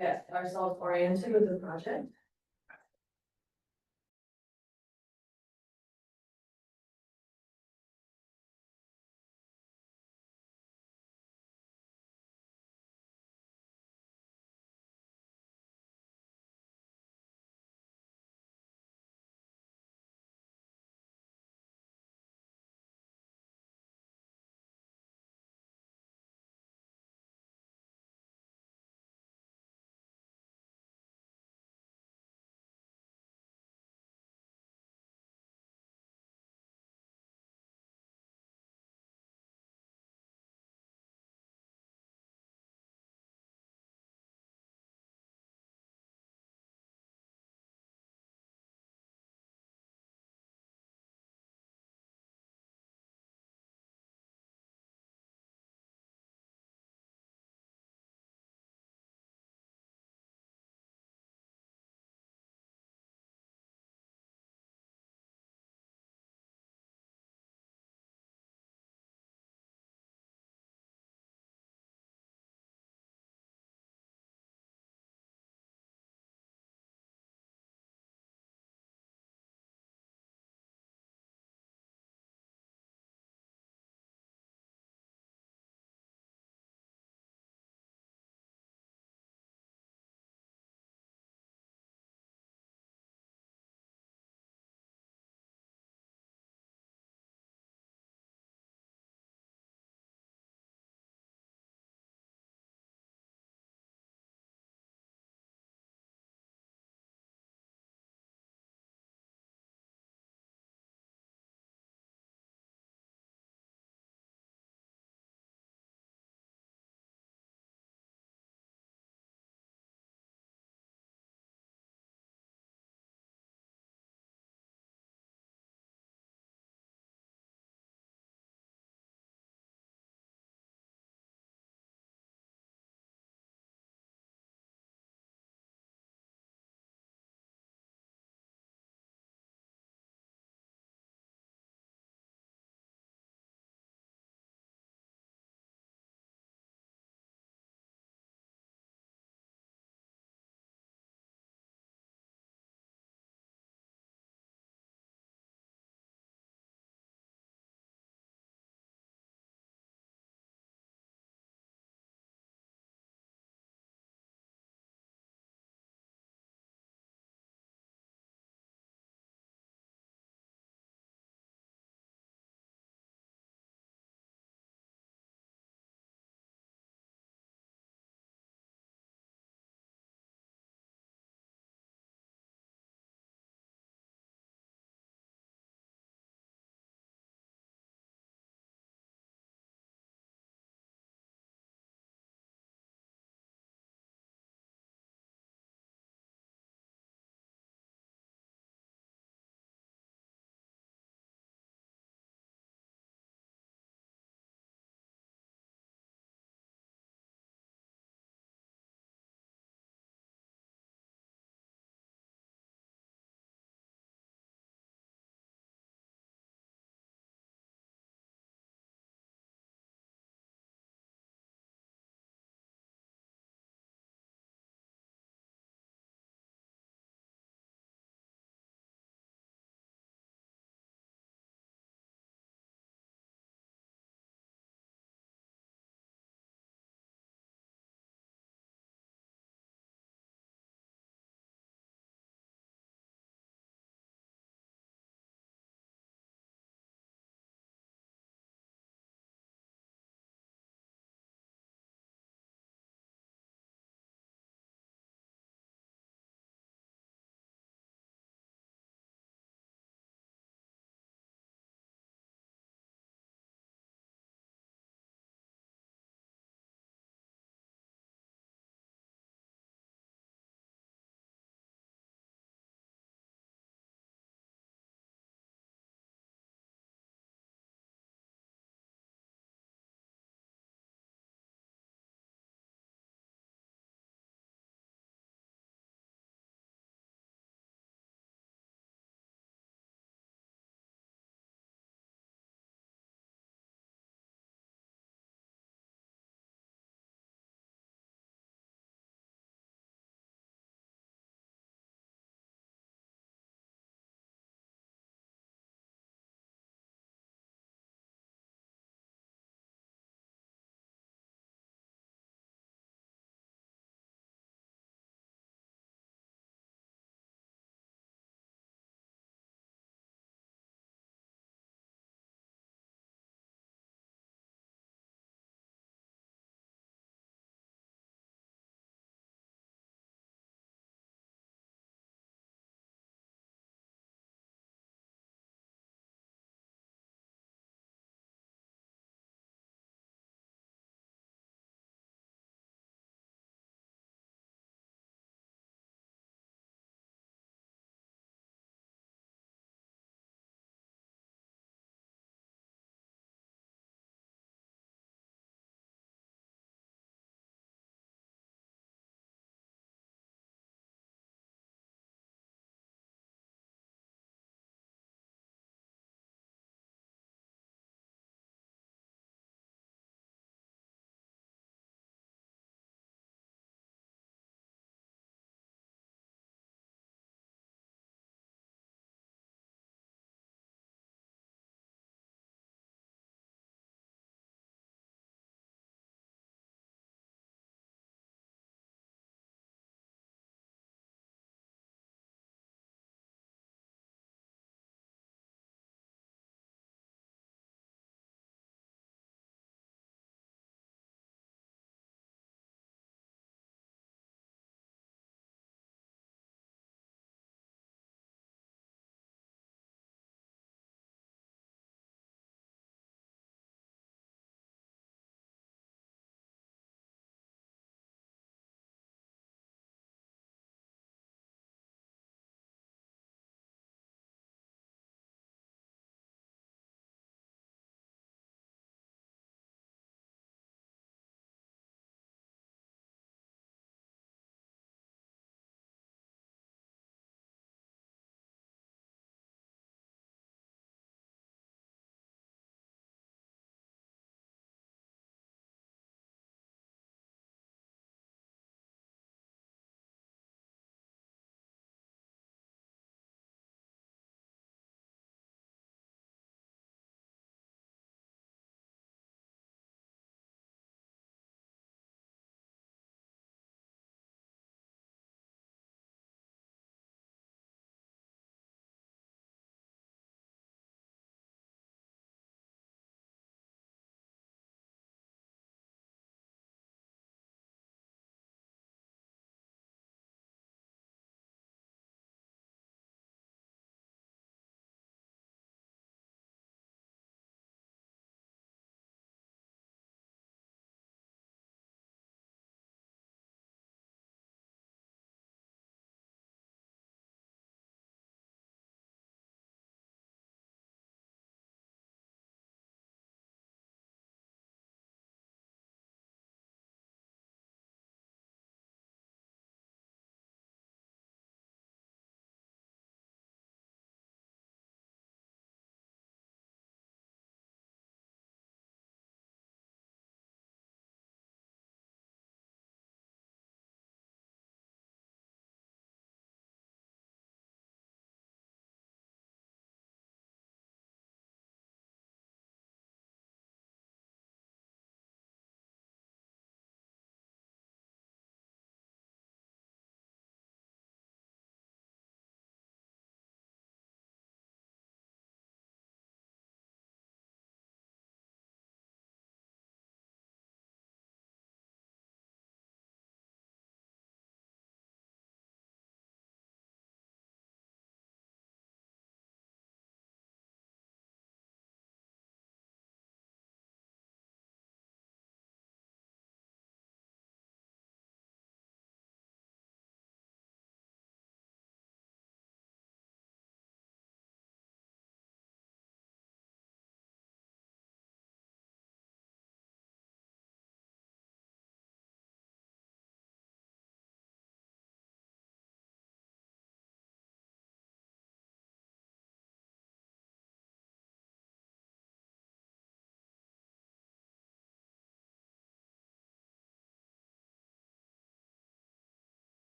get ourselves oriented with the project.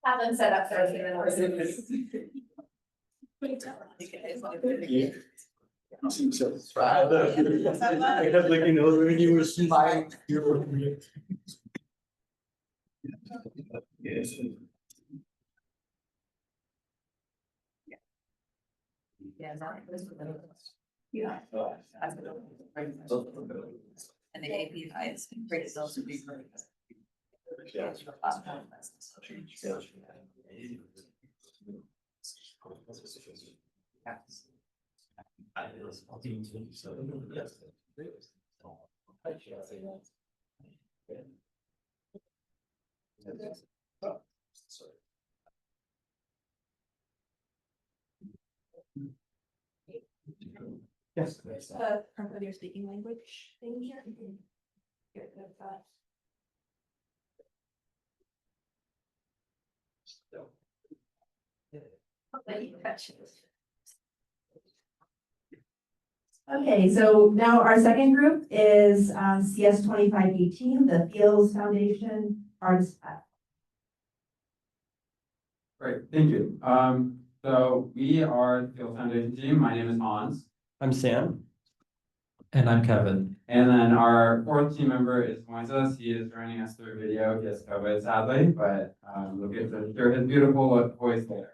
Have them set up for a few minutes. I kept looking over and you were smiling. Yes. Yeah. And the APIs create those to be great. Yes. Front of your speaking language thing here. Here, that's that. Okay, so now our second group is CS 2518, the Fields Foundation Arts. Great, thank you. So we are the Field Foundation team. My name is Hans. I'm Sam. And I'm Kevin. And then our fourth team member is Moises. He is joining us through video. He has COVID sadly, but we'll get to hear his beautiful voice later.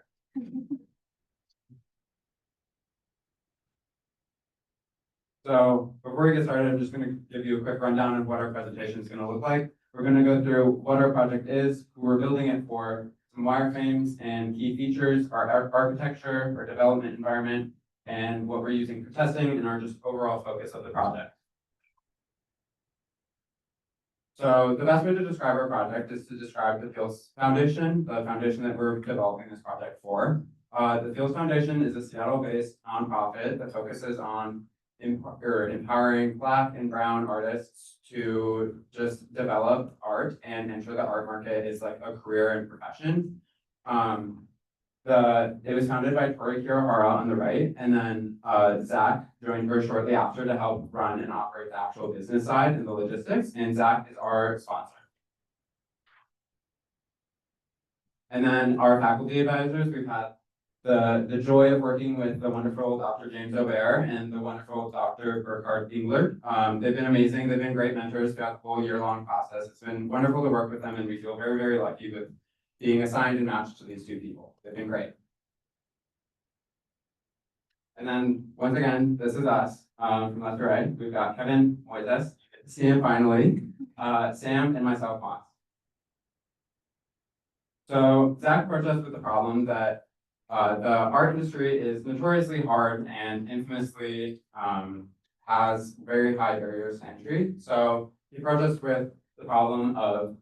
So before we get started, I'm just going to give you a quick rundown of what our presentation is going to look like. We're going to go through what our project is, who we're building it for, some wireframes and key features, our architecture, our development environment, and what we're using for testing and our just overall focus of the project. So the best way to describe our project is to describe the Fields Foundation, the foundation that we're developing this project for. The Fields Foundation is a Seattle-based nonprofit that focuses on empowering Black and Brown artists to just develop art and ensure the art market is like a career and profession. It was founded by Tori Kirohara on the right, and then Zach joined her shortly after to help run and operate the actual business side and the logistics, and Zach is our sponsor. And then our faculty advisors, we've had the joy of working with the wonderful Dr. James Aubert and the wonderful Dr. Burkhard Engler. They've been amazing. They've been great mentors throughout the whole year-long process. It's been wonderful to work with them, and we feel very, very lucky with being assigned and matched to these two people. They've been great. And then, once again, this is us from left to right. We've got Kevin, Moises, you get to see him finally, Sam, and myself, Hans. So Zach approached us with the problem that the art industry is notoriously hard and infamously has very high barriers to entry. So he approached us with the problem of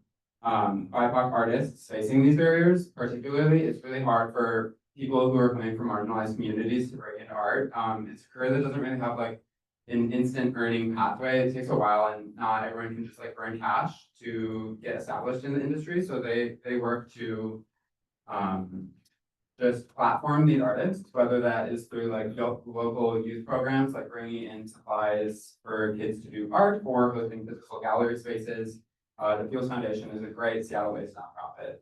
BIPOC artists facing these barriers. Particularly, it's really hard for people who are coming from marginalized communities to break into art. It's a career that doesn't really have like an instant earning pathway. It takes a while, and not everyone can just like earn cash to get established in the industry. So they work to just platform these artists, whether that is through like local youth programs, like bringing in supplies for kids to do art, or hosting physical gallery spaces. The Fields Foundation is a great Seattle-based nonprofit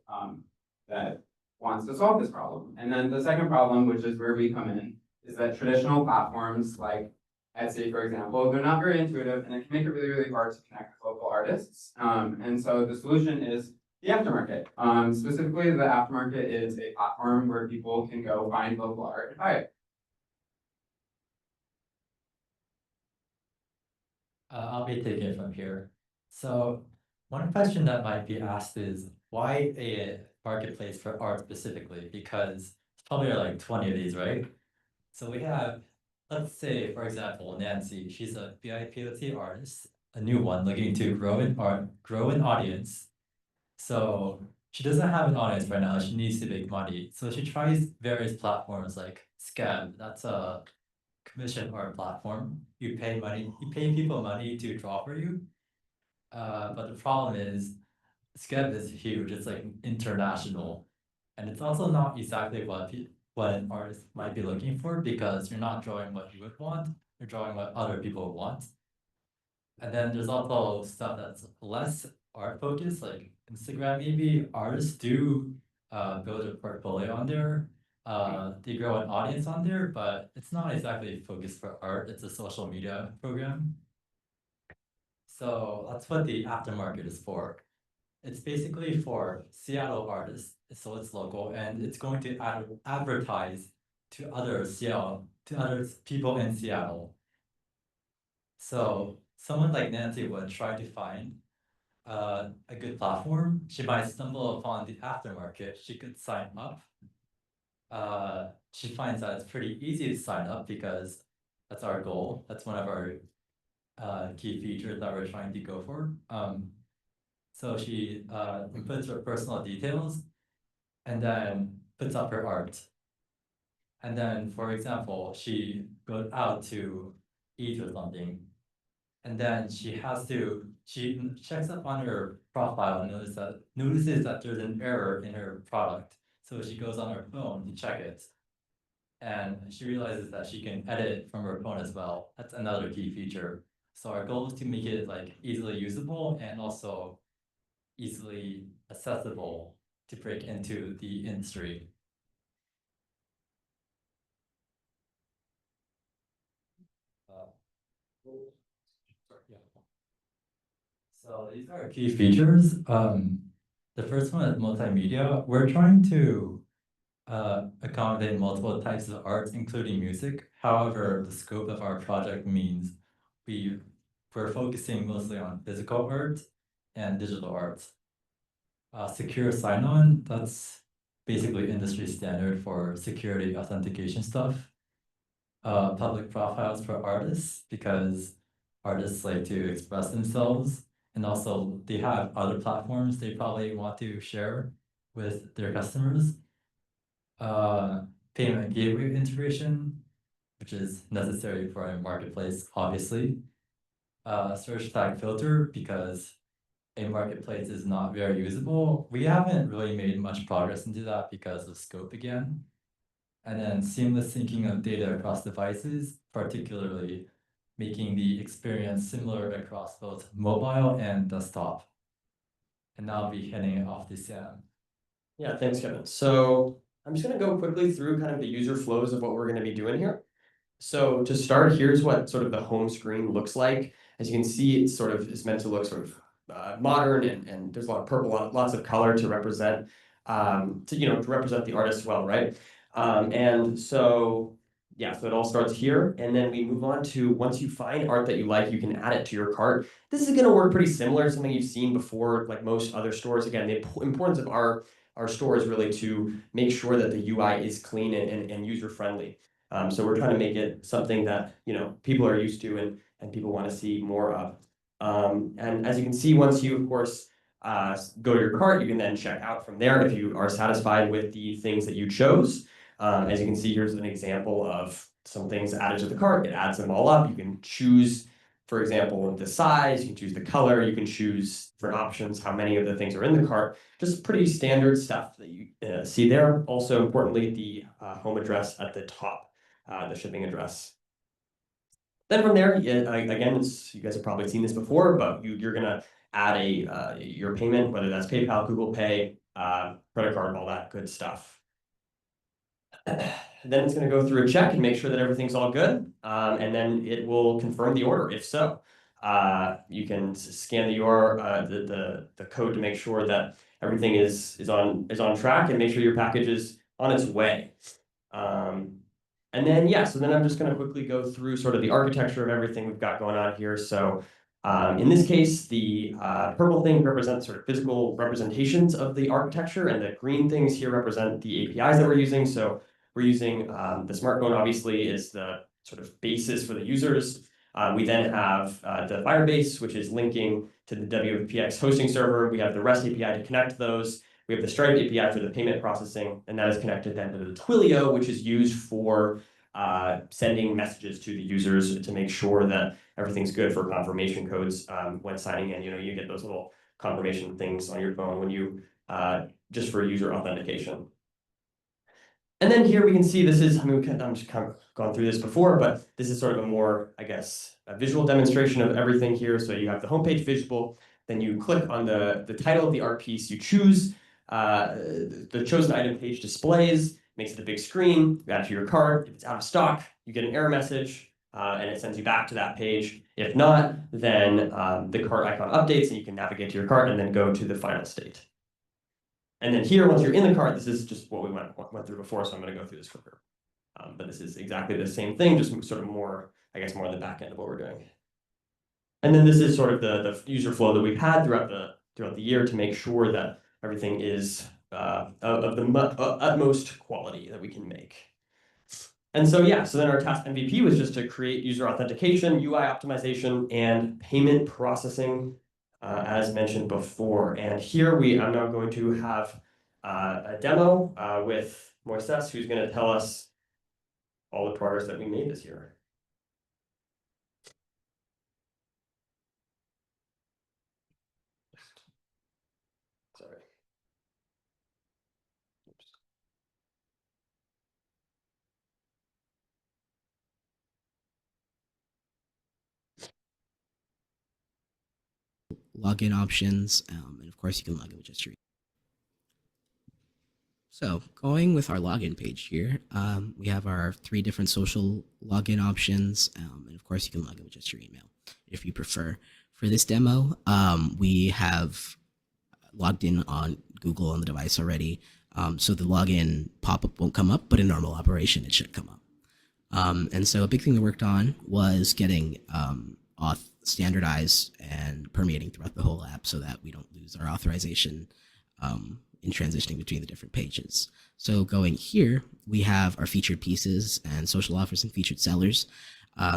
that wants to solve this problem. And then the second problem, which is where we come in, is that traditional platforms like Etsy, for example, they're not very intuitive, and it can make it really, really hard to connect with local artists. And so the solution is the aftermarket. Specifically, the aftermarket is a platform where people can go find local art and buy it. I'll be taking it from here. So one question that might be asked is why a marketplace for art specifically? Because it's probably like 20 of these, right? So we have, let's say, for example, Nancy. She's a BIPOC artist, a new one looking to grow an audience. So she doesn't have an audience right now. She needs to make money. So she tries various platforms like Scam. That's a commission art platform. You pay people money to draw for you. But the problem is Scam is huge. It's like international. And it's also not exactly what an artist might be looking for, because you're not drawing what you would want, you're drawing what other people want. And then there's also stuff that's less art focused, like Instagram maybe, artists do build a portfolio on there. They grow an audience on there, but it's not exactly focused for art, it's a social media program. So that's what the aftermarket is for. It's basically for Seattle artists, so it's local, and it's going to advertise to other people in Seattle. So someone like Nancy would try to find a good platform. She might stumble upon the aftermarket. She could sign up. She finds that it's pretty easy to sign up because that's our goal. That's one of our key features that we're trying to go for. So she inputs her personal details and then puts up her art. And then, for example, she goes out to eat or something. And then she checks up on her profile and notices that there's an error in her product. So she goes on her phone to check it. And she realizes that she can edit from her phone as well. That's another key feature. So our goal is to make it like easily usable and also easily accessible to break into the industry. So these are key features. The first one is multimedia. We're trying to accommodate multiple types of arts, including music. However, the scope of our project means we're focusing mostly on physical art and digital art. Secure sign-on, that's basically industry standard for security authentication stuff. Public profiles for artists, because artists like to express themselves, and also they have other platforms they probably want to share with their customers. Payment gateway integration, which is necessary for a marketplace, obviously. Search tag filter, because a marketplace is not very usable. We haven't really made much progress into that because of scope again. And then seamless syncing of data across devices, particularly making the experience similar across both mobile and desktop. And now I'll be handing it off to Sam. Yeah, thanks, Kevin. So I'm just going to go quickly through kind of the user flows of what we're going to be doing here. So to start, here's what sort of the home screen looks like. As you can see, it's meant to look sort of modern, and there's a lot of purple, lots of color to represent to represent the artist well, right? And so yeah, so it all starts here, and then we move on to, once you find art that you like, you can add it to your cart. This is going to work pretty similar to something you've seen before, like most other stores. Again, the importance of our store is really to make sure that the UI is clean and user friendly. So we're trying to make it something that people are used to and people want to see more of. And as you can see, once you of course go to your cart, you can then check out from there if you are satisfied with the things that you chose. As you can see, here's an example of some things added to the cart. It adds them all up. You can choose, for example, the size, you can choose the color, you can choose different options, how many of the things are in the cart. Just pretty standard stuff that you see there. Also, importantly, the home address at the top, the shipping address. Then from there, again, you guys have probably seen this before, but you're gonna add your payment, whether that's PayPal, Google Pay, credit card, all that good stuff. Then it's going to go through a check and make sure that everything's all good, and then it will confirm the order if so. You can scan the code to make sure that everything is on track, and make sure your package is on its way. And then so then I'm just going to quickly go through sort of the architecture of everything we've got going on here. So in this case, the purple thing represents sort of physical representations of the architecture, and the green things here represent the APIs that we're using. So we're using the smartphone, obviously, is the sort of basis for the users. We then have the Firebase, which is linking to the WPX hosting server. We have the REST API to connect those. We have the Stripe API for the payment processing, and that is connected then to the Twilio, which is used for sending messages to the users to make sure that everything's good for confirmation codes when signing in. You get those little confirmation things on your phone when you just for user authentication. And then here we can see this is, I'm just kind of gone through this before, but this is sort of a more, I guess, a visual demonstration of everything here. So you have the homepage visible. Then you click on the title of the art piece, you choose the chosen item page displays, makes it a big screen, you add it to your cart. If it's out of stock, you get an error message, and it sends you back to that page. If not, then the cart icon updates and you can navigate to your cart and then go to the final state. And then here, once you're in the cart, this is just what we went through before, so I'm going to go through this quicker. But this is exactly the same thing, just sort of more, I guess, more on the back end of what we're doing. And then this is sort of the user flow that we've had throughout the year to make sure that everything is of the utmost quality that we can make. And so, yeah, so then our task MVP was just to create user authentication, UI optimization, and payment processing, as mentioned before. And here I'm now going to have a demo with Moises, who's going to tell us all the progress that we made this year. Sorry. Oops. Login options, and of course you can log in with just your. So going with our login page here, we have our 3 different social login options, and of course you can log in with just your email if you prefer. For this demo, we have logged in on Google on the device already, so the login pop-up won't come up, but in normal operation it should come up. And so a big thing we worked on was getting auth standardized and permeating throughout the whole app so that we don't lose our authorization in transitioning between the different pages. So going here, we have our featured pieces and social offers and featured sellers.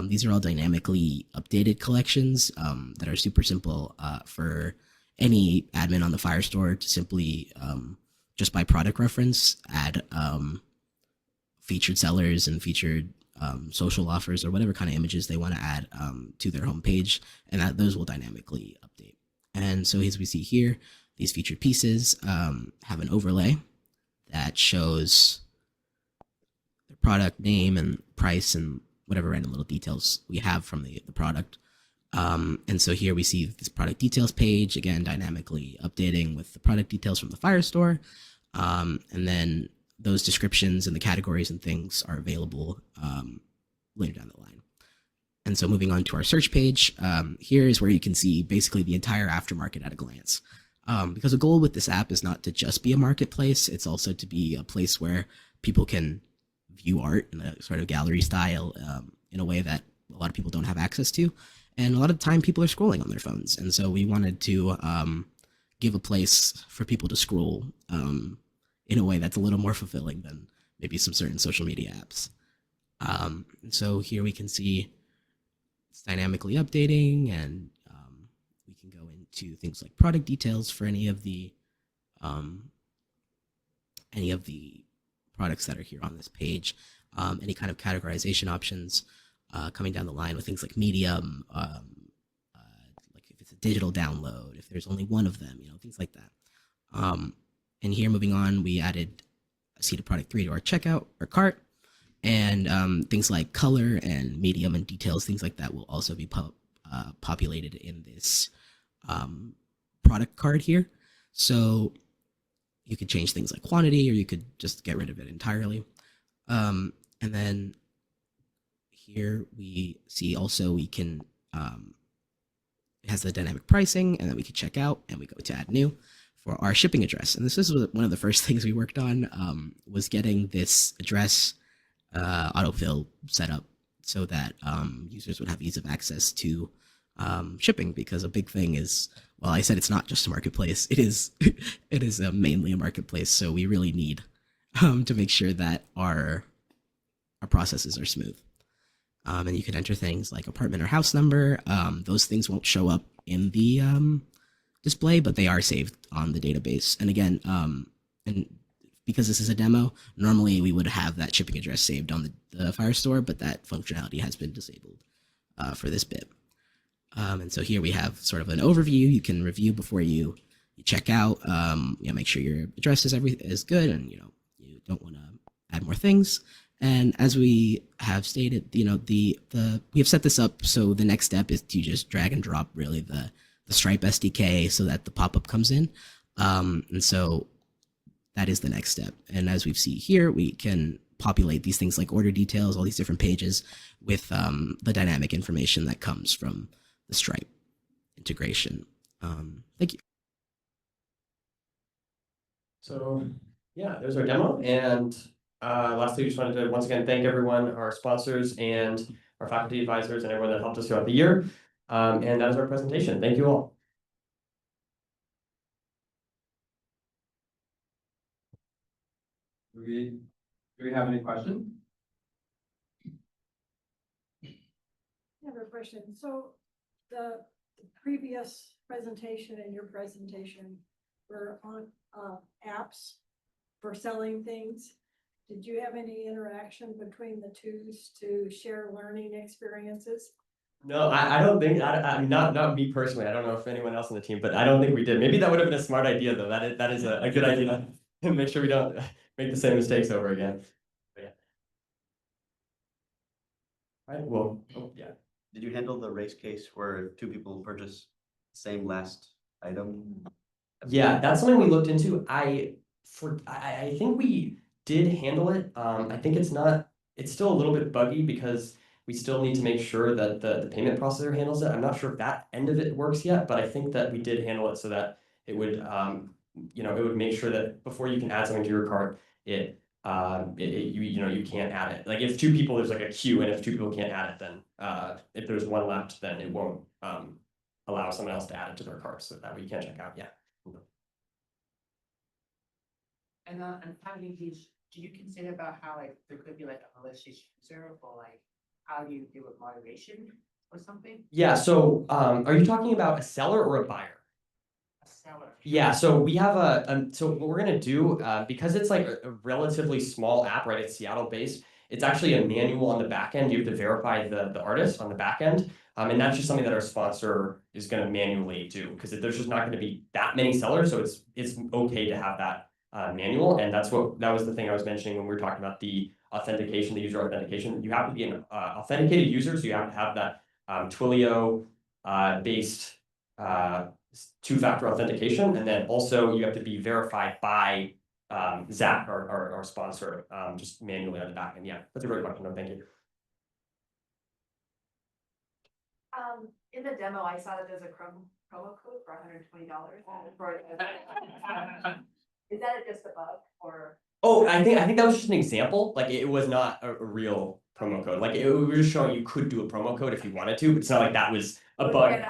These are all dynamically updated collections that are super simple for any admin on the Firestore to simply, just by product reference, add featured sellers and featured social offers or whatever kind of images they want to add to their homepage, and those will dynamically update. And so as we see here, these featured pieces have an overlay that shows the product name and price and whatever random little details we have from the product. And so here we see this product details page, again, dynamically updating with the product details from the Firestore. And then those descriptions and the categories and things are available later down the line. And so moving on to our search page, here is where you can see basically the entire aftermarket at a glance. Because the goal with this app is not to just be a marketplace, it's also to be a place where people can view art in a sort of gallery style in a way that a lot of people don't have access to. And a lot of the time people are scrolling on their phones. And so we wanted to give a place for people to scroll in a way that's a little more fulfilling than maybe some certain social media apps. And so here we can see it's dynamically updating, and we can go into things like product details for any of the products that are here on this page, any kind of categorization options coming down the line with things like medium, like if it's a digital download, if there's only one of them, things like that. And here, moving on, we added a seeded product 3 to our checkout or cart, and things like color and medium and details, things like that will also be populated in this product card here. So you could change things like quantity, or you could just get rid of it entirely. And then here we see also we can, it has the dynamic pricing, and then we can check out and we go to add new for our shipping address. And this is one of the first things we worked on, was getting this address autofill set up so that users would have ease of access to shipping, because a big thing is, well, I said it's not just a marketplace. It is mainly a marketplace. So we really need to make sure that our processes are smooth. And you can enter things like apartment or house number. Those things won't show up in the display, but they are saved on the database. And again, and because this is a demo, normally we would have that shipping address saved on the Firestore, but that functionality has been disabled for this bit. And so here we have sort of an overview. You can review before you check out. Make sure your address is good, and you don't want to add more things. And as we have stated, we have set this up so the next step is to just drag and drop really the the Stripe SDK so that the pop-up comes in. And so that is the next step. And as we see here, we can populate these things like order details, all these different pages with the dynamic information that comes from the Stripe integration. Thank you. So yeah, there's our demo. And lastly, we just wanted to once again thank everyone, our sponsors and our faculty advisors and everyone that helped us throughout the year. And that is our presentation. Thank you all. Do we have any questions? I have a question. So the previous presentation and your presentation were on apps for selling things. Did you have any interaction between the two to share learning experiences? No, I don't think, I mean, not me personally. I don't know if anyone else on the team, but I don't think we did. Maybe that would have been a smart idea though. That is a good idea. Make sure we don't make the same mistakes over again. But yeah. Right, well, oh, yeah. Did you handle the race case where two people purchase the same last item? Yeah, that's something we looked into. I think we did handle it. I think it's still a little bit buggy because we still need to make sure that the payment processor handles it. I'm not sure if that end of it works yet, but I think that we did handle it so that it would, it would make sure that before you can add something to your cart, you can't add it. Like if two people, there's like a queue, and if two people can't add it, then if there's one left, then it won't allow someone else to add it to their cart, so that way you can't check out. Yeah. And finally, do you consider about how like there could be like a malicious user for like how do you deal with moderation or something? Yeah. So are you talking about a seller or a buyer? A seller. Yeah, so we have so what we're gonna do, because it's like a relatively small app, right? It's Seattle based. It's actually a manual on the back end. You have to verify the artist on the back end. And that's just something that our sponsor is gonna manually do because there's just not gonna be that many sellers. So it's okay to have that manual. And that was the thing I was mentioning when we were talking about the authentication, the user authentication. You have to be an authenticated user, so you have to have that Twilio based two-factor authentication, and then also you have to be verified by Zach, our sponsor, just manually on the back end. Yeah, that's a great question. No, thank you. In the demo, I saw that there's a promo code for $120 for. Is that just a bug or? Oh, I think that was just an example. Like it was not a real promo code. Like it was just showing you could do a promo code if you wanted to, but it's not like that was a bug.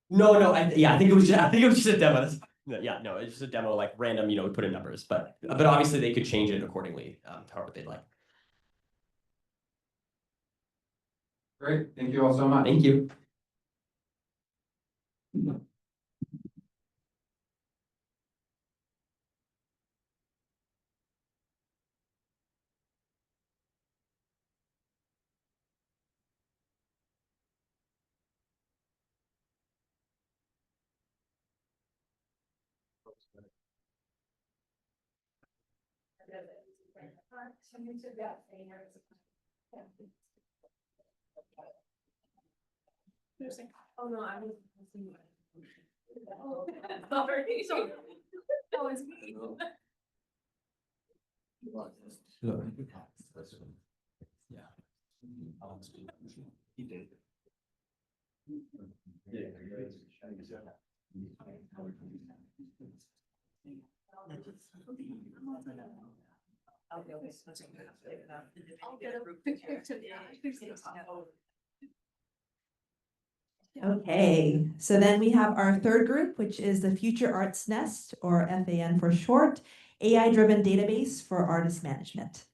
No, I think it was just a demo. No, it's just a demo, like random, we put in numbers, but obviously they could change it accordingly, however they'd like. Great, thank you all so much. Thank you. Oh, no, I was. Sorry. That was me. He did. Okay, so then we have our third group, which is the Future Arts Nest, or F.A.N for short, AI-driven database for artist management.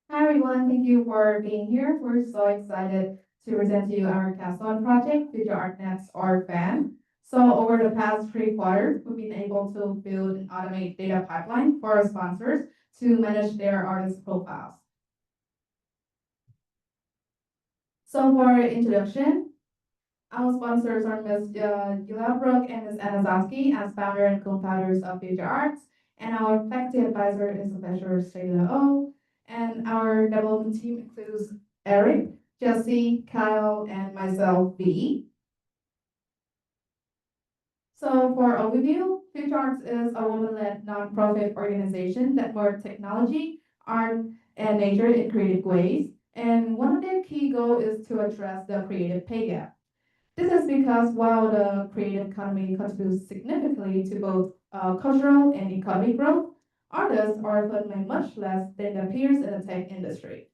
Hi everyone, thank you for being here. We're so excited to present to you our capstone project, Future Art Nest, or F.A.N. So over the past 3 quarters, we've been able to build an automated data pipeline for our sponsors to manage their artist profiles. So for introduction, our sponsors are Ms. Gila Brook and Ms. Anna Zowski as founder and co-founders of Future Arts, and our faculty advisor is Professor Sheila O, and our development team includes Eric, Jesse, Kyle, and myself, B. So for overview, Future Arts is a woman-led nonprofit organization that works technology, art, and nature in creative ways. And one of their key goals is to address the creative pay gap. This is because while the creative economy contributes significantly to both cultural and economic growth, artists are often made much less than their peers in the tech industry.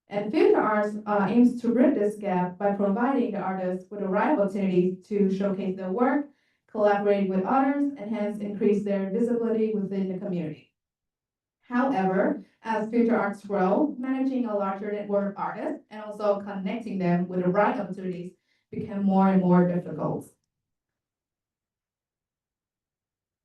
And Future Arts aims to bridge this gap by providing the artists with the right opportunities to showcase their work, collaborate with others, and hence increase their visibility within the community. However, as Future Arts grow, managing a larger network of artists and also connecting them with the right opportunities become more and more difficult.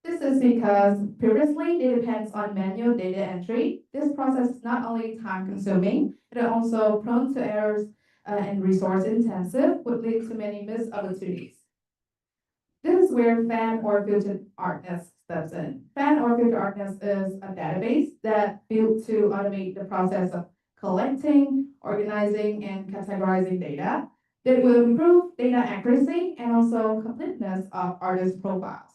This is because previously it depends on manual data entry. This process is not only time consuming, it is also prone to errors and resource intensive, which leads to many missed opportunities. This is where F.A.N or Future Artnest steps in. F.A.N or Future Artnest is a database that built to automate the process of collecting, organizing, and categorizing data that will improve data accuracy and also completeness of artist profiles.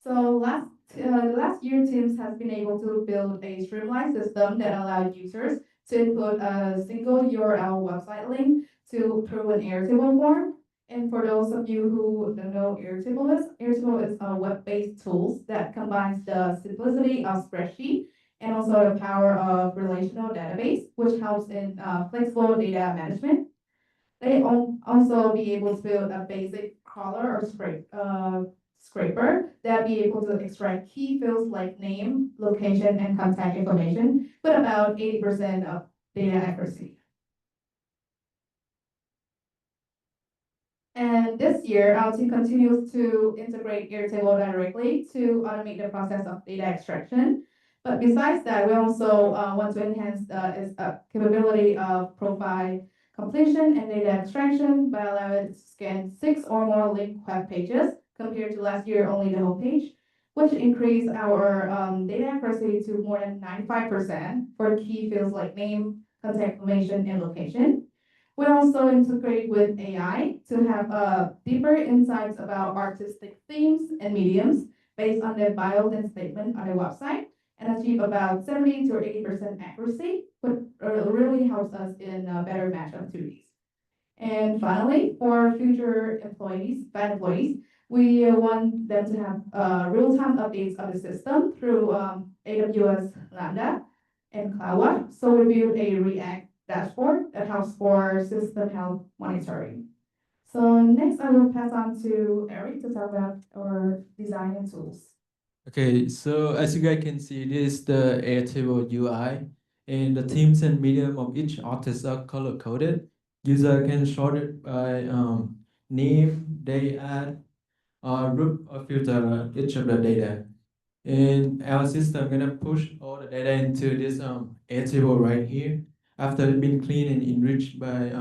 So last year, teams has been able to build a streamlined system that allows users to input a single URL website link through an Airtable form. And for those of you who don't know Airtable is a web-based tool that combines the simplicity of spreadsheet and also the power of relational database, which helps in flexible data management. They also be able to build a basic crawler or scraper that be able to extract key fields like name, location, and contact information with about 80% of data accuracy. And this year, our team continues to integrate Airtable directly to automate the process of data extraction. But besides that, we also want to enhance its capability of profile completion and data extraction by allowing it to scan 6 or more linked web pages compared to last year only the homepage, which increased our data accuracy to more than 95% for key fields like name, contact information, and location. We also integrate with AI to have deeper insights about artistic themes and mediums based on their bio and statement on their website and achieve about 70 to 80% accuracy, which really helps us in better match opportunities. And finally, for future employees, F.A.N employees, we want them to have real-time updates of the system through AWS Lambda and CloudWatch. So we build a React dashboard that helps for system health monitoring. So next, I will pass on to Eric to talk about our design and tools. Okay, so as you guys can see, this is the Airtable UI, and the themes and medium of each artist are color-coded. User can sort it by name, day, ad, or group or filter each of the data. And our system gonna push all the data into this Airtable right here after it's been cleaned and enriched by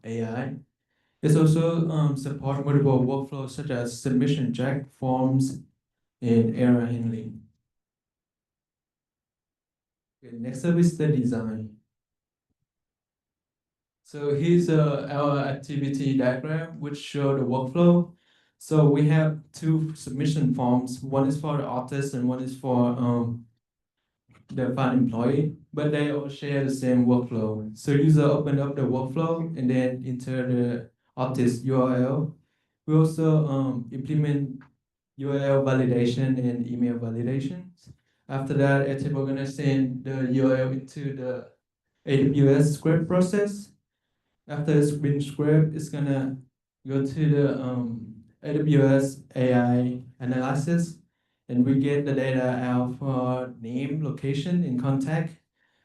AI. It's also support multiple workflows such as submission check, forms, and error handling. Okay, next up is the design. So here's our activity diagram, which show the workflow. So we have 2 submission forms. One is for the artist and one is for the F.A.N employee, but they all share the same workflow. So user open up the workflow and then enter the artist URL. We also implement URL validation and email validations. After that, Airtable gonna send the URL into the AWS script process. After it's been scraped, it's gonna go to the AWS AI analysis, and we get the data out for name, location, and contact,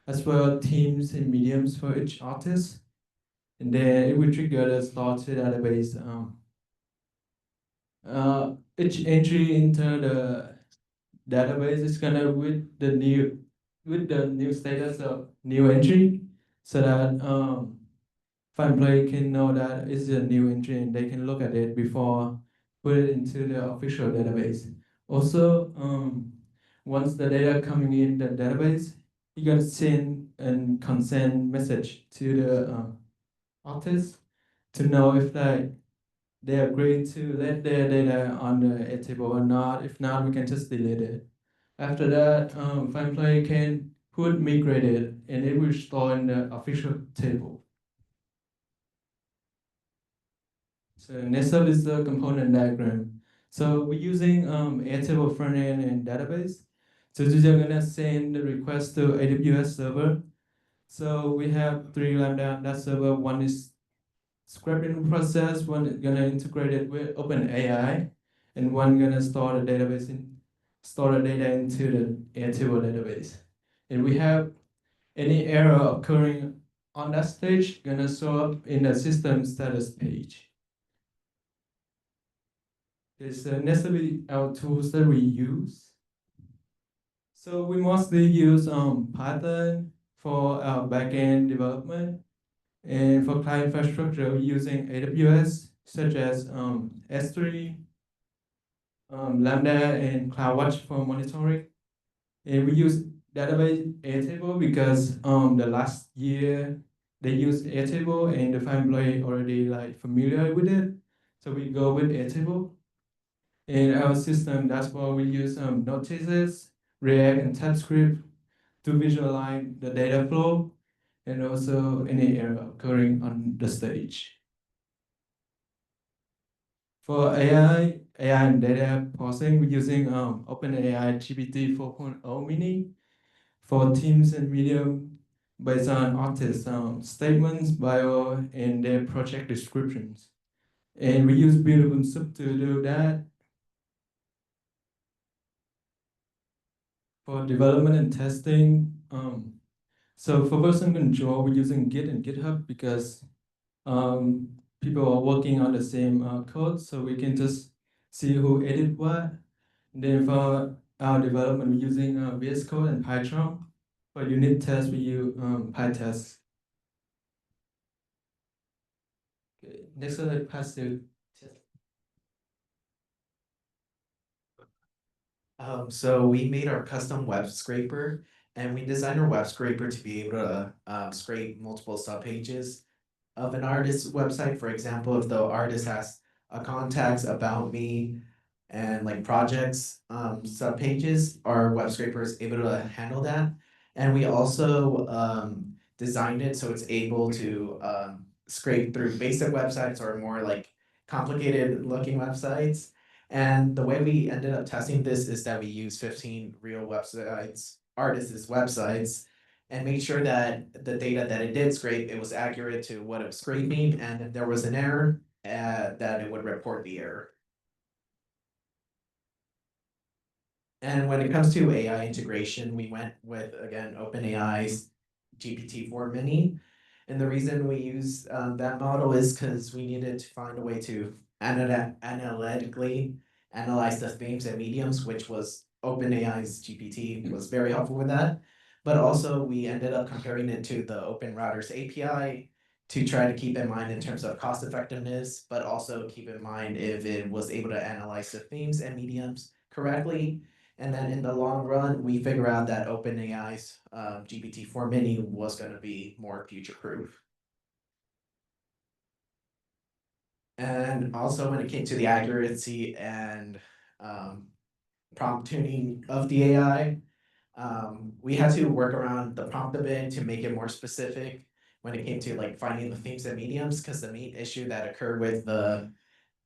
as well as themes and mediums for each artist. And then it will trigger the store to database. Each entry into the database is gonna with the new status of new entry, so that F.A.N employee can know that it's a new entry and they can look at it before put it into the official database. Also, once the data coming in the database, you're gonna send a consent message to the artist to know if like they agree to let their data on the Airtable or not. If not, we can just delete it. After that, F.A.N player can put migrated and it will store in the official table. So next up is the component diagram. So we're using Airtable frontend and database. So you're gonna send the request to AWS server. So we have 3 Lambda on that server. One is scripting process, one is gonna integrate it with OpenAI, and one gonna store the database store the data into the Airtable database. And we have any error occurring on that stage gonna show up in the system status page. There's necessarily our tools that we use. So we mostly use Python for our backend development. And for cloud infrastructure, we're using AWS, such as S3, Lambda, and CloudWatch for monitoring. And we use database Airtable because the last year they used Airtable and the F.A.N employee already like familiar with it. So we go with Airtable. In our system, that's why we use notices, React, and TypeScript to visualize the data flow and also any error occurring on the stage. For AI and data processing, we're using OpenAI GPT 4.0 mini for teams and medium based on artists' statements, bio, and their project descriptions. And we use Buildable Soup to do that. For development and testing, so for version control, we're using Git and GitHub because people are working on the same code, so we can just see who edit what. And then for our development, we're using VS Code and Python. For unit tests, we use PyTest. Okay, next one, I pass to So we made our custom web scraper and we designed our web scraper to be able to scrape multiple subpages of an artist's website. For example, if the artist has a contacts, about me, and like projects subpages, our web scraper is able to handle that. And we also designed it so it's able to scrape through basic websites or more like complicated looking websites. And the way we ended up testing this is that we used 15 real websites, artists' websites, and made sure that the data that it did scrape, it was accurate to what it was scraping, and if there was an error, that it would report the error. And when it comes to AI integration, we went with, again, OpenAI's GPT-4 Mini. And the reason we use that model is because we needed to find a way to analytically analyze the themes and mediums, which was OpenAI's GPT was very helpful with that. But also we ended up comparing it to the Open Routers API to try to keep in mind in terms of cost effectiveness, but also keep in mind if it was able to analyze the themes and mediums correctly. And then in the long run, we figure out that OpenAI's GPT-4 Mini was going to be more future-proof. And also when it came to the accuracy and prompt tuning of the AI, we had to work around the prompt a bit to make it more specific when it came to like finding the themes and mediums, because the main issue that occurred with the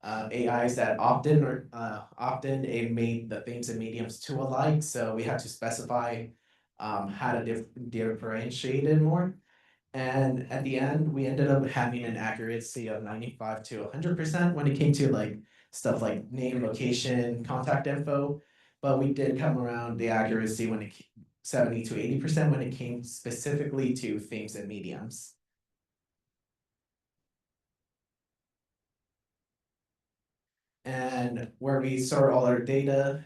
AIs that often it made the themes and mediums too alike, so we had to specify how to differentiate it more. And at the end, we ended up having an accuracy of 95 to 100% when it came to like stuff like name, location, contact info. But we did come around the accuracy when it 70 to 80% when it came specifically to themes and mediums. And where we store all our data,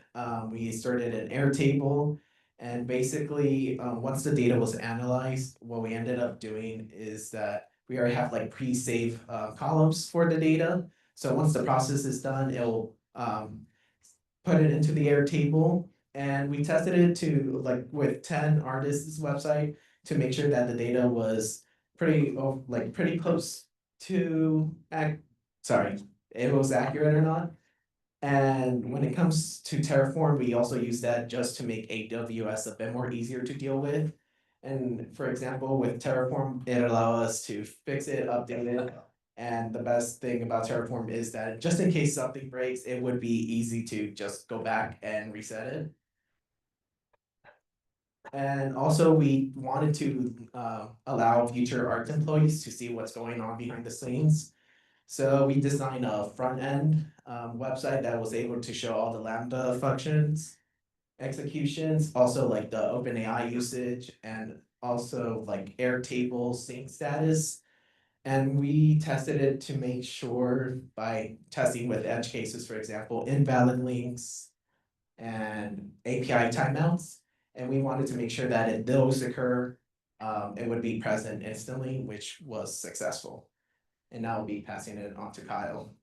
we stored it in Airtable. And basically, once the data was analyzed, what we ended up doing is that we already have like pre-save columns for the data. So once the process is done, it'll put it into the Airtable. And we tested it to like with 10 artists' website to make sure that the data was pretty close to sorry, it was accurate or not. And when it comes to Terraform, we also use that just to make AWS a bit more easier to deal with. And for example, with Terraform, it allows us to fix it, update it. And the best thing about Terraform is that just in case something breaks, it would be easy to just go back and reset it. And also we wanted to allow future art employees to see what's going on behind the scenes. So we designed a front end website that was able to show all the Lambda functions, executions, also like the OpenAI usage, and also like Airtable sync status. And we tested it to make sure by testing with edge cases, for example, invalid links and API timeouts. And we wanted to make sure that if those occur, it would be present instantly, which was successful. And now I'll be passing it on to Kyle.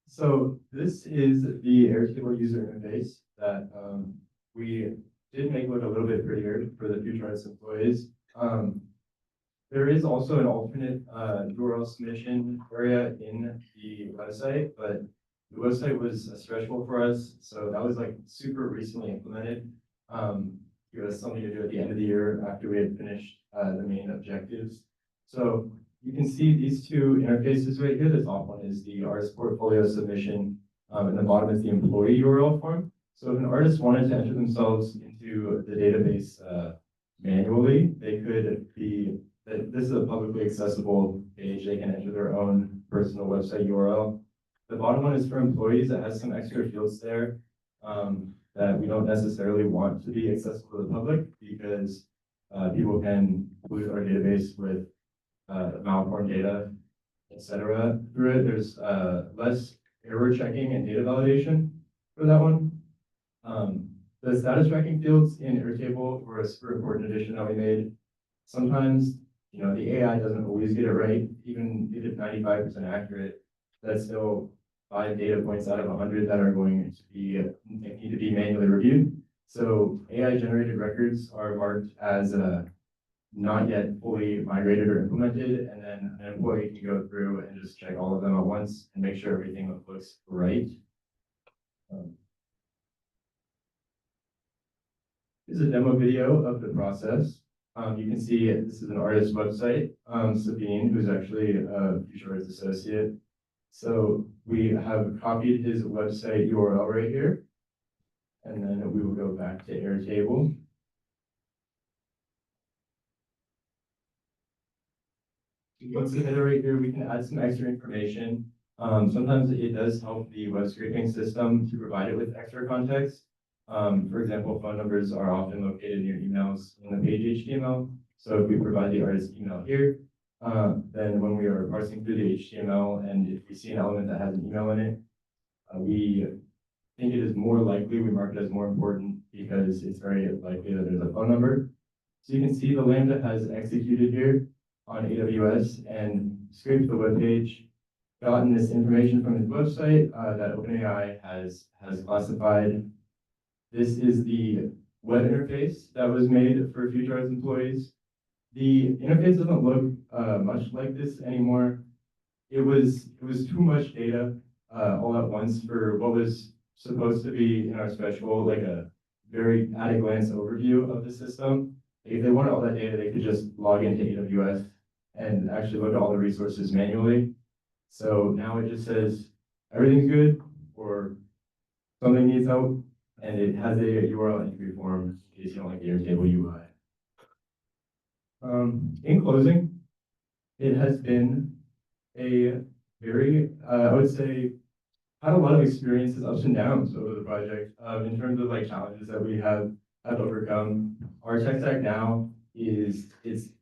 So this is the Airtable user interface that we did make look a little bit prettier for the Future Arts employees. There is also an alternate URL submission area in the website, but the website was a stretch goal for us, so that was like super recently implemented. It was something to do at the end of the year after we had finished the main objectives. So you can see these two interfaces right here. The top one is the artist portfolio submission, and the bottom is the employee URL form. So if an artist wanted to enter themselves into the database manually, they could be, this is a publicly accessible page. They can enter their own personal website URL. The bottom one is for employees. It has some extra fields there that we don't necessarily want to be accessible to the public because people can pollute our database with malformed data, etc. through it. There's less error checking and data validation for that one. The status tracking fields in Airtable were a super important addition that we made. Sometimes, the AI doesn't always get it right, even if it's 95% accurate. That's still 5 data points out of 100 that are going to need to be manually reviewed. So AI generated records are marked as not yet fully migrated or implemented, and then an employee can go through and just check all of them at once and make sure everything looks right. Here's a demo video of the process. You can see this is an artist website, Sabine, who's actually a Future Arts associate. So we have copied his website URL right here, and then we will go back to Airtable. Once we hit it right here, we can add some extra information. Sometimes it does help the web scraping system to provide it with extra context. For example, phone numbers are often located near emails in the page HTML. So if we provide the artist email here, then when we are parsing through the HTML and if we see an element that has an email in it, we think it is more likely, we mark it as more important because it's very likely that there's a phone number. So you can see the Lambda has executed here on AWS and scraped the web page, gotten this information from his website that OpenAI has classified. This is the web interface that was made for Future Arts employees. The interface doesn't look much like this anymore. It was too much data all at once for what was supposed to be in our special, like a very at a glance overview of the system. If they wanted all that data, they could just log into AWS and actually look at all the resources manually. So now it just says everything's good or something needs help, and it has a URL entry form in case you don't like the Airtable UI. In closing, it has been a very, I would say, had a lot of experiences, ups and downs over the project in terms of like challenges that we have overcome. Our tech stack now is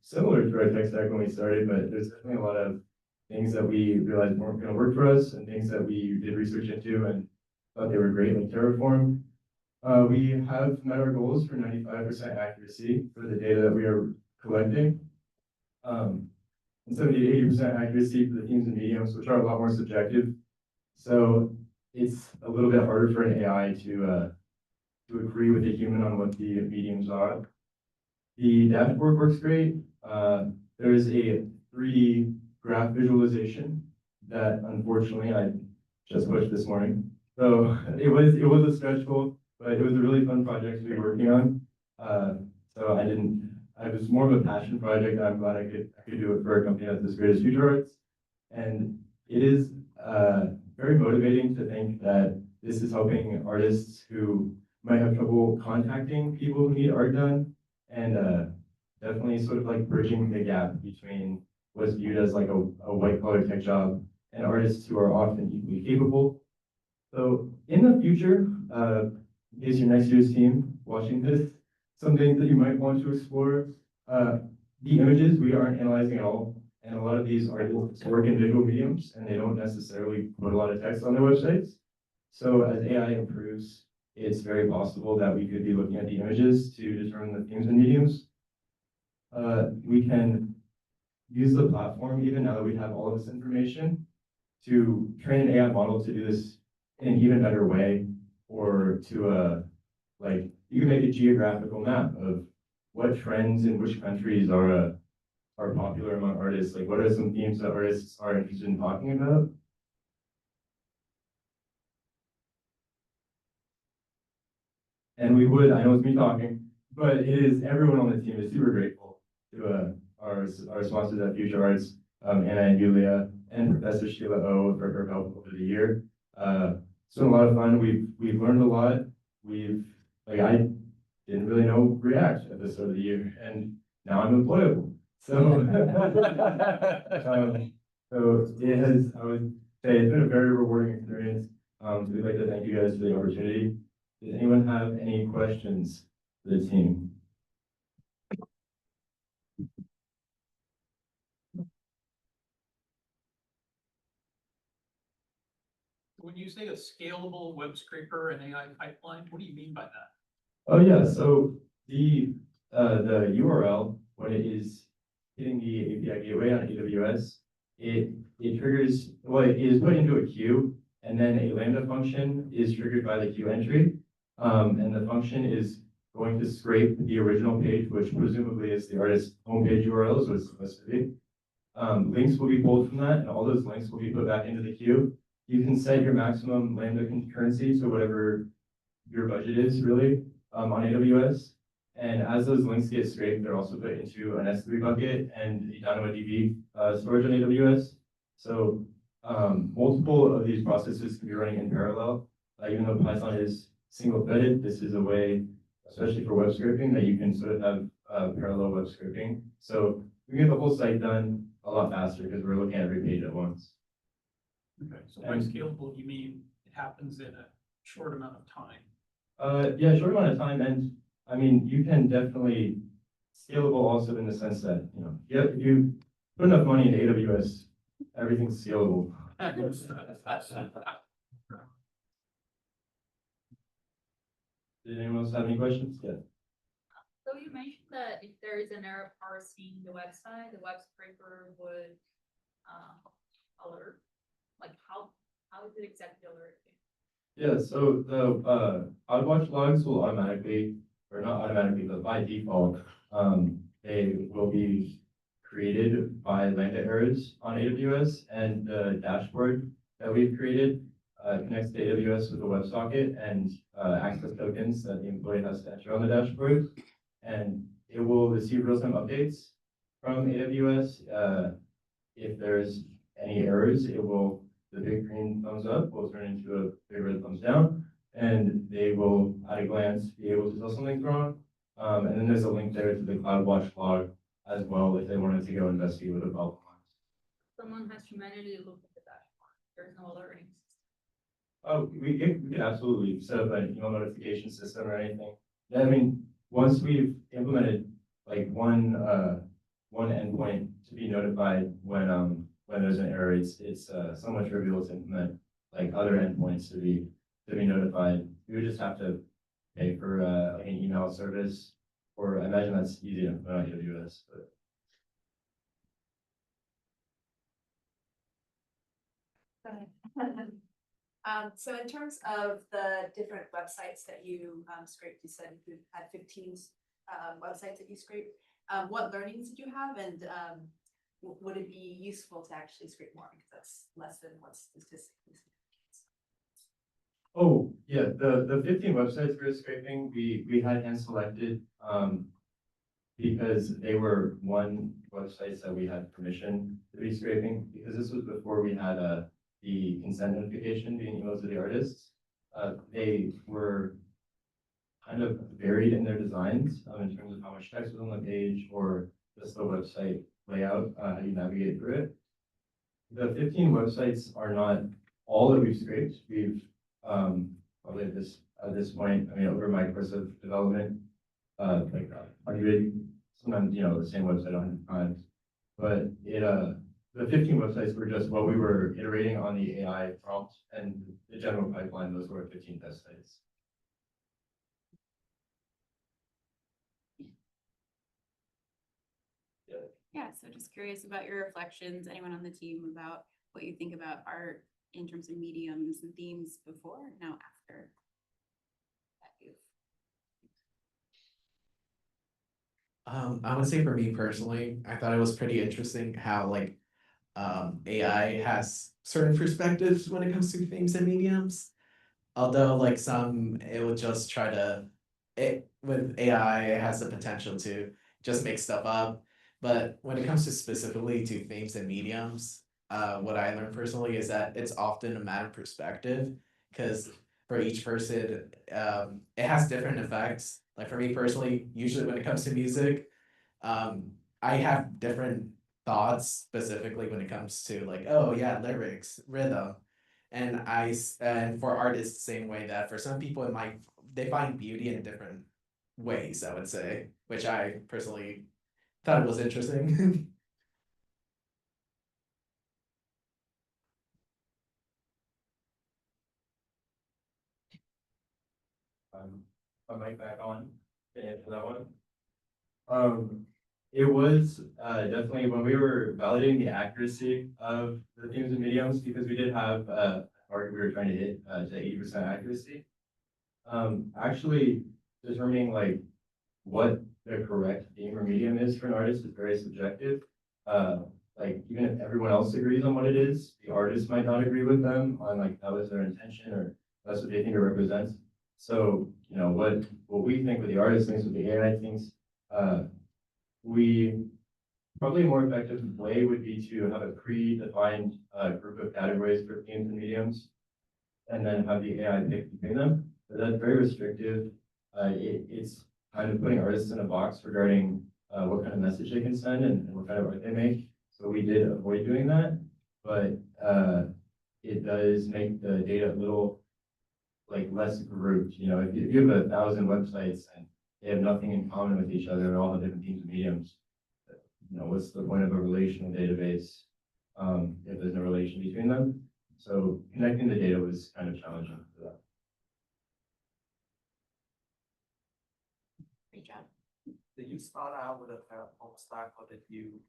similar to our tech stack when we started, but there's definitely a lot of things that we realized weren't going to work for us and things that we did research into and thought they were great, like Terraform. We have met our goals for 95% accuracy for the data that we are collecting. And 70 to 80% accuracy for the themes and mediums, which are a lot more subjective. So it's a little bit harder for an AI to agree with a human on what the mediums are. The dashboard works great. There is a 3D graph visualization that unfortunately I just pushed this morning. So it was a stretch goal, but it was a really fun project to be working on. So it was more of a passion project. I'm glad I could do it for a company that's as great as Future Arts. And it is very motivating to think that this is helping artists who might have trouble contacting people who need art done, and definitely sort of like bridging the gap between what's viewed as like a white collar tech job and artists who are often equally capable. So in the future, in case you're next year's team watching this, some things that you might want to explore, the images we aren't analyzing at all. And a lot of these artists work in visual mediums and they don't necessarily put a lot of text on their websites. So as AI improves, it's very possible that we could be looking at the images to determine the themes and mediums. We can use the platform, even now that we have all of this information, to train an AI model to do this in an even better way, or to like, you can make a geographical map of what trends in which countries are popular among artists. Like, what are some themes that artists are interested in talking about? And we would, I know it's me talking, but it is, everyone on the team is super grateful to our sponsors at Future Arts, Anna and Julia, and Professor Sheila O for her help over the year. It's been a lot of fun. We've learned a lot. I didn't really know React at the start of the year, and now I'm employable. So, so it has, I would say it's been a very rewarding experience. We'd like to thank you guys for the opportunity. Does anyone have any questions for the team? When you say a scalable web scraper and AI pipeline, what do you mean by that? Oh yeah, so the URL, when it is hitting the API gateway on AWS, it triggers, well, it is put into a queue, and then a Lambda function is triggered by the queue entry. And the function is going to scrape the original page, which presumably is the artist's homepage URL, so it's supposed to be. Links will be pulled from that, and all those links will be put back into the queue. You can set your maximum Lambda concurrency to whatever your budget is, really, on AWS. And as those links get scraped, they're also put into an S3 bucket and a DynamoDB storage on AWS. So multiple of these processes can be running in parallel. Even though Python is single-threaded, this is a way, especially for web scraping, that you can sort of have parallel web scraping. So we can get the whole site done a lot faster because we're looking at every page at once. Okay, so by scalable, you mean it happens in a short amount of time? Yeah, short amount of time, and I mean, you can definitely scalable also in the sense that, if you put enough money into AWS, everything's scalable. Did anyone else have any questions? Yeah. So you mentioned that if there is an error parsing the website, the web scraper would alert. Like how is it exactly alerting? Yeah, so the out-of-watch logs will automatically, or not automatically, but by default, they will be created by Lambda errors on AWS, and the dashboard that we've created connects to AWS with a WebSocket and access tokens that the employee has to enter on the dashboard. And it will receive real-time updates from AWS. If there's any errors, the big green thumbs up will turn into a big red thumbs down, and they will, at a glance, be able to tell something's wrong. And then there's a link there to the CloudWatch log as well if they wanted to go investigate what the problem was. Someone has to manually look at the dashboard. There's no alerting system. Oh, we could absolutely set up an email notification system or anything. I mean, once we've implemented like one endpoint to be notified when there's an error, it's somewhat trivial to implement like other endpoints to be notified. We would just have to pay for like an email service, or I imagine that's easy to implement on AWS. But So in terms of the different websites that you scraped, you said you had 15 websites that you scraped. What learnings did you have, and would it be useful to actually scrape more, because that's less than what's statistically significant? Oh, yeah, the 15 websites we were scraping, we had hand selected because they were websites that we had permission to be scraping, because this was before we had the consent notification being emailed to the artists. They were kind of varied in their designs in terms of how much text was on the page, or just the website layout, how you navigate through it. The 15 websites are not all that we've scraped. We've probably at this point, I mean, over my course of development, like 100, sometimes, the same website 100 times. But the 15 websites were just what we were iterating on the AI prompt, and the general pipeline, those were 15 test sites. Yeah, so just curious about your reflections, anyone on the team, about what you think about art in terms of mediums and themes before, now after that you've. I would say for me personally, I thought it was pretty interesting how like AI has certain perspectives when it comes to themes and mediums. Although like some it would just try to with AI it has the potential to just make stuff up. But when it comes to specifically to themes and mediums, what I learned personally is that it's often a matter of perspective, because for each person, it has different effects. Like for me personally, usually when it comes to music, I have different thoughts specifically when it comes to like, oh yeah, lyrics, rhythm. And for art, it's the same way that for some people they find beauty in different ways, I would say, which I personally thought it was interesting. My mic back on to answer that one. It was definitely when we were validating the accuracy of the themes and mediums, because we did have a target we were trying to hit to 80% accuracy. Actually determining like what the correct theme or medium is for an artist is very subjective. Like even if everyone else agrees on what it is, the artist might not agree with them on like that was their intention or that's what they think it represents. So, what we think, what the artist thinks, what the AI thinks, we probably a more effective way would be to have a predefined group of categories for themes and mediums, and then have the AI pick between them. But that's very restrictive. It's kind of putting artists in a box regarding what kind of message they can send and what kind of art they make. So we did avoid doing that, but it does make the data a little like less grouped. If you have 1,000 websites and they have nothing in common with each other, they all have different themes and mediums, what's the point of a relational database if there's no relation between them? So connecting the data was kind of challenging for that. Great job. Did you start out with a Terraform stack, or did you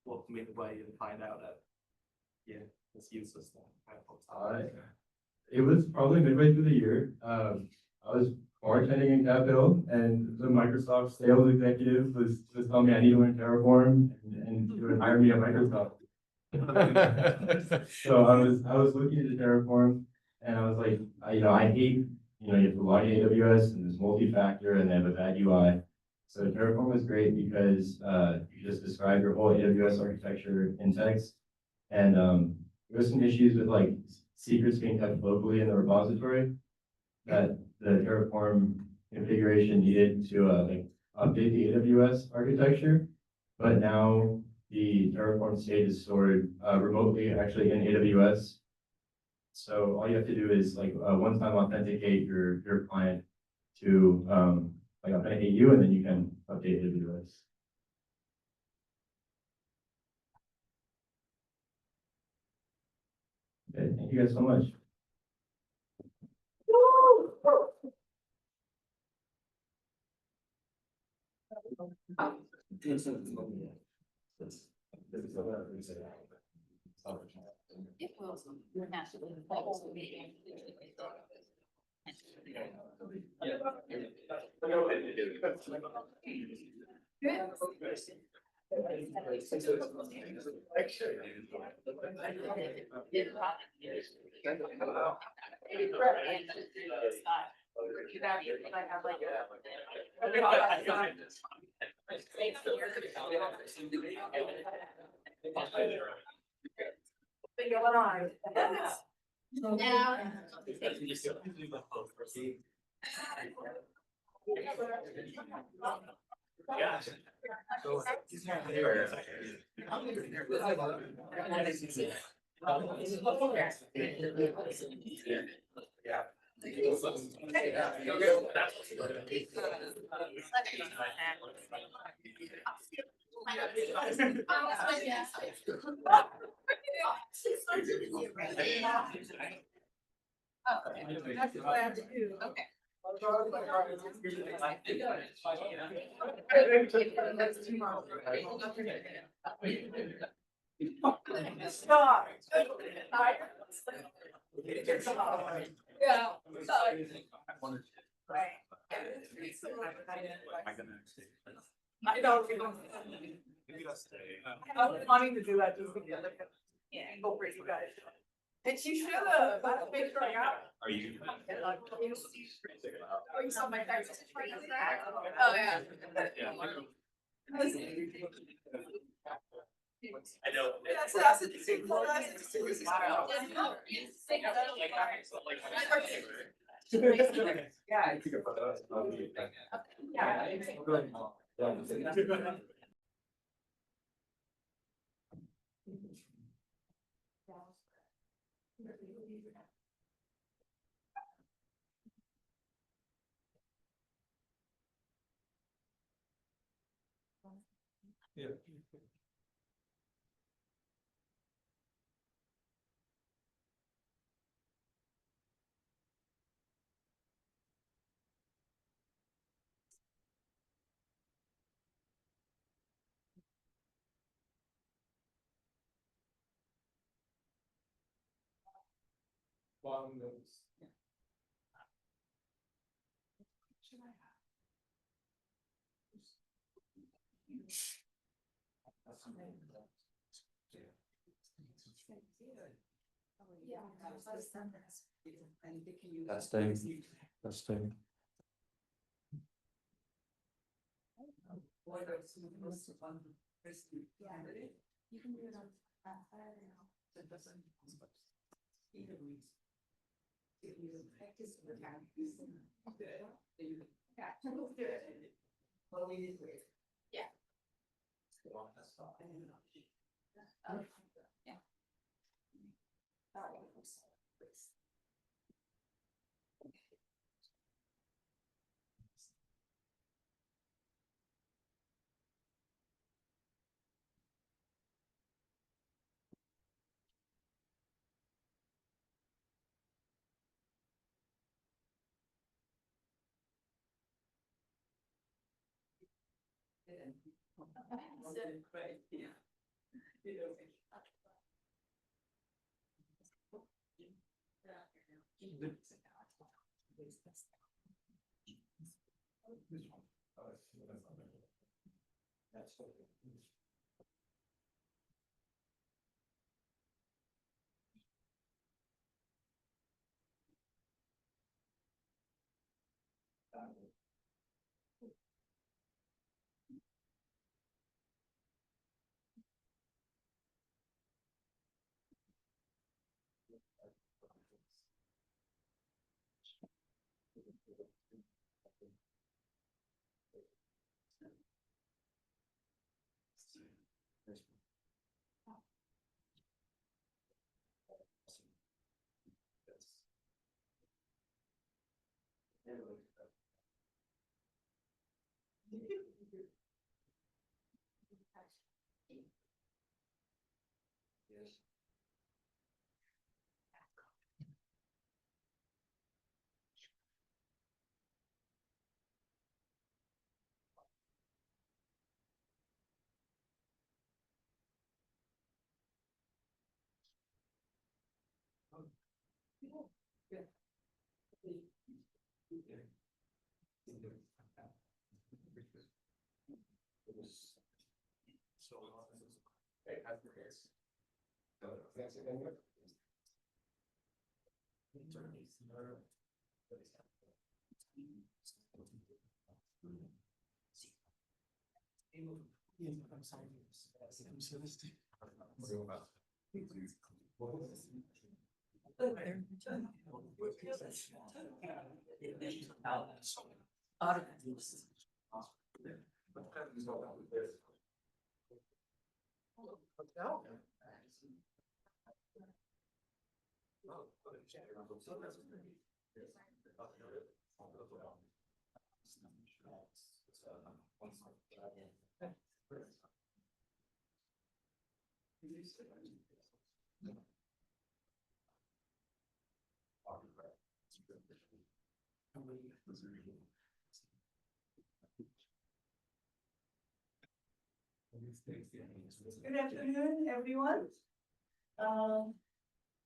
work midway and find out that this uses the Terraform stack? It was probably midway through the year. I was bartending in Capitol, and the Microsoft sales executive was telling me I need to learn Terraform, and he would hire me at Microsoft. So I was looking into Terraform, and I was like, I hate, you have to log in AWS and there's multi-factor and they have a bad UI. So Terraform was great because you just describe your whole AWS architecture in text, and there were some issues with like secrets being kept locally in the repository that the Terraform configuration needed to update the AWS architecture. But now the Terraform state is stored remotely, actually in AWS. So all you have to do is like one-time authenticate your client to authenticate you, and then you can update AWS. Okay, thank you guys so much. It will. That's what I have to do. Okay. That's tomorrow. Stop. Yeah. I don't. I was wanting to do that just to get like a. Yeah. Go for you guys. And she should have, I don't make sure I got it. Are you? Oh, you saw my text. Oh, yeah. I know. That's interesting. Yeah. I took a photo. Yeah. Yeah. Bottom notes. Testing, testing. You can do it on that side now. Yeah. Yeah. Good afternoon, everyone.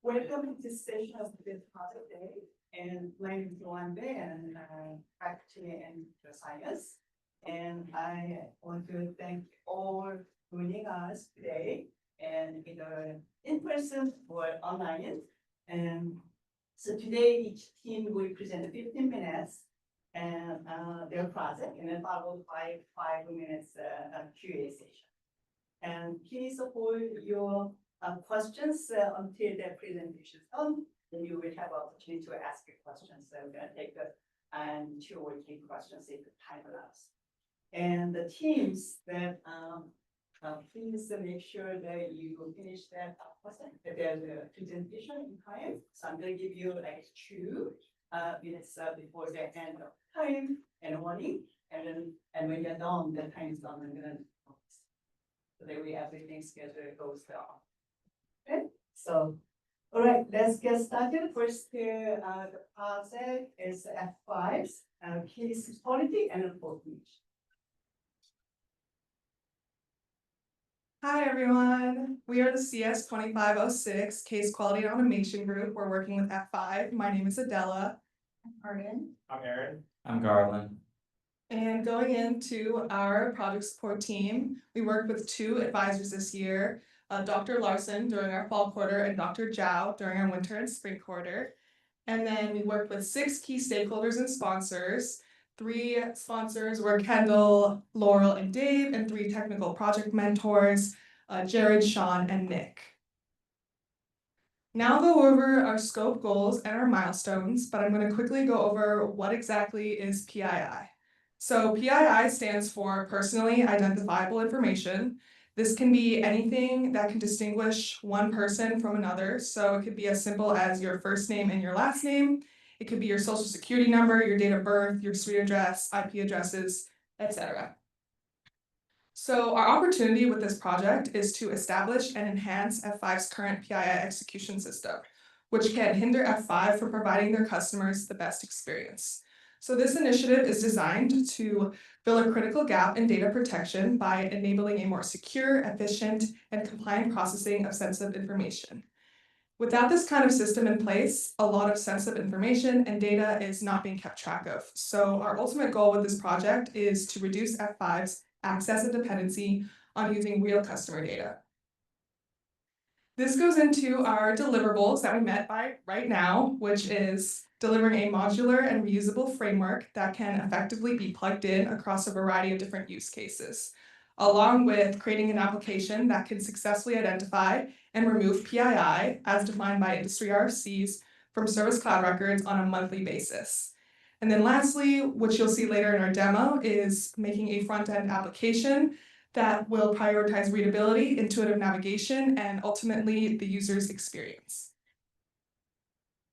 Welcome to this session of this project day. And my name is Olivia, and I'm faculty in science. And I want to thank all joining us today, and either in person or online. And so today each team will present 15 minutes and their project, and then followed by 5 minutes Q&A session. And please hold your questions until the presentation is done. Then you will have opportunity to ask your questions. So I'm going to take 2 or 3 questions if the time allows. And the teams that please make sure that you finish that the presentation in time. So I'm going to give you like 2 minutes before the end of time and warning. And when you're done, the time is done. I'm going to so that we everything schedule goes down. Okay, so all right, let's get started. First, the project is F5's case quality and enforcement. Hi, everyone. We are the CS 2506 Case Quality and Automation Group. We're working with F5. My name is Adela. I'm Arden. I'm Aaron. I'm Garland. And going into our project support team, we worked with 2 advisors this year, Dr. Larson during our fall quarter and Dr. Zhao during our winter and spring quarter. And then we worked with 6 key stakeholders and sponsors. 3 sponsors were Kendall, Laurel, and Dave, and 3 technical project mentors, Jared, Sean, and Nick. Now I'll go over our scope goals and our milestones, but I'm going to quickly go over what exactly is PII. So PII stands for Personally Identifiable Information. This can be anything that can distinguish one person from another. So it could be as simple as your first name and your last name. It could be your social security number, your date of birth, your street address, IP addresses, etc. So our opportunity with this project is to establish and enhance F5's current PII execution system, which can hinder F5 from providing their customers the best experience. So this initiative is designed to fill a critical gap in data protection by enabling a more secure, efficient, and compliant processing of sensitive information. Without this kind of system in place, a lot of sensitive information and data is not being kept track of. So our ultimate goal with this project is to reduce F5's access and dependency on using real customer data. This goes into our deliverables that we met by right now, which is delivering a modular and reusable framework that can effectively be plugged in across a variety of different use cases, along with creating an application that can successfully identify and remove PII as defined by industry RFCs from Service Cloud records on a monthly basis. And then lastly, which you'll see later in our demo, is making a front-end application that will prioritize readability, intuitive navigation, and ultimately the user's experience.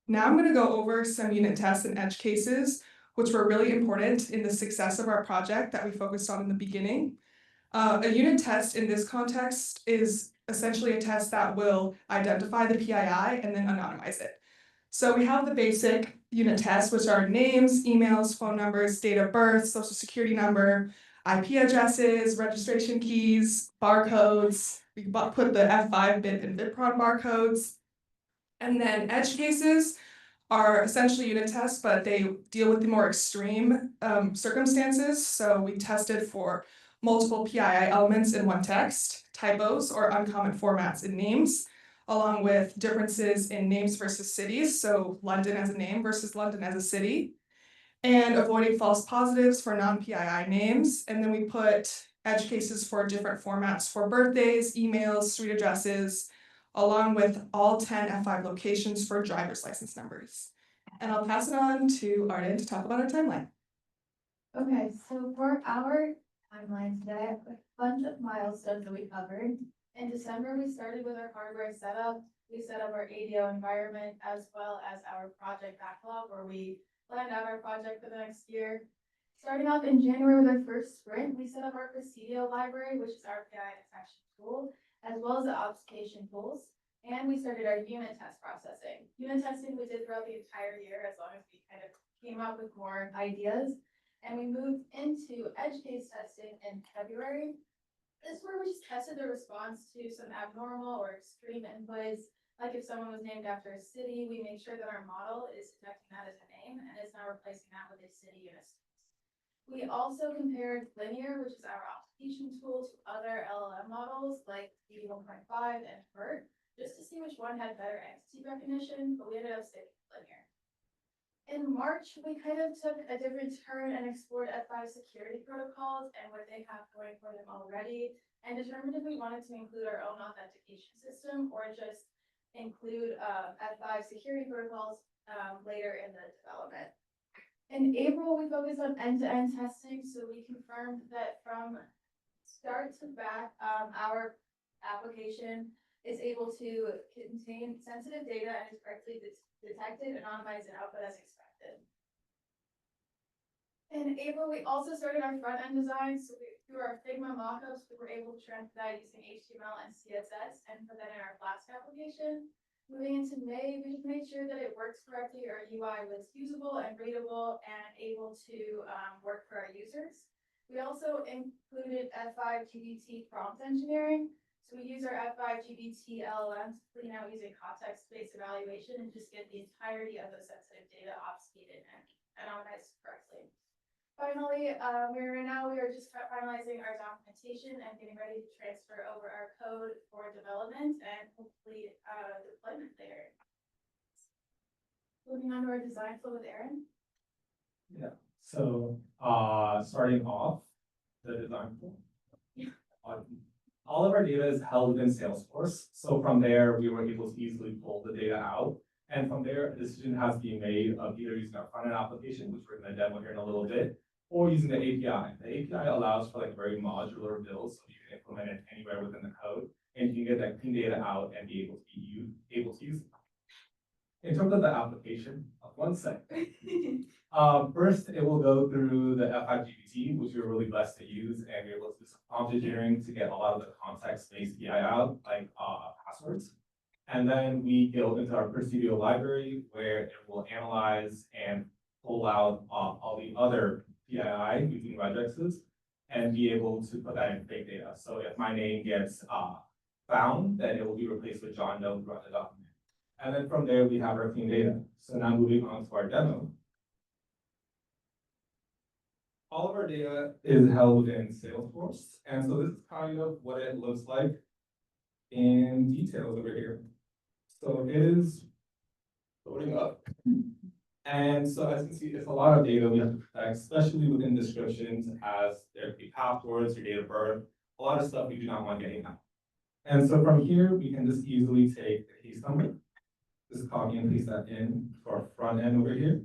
Now I'm going to go over some unit tests and edge cases, which were really important in the success of our project that we focused on in the beginning. A unit test in this context is essentially a test that will identify the PII and then anonymize it. So we have the basic unit tests, which are names, emails, phone numbers, date of birth, social security number, IP addresses, registration keys, barcodes. We put the F5 BIP and BitPron barcodes. And then edge cases are essentially unit tests, but they deal with the more extreme circumstances. So we tested for multiple PII elements in one text, typos or uncommon formats in names, along with differences in names versus cities, so London as a name versus London as a city, and avoiding false positives for non-PII names. And then we put edge cases for different formats for birthdays, emails, street addresses, along with all 10 F5 locations for driver's license numbers. And I'll pass it on to Arden to talk about our timeline. Okay, so for our timeline today, I have a bunch of milestones that we covered. In December, we started with our hardware setup. We set up our ADO environment as well as our project backlog where we planned out our project for the next year. Starting off in January with our first sprint, we set up our Presidio library, which is our PI detection tool, as well as the obfuscation tools. And we started our unit test processing. Unit testing we did throughout the entire year as long as we kind of came up with more ideas. And we moved into edge case testing in February. This is where we just tested the response to some abnormal or extreme inputs. Like if someone was named after a city, we make sure that our model is detecting that as a name and is not replacing that with a city unit. We also compared linear, which is our obfuscation tool, to other LLM models like DB1.5 and BERT, just to see which one had better entity recognition, but we ended up sticking with linear. In March, we kind of took a different turn and explored F5 security protocols and what they have going for them already, and determined if we wanted to include our own authentication system or just include F5 security protocols later in the development. In April, we focused on end-to-end testing, so we confirmed that from start to back, our application is able to contain sensitive data and is correctly detected, anonymized, and output as expected. In April, we also started our front-end design, so through our Figma mockups, we were able to transfer that using HTML and CSS and put that in our Flask application. Moving into May, we just made sure that it works correctly, our UI was usable and readable and able to work for our users. We also included F5 GPT prompt engineering. So we use our F5 GPT LLM to clean out using context-based evaluation and just get the entirety of the sensitive data obfuscated and anonymized correctly. Finally, we are just finalizing our documentation and getting ready to transfer over our code for development and hopefully deployment later. Moving on to our design flow with Aaron. Yeah, so starting off the design flow. All of our data is held within Salesforce. So from there, we were able to easily pull the data out. And from there, a decision has to be made of either using our front-end application, which we're going to demo here in a little bit, or using the API. The API allows for like very modular builds, so you can implement it anywhere within the code, and you can get that clean data out and be able to use it. In terms of the application, one sec. First, it will go through the F5 GPT, which we're really blessed to use, and we're able to do some prompt engineering to get a lot of the context-based PI out, like passwords. And then we go into our Presidio library, where it will analyze and pull out all the other PII using regexes and be able to put that in fake data. So if my name gets found, then it will be replaced with John Doe throughout the document. And then from there, we have our clean data. So now moving on to our demo. All of our data is held in Salesforce. And so this is kind of what it looks like in details over here. So it is loading up. And so as you can see, it's a lot of data we have to protect, especially within descriptions, as there could be passwords, your date of birth, a lot of stuff we do not want getting out. And so from here, we can just easily take the case number, just copy and paste that in to our front end over here,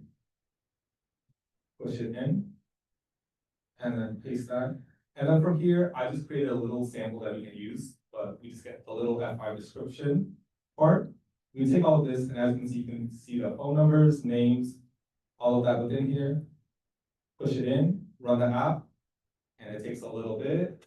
push it in, and then paste that. And then from here, I just created a little sample that we can use, but we just get the little F5 description part. We take all of this, and as you can see the phone numbers, names, all of that within here, push it in, run the app, and it takes a little bit.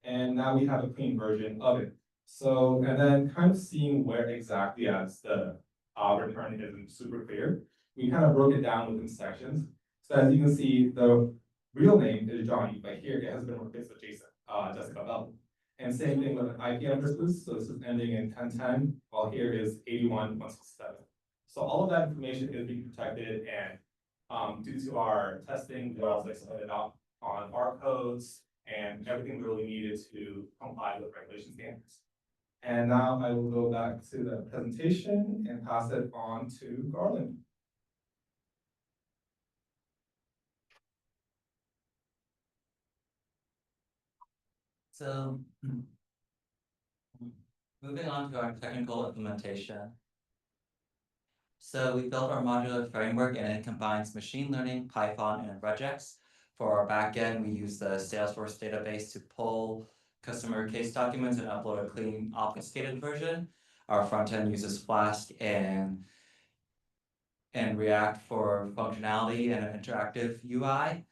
And now we have a clean version of it. So, and then kind of seeing where exactly as the return isn't super clear, we kind of broke it down within sections. So as you can see, the real name is Johnny, but here it has been replaced with Jason, Jessica Bell. And same thing with an IP addresses. So this is ending in 1010, while here is 81.167. So all of that information is being protected and Due to our testing, we also extended out on barcodes and everything we really needed to comply with regulation standards. And now I will go back to the presentation and pass it on to Garland. So moving on to our technical implementation. So we built our modular framework and it combines machine learning, Python, and regex. For our backend, we use the Salesforce database to pull customer case documents and upload a clean obfuscated version. Our front end uses Flask and React for functionality and an interactive UI.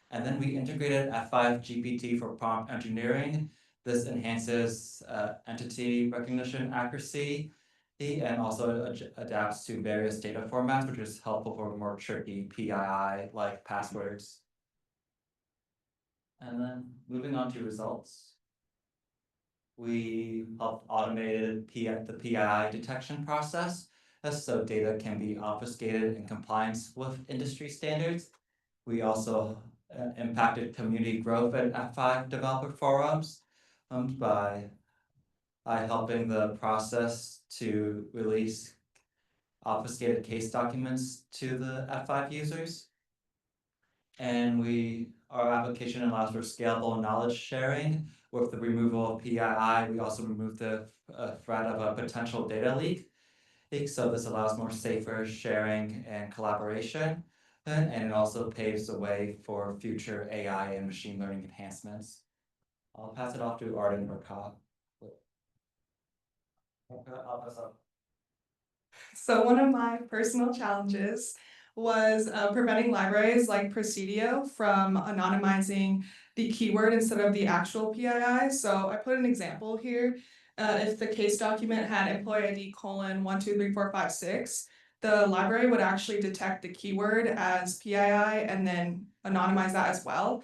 And then we integrated F5 GPT for prompt engineering. This enhances entity recognition accuracy and also adapts to various data formats, which is helpful for more tricky PII like passwords. And then moving on to results. We helped automated the PII detection process, so data can be obfuscated in compliance with industry standards. We also impacted community growth at F5 developer forums by helping the process to release obfuscated case documents to the F5 users. And our application allows for scalable knowledge sharing. With the removal of PII, we also removed the threat of a potential data leak. So this allows more safer sharing and collaboration. And it also paves the way for future AI and machine learning enhancements. I'll pass it off to Arden or Ka. So one of my personal challenges was preventing libraries like Presidio from anonymizing the keyword instead of the actual PII. So I put an example here. If the case document had employee ID :1234556, the library would actually detect the keyword as PII and then anonymize that as well.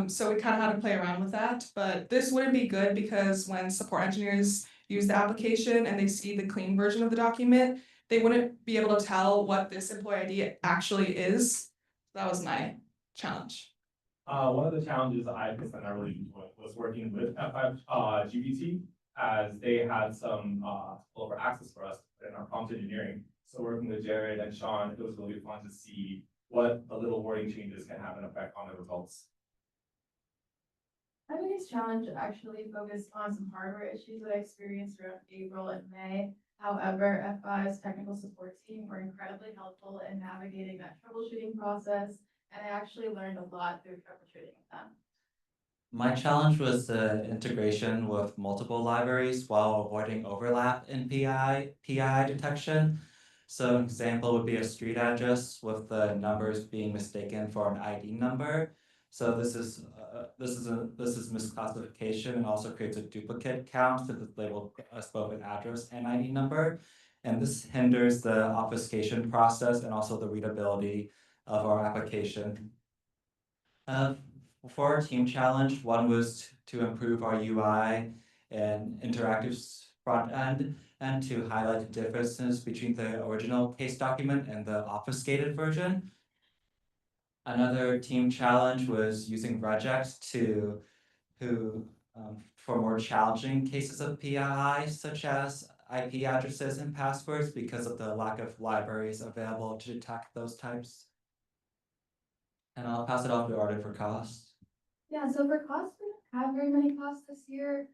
So we kind of had to play around with that, but this wouldn't be good because when support engineers use the application and they see the clean version of the document, they wouldn't be able to tell what this employee ID actually is. That was my challenge. One of the challenges I personally really enjoyed was working with F5 GPT, as they had some over access for us in our prompt engineering. So working with Jared and Sean, it was really fun to see what the little wording changes can have an effect on the results. My biggest challenge actually focused on some hardware issues that I experienced around April and May. However, F5's technical support team were incredibly helpful in navigating that troubleshooting process, and I actually learned a lot through troubleshooting with them. My challenge was the integration with multiple libraries while avoiding overlap in PII detection. So an example would be a street address with the numbers being mistaken for an ID number. So this is misclassification and also creates a duplicate count since it's labeled as both an address and ID number. And this hinders the obfuscation process and also the readability of our application. For our team challenge, one was to improve our UI and interactive front end and to highlight the differences between the original case document and the obfuscated version. Another team challenge was using regex for more challenging cases of PII, such as IP addresses and passwords, because of the lack of libraries available to detect those types. And I'll pass it off to Arden for cost. Yeah, so for costs, we don't have very many costs this year.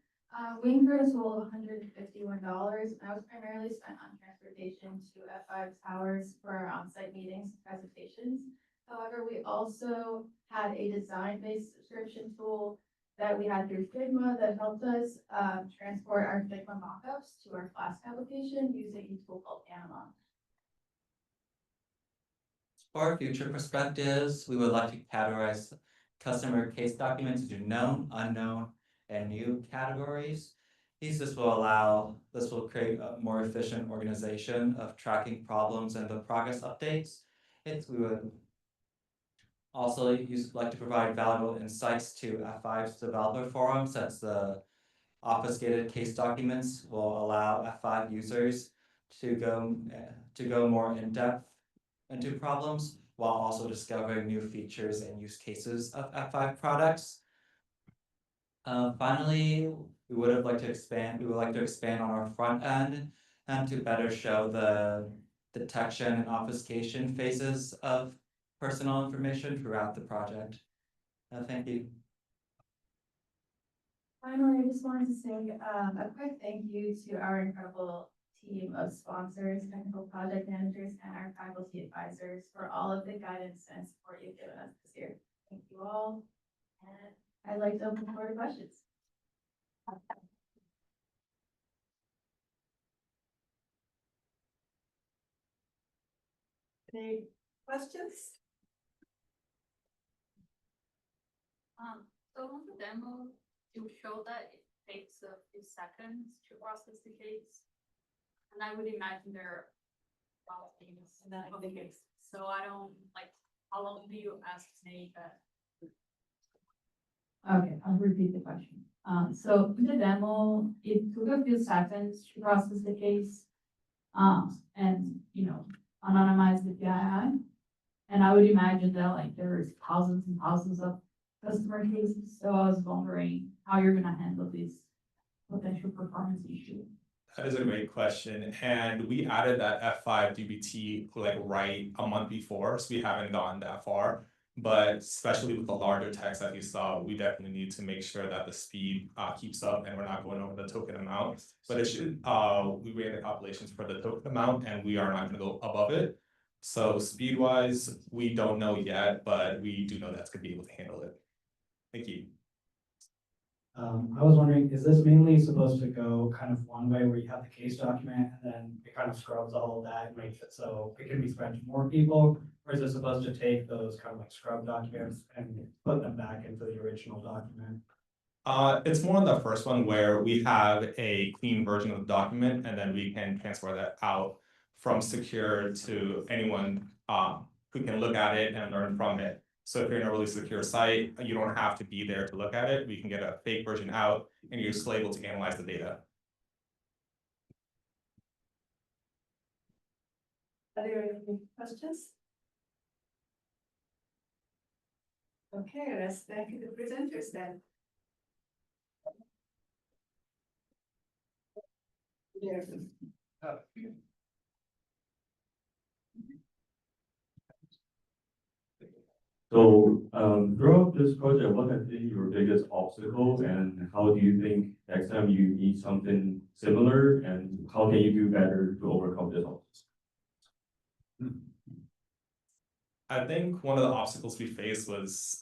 We incurred a total of $151. That was primarily spent on transportation to F5 towers for our on-site meetings and presentations. However, we also had a design-based subscription tool that we had through Figma that helped us transport our Figma mockups to our Flask application using a tool called Anima. For future perspectives, we would like to categorize customer case documents into known, unknown, and new categories. This will create a more efficient organization of tracking problems and the progress updates. We would also like to provide valuable insights to F5's developer forums, since the obfuscated case documents will allow F5 users to go more in depth into problems, while also discovering new features and use cases of F5 products. Finally, we would like to expand on our front end and to better show the detection and obfuscation phases of personal information throughout the project. Thank you. Finally, I just wanted to say a quick thank you to our incredible team of sponsors, technical project managers, and our faculty advisors for all of the guidance and support you've given us this year. Thank you all. And I'd like to open the floor to questions. Any questions? So on the demo, you show that it takes a few seconds to process the case. And I would imagine there are a lot of things in that the case. So I don't like, how long do you estimate that? Okay, I'll repeat the question. So in the demo, it took a few seconds to process the case, and, you know, anonymize the PII. And I would imagine that like there's thousands and thousands of customer cases. So I was wondering how you're gonna handle this potential performance issue. That is a great question, and we added that F5 DBT like right a month before, so we haven't gone that far. But especially with the larger text that you saw, we definitely need to make sure that the speed keeps up and we're not going over the token amount. But it should, we ran the calculations for the token amount and we are not gonna go above it. So speed wise, we don't know yet, but we do know that's gonna be able to handle it. Thank you. I was wondering, is this mainly supposed to go kind of one way where you have the case document and then it kind of scrubs all of that and makes it so it can be spread to more people? Or is it supposed to take those kind of like scrub documents and put them back into the original document? It's more on the first one where we have a clean version of the document and then we can transfer that out from secure to anyone who can look at it and learn from it. So if you're in a really secure site, you don't have to be there to look at it. We can get a fake version out and you're still able to analyze the data. Are there any questions? Okay, let's thank the presenters then. There. So throughout this project, what has been your biggest obstacle and how do you think next time you need something similar and how can you do better to overcome this obstacle? I think one of the obstacles we faced was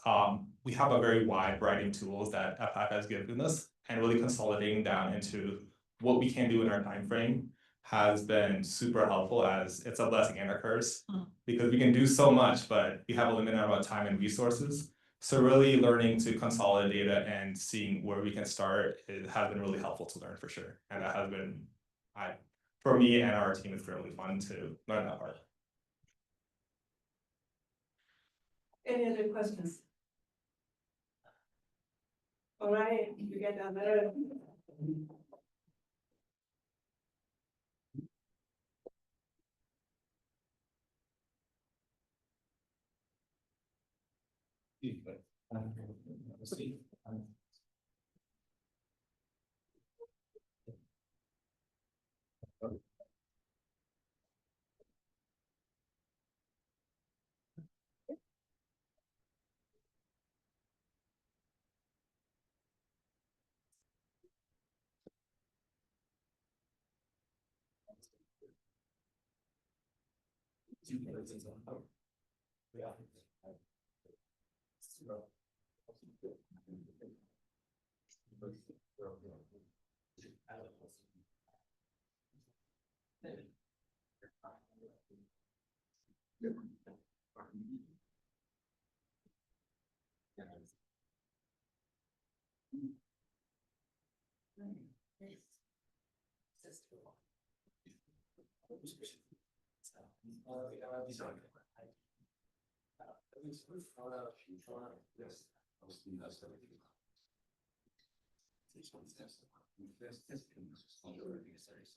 we have a very wide variety of tools that F5 has given us, and really consolidating down into what we can do in our time frame has been super helpful, as it's a blessing and a curse because we can do so much, but we have a limited amount of time and resources. So really learning to consolidate data and seeing where we can start, it has been really helpful to learn for sure. And that has been, for me and our team, it's been really fun to learn that part. Any other questions? All right, you get another.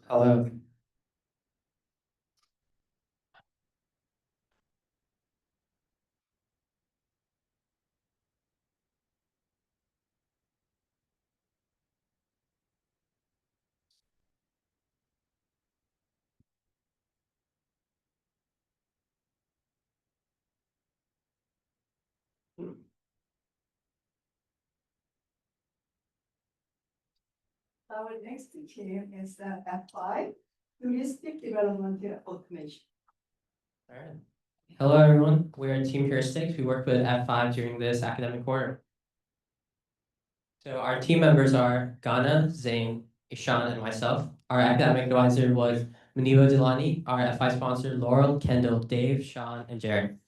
Hello. Our next team is the F.A.N. Heuristic Development Automation. Alright. Hello, everyone. We are Team Heuristic. We worked with F5 during this academic quarter. So our team members are Ghana, Zain, Ishan, and myself. Our academic advisor was Muniba Dilani. Our F5 sponsor, Laurel, Kendall, Dave, Sean, and Jared.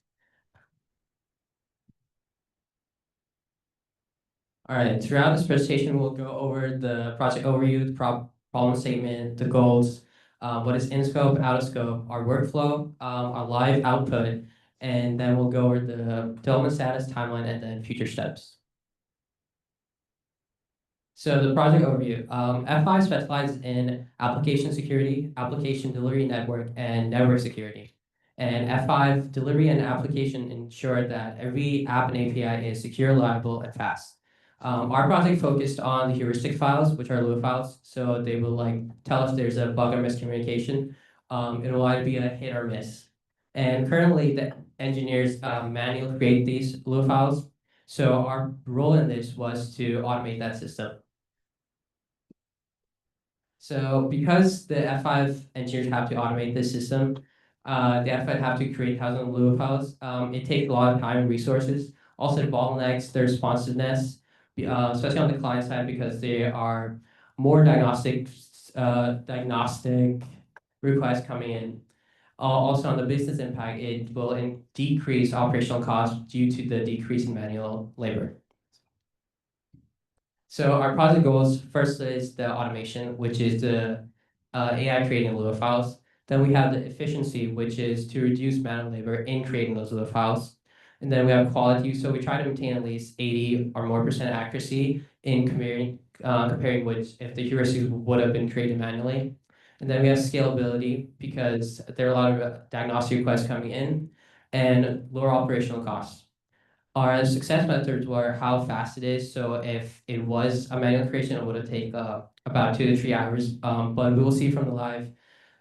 All right, throughout this presentation, we'll go over the project overview, the problem statement, the goals, what is in scope, out of scope, our workflow, our live output, and then we'll go over the development status, timeline, and then future steps. So the project overview, F5 specializes in application security, application delivery network, and network security. And F5 delivery and application ensure that every app and API is secure, reliable, and fast. Our project focused on the heuristic files, which are Lua files. So they will tell us there's a bug or miscommunication. It'll either be a hit or miss. And currently the engineers manually create these Lua files. So our role in this was to automate that system. So because the F5 engineers have to automate this system, the F5 have to create thousands of Lua files. It takes a lot of time and resources. Also, the bottlenecks, the responsiveness, especially on the client side, because there are more diagnostic requests coming in. Also, on the business impact, it will decrease operational costs due to the decrease in manual labor. So our project goals, first is the automation, which is the AI creating Lua files. Then we have the efficiency, which is to reduce manual labor in creating those Lua files. And then we have quality, so we try to maintain at least 80 or more % accuracy in comparing which if the heuristics would have been created manually. And then we have scalability, because there are a lot of diagnostic requests coming in, and lower operational costs. Our success methods were how fast it is. So if it was a manual creation, it would have taken about 2 to 3 hours. But we will see from the live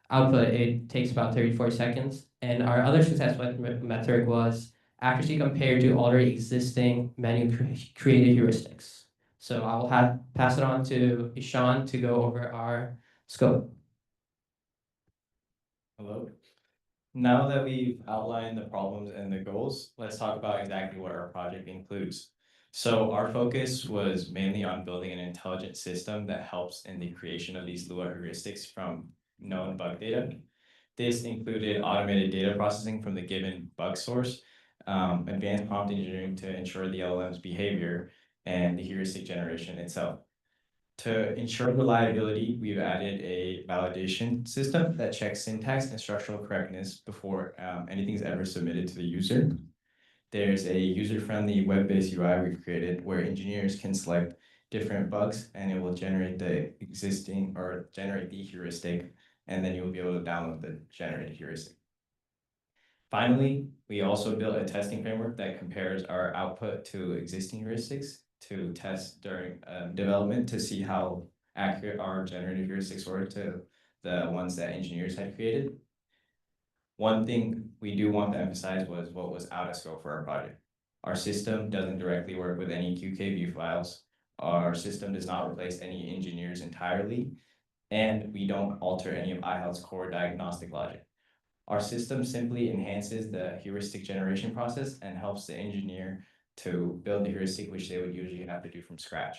output, it takes about 30 to 40 seconds. And our other success metric was accuracy compared to already existing manually created heuristics. So I'll pass it on to Ishan to go over our scope. Hello. Now that we've outlined the problems and the goals, let's talk about exactly what our project includes. So our focus was mainly on building an intelligent system that helps in the creation of these Lua heuristics from known bug data. This included automated data processing from the given bug source, advanced prompt engineering to ensure the LLM's behavior, and the heuristic generation itself. To ensure reliability, we've added a validation system that checks syntax and structural correctness before anything's ever submitted to the user. There's a user-friendly web-based UI we've created where engineers can select different bugs, and it will generate the heuristic, and then you'll be able to download the generated heuristic. Finally, we also built a testing framework that compares our output to existing heuristics to test during development to see how accurate our generated heuristics were to the ones that engineers had created. One thing we do want to emphasize was what was out of scope for our project. Our system doesn't directly work with any QKView files. Our system does not replace any engineers entirely, and we don't alter any of iHealth's core diagnostic logic. Our system simply enhances the heuristic generation process and helps the engineer to build the heuristic, which they would usually have to do from scratch.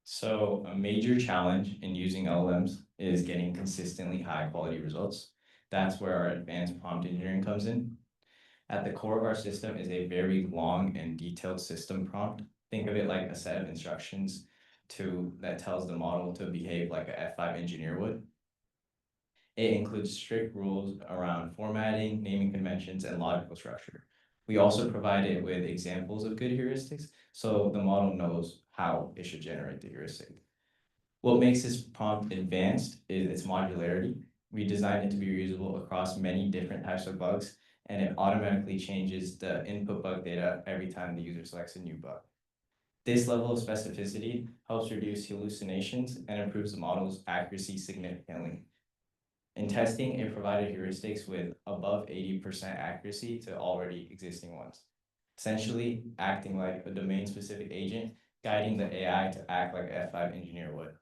So a major challenge in using LLMs is getting consistently high quality results. That's where our advanced prompt engineering comes in. At the core of our system is a very long and detailed system prompt. Think of it like a set of instructions that tells the model to behave like a F5 engineer would. It includes strict rules around formatting, naming conventions, and logical structure. We also provide it with examples of good heuristics, so the model knows how it should generate the heuristic. What makes this prompt advanced is its modularity. We designed it to be reusable across many different types of bugs, and it automatically changes the input bug data every time the user selects a new bug. This level of specificity helps reduce hallucinations and improves the model's accuracy significantly. In testing, it provided heuristics with above 80% accuracy to already existing ones, essentially acting like a domain-specific agent, guiding the AI to act like an F5 engineer would.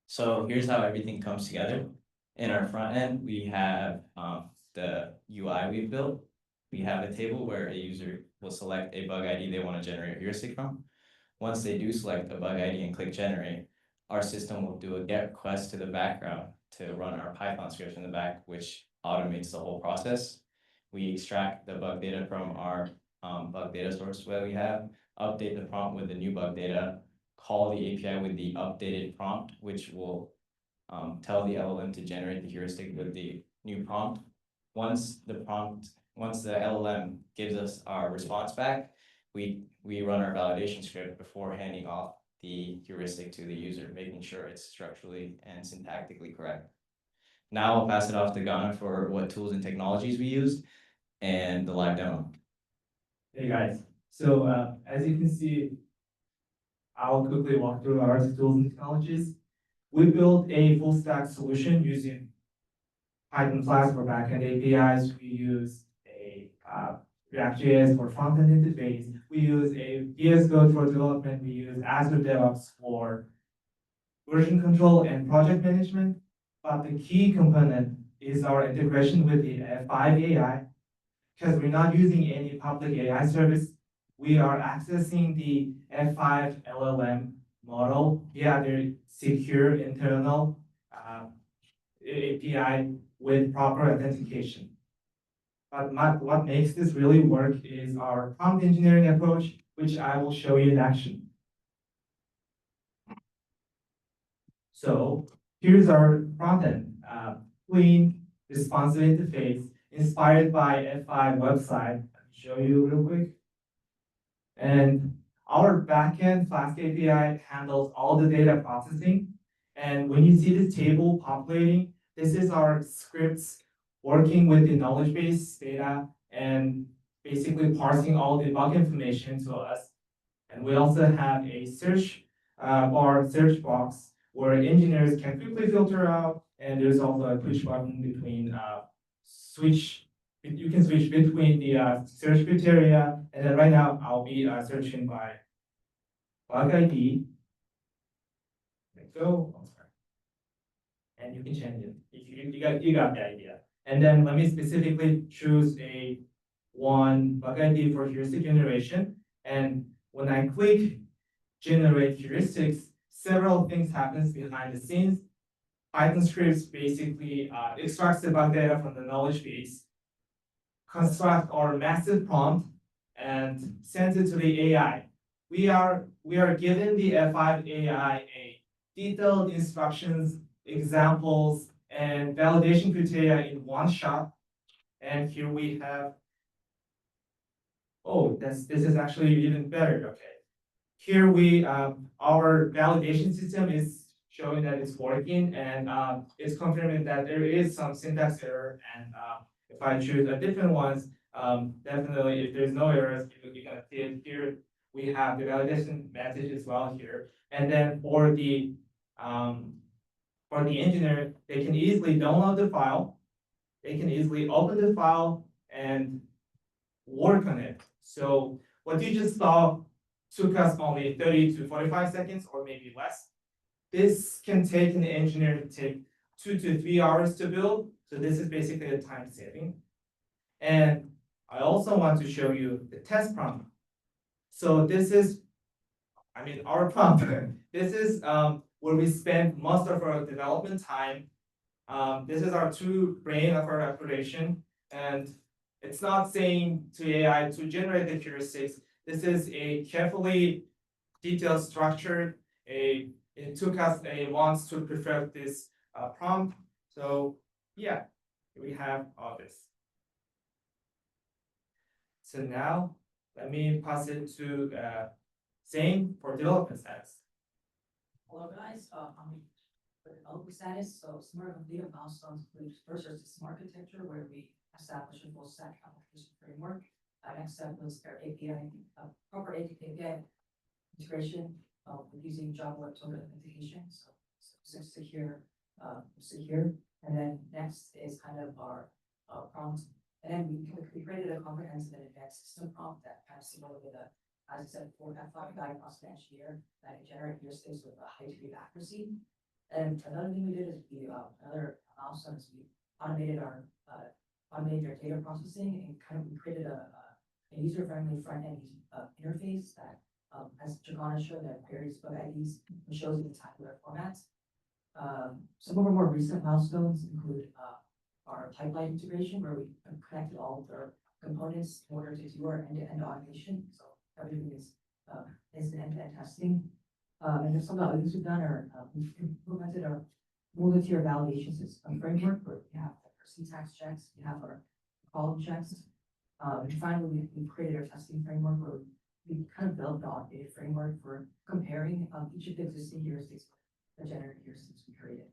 So here's how everything comes together. In our front end, we have the UI we've built. We have a table where a user will select a bug ID they want to generate a heuristic from. Once they do select a bug ID and click generate, our system will do a GET request to the background to run our Python scripts in the back, which automates the whole process. We extract the bug data from our bug data source that we have, update the prompt with the new bug data, call the API with the updated prompt, which will tell the LLM to generate the heuristic with the new prompt. Once the LLM gives us our response back, we run our validation script before handing off the heuristic to the user, making sure it's structurally and syntactically correct. Now I'll pass it off to Ghana for what tools and technologies we used and the live demo. Hey guys, so as you can see, I'll quickly walk through our tools and technologies. We built a full stack solution using Python Flask for backend APIs. We use a React.js for front-end interface. We use a VS Code for development. We use Azure DevOps for version control and project management. But the key component is our integration with the F5 AI, because we're not using any public AI service. We are accessing the F5 LLM model via their secure internal API with proper authentication. But what makes this really work is our prompt engineering approach, which I will show you in action. So here's our front end, clean, responsive interface, inspired by F5 website. Let me show you real quick. And our backend Flask API handles all the data processing. And when you see this table populating, this is our scripts working with the knowledge base data and basically parsing all the bug information to us. And we also have a search search box where engineers can quickly filter out. And there's also a push button between you can switch between the search criteria. And then right now I'll be searching by bug ID. There we go. Oh, sorry. And you can change it. You got the idea. And then let me specifically choose one bug ID for heuristic generation. And when I click generate heuristics, several things happens behind the scenes. Python scripts basically extracts the bug data from the knowledge base, construct our massive prompt, and sends it to the AI. We are given the F5 AI a detailed instructions, examples, and validation criteria in one shot. And here we have, oh, this is actually even better. Okay. Here our validation system is showing that it's working, and it's confirming that there is some syntax error. And if I choose a different ones, definitely if there's no errors, you're gonna see it here. We have the validation message as well here. And then for the engineer, they can easily download the file. They can easily open the file and work on it. So what you just saw took us only 30 to 45 seconds or maybe less. This can take an engineer to take 2 to 3 hours to build. So this is basically a time saving. And I also want to show you the test prompt. So this is, our prompt. This is where we spend most of our development time. This is our true brain of our operation. And it's not saying to AI to generate the heuristics. This is a carefully detailed structure. It took us a month to perfect this prompt. So yeah, we have all this. So now let me pass it to Zane for development status. Hello guys, I'm for development status. So smart data milestones include first is the smart architecture where we establish a full stack application framework. Next step was our API, proper API integration with using Java Web Token authentication. So secure, and then next is kind of our prompt. And then we created a comprehensive and advanced system prompt that kind of similar with a, as I said, for F5 diagnostic engineer that can generate heuristics with a high degree of accuracy. And another thing we did is another milestone is we automated our data processing and kind of we created a user-friendly front-end interface that, as Jagana showed, that queries bug IDs and shows in tabular formats. Some of our more recent milestones include our pipeline integration, where we connected all of their components in order to do our end-to-end automation. So everything is end-to-end testing. And some of the other things we've done are we've implemented our multi-tier validation system framework, where we have our syntax checks, we have our column checks. And finally, we created our testing framework where we kind of built the automated framework for comparing each of the existing heuristics, the generated heuristics we created.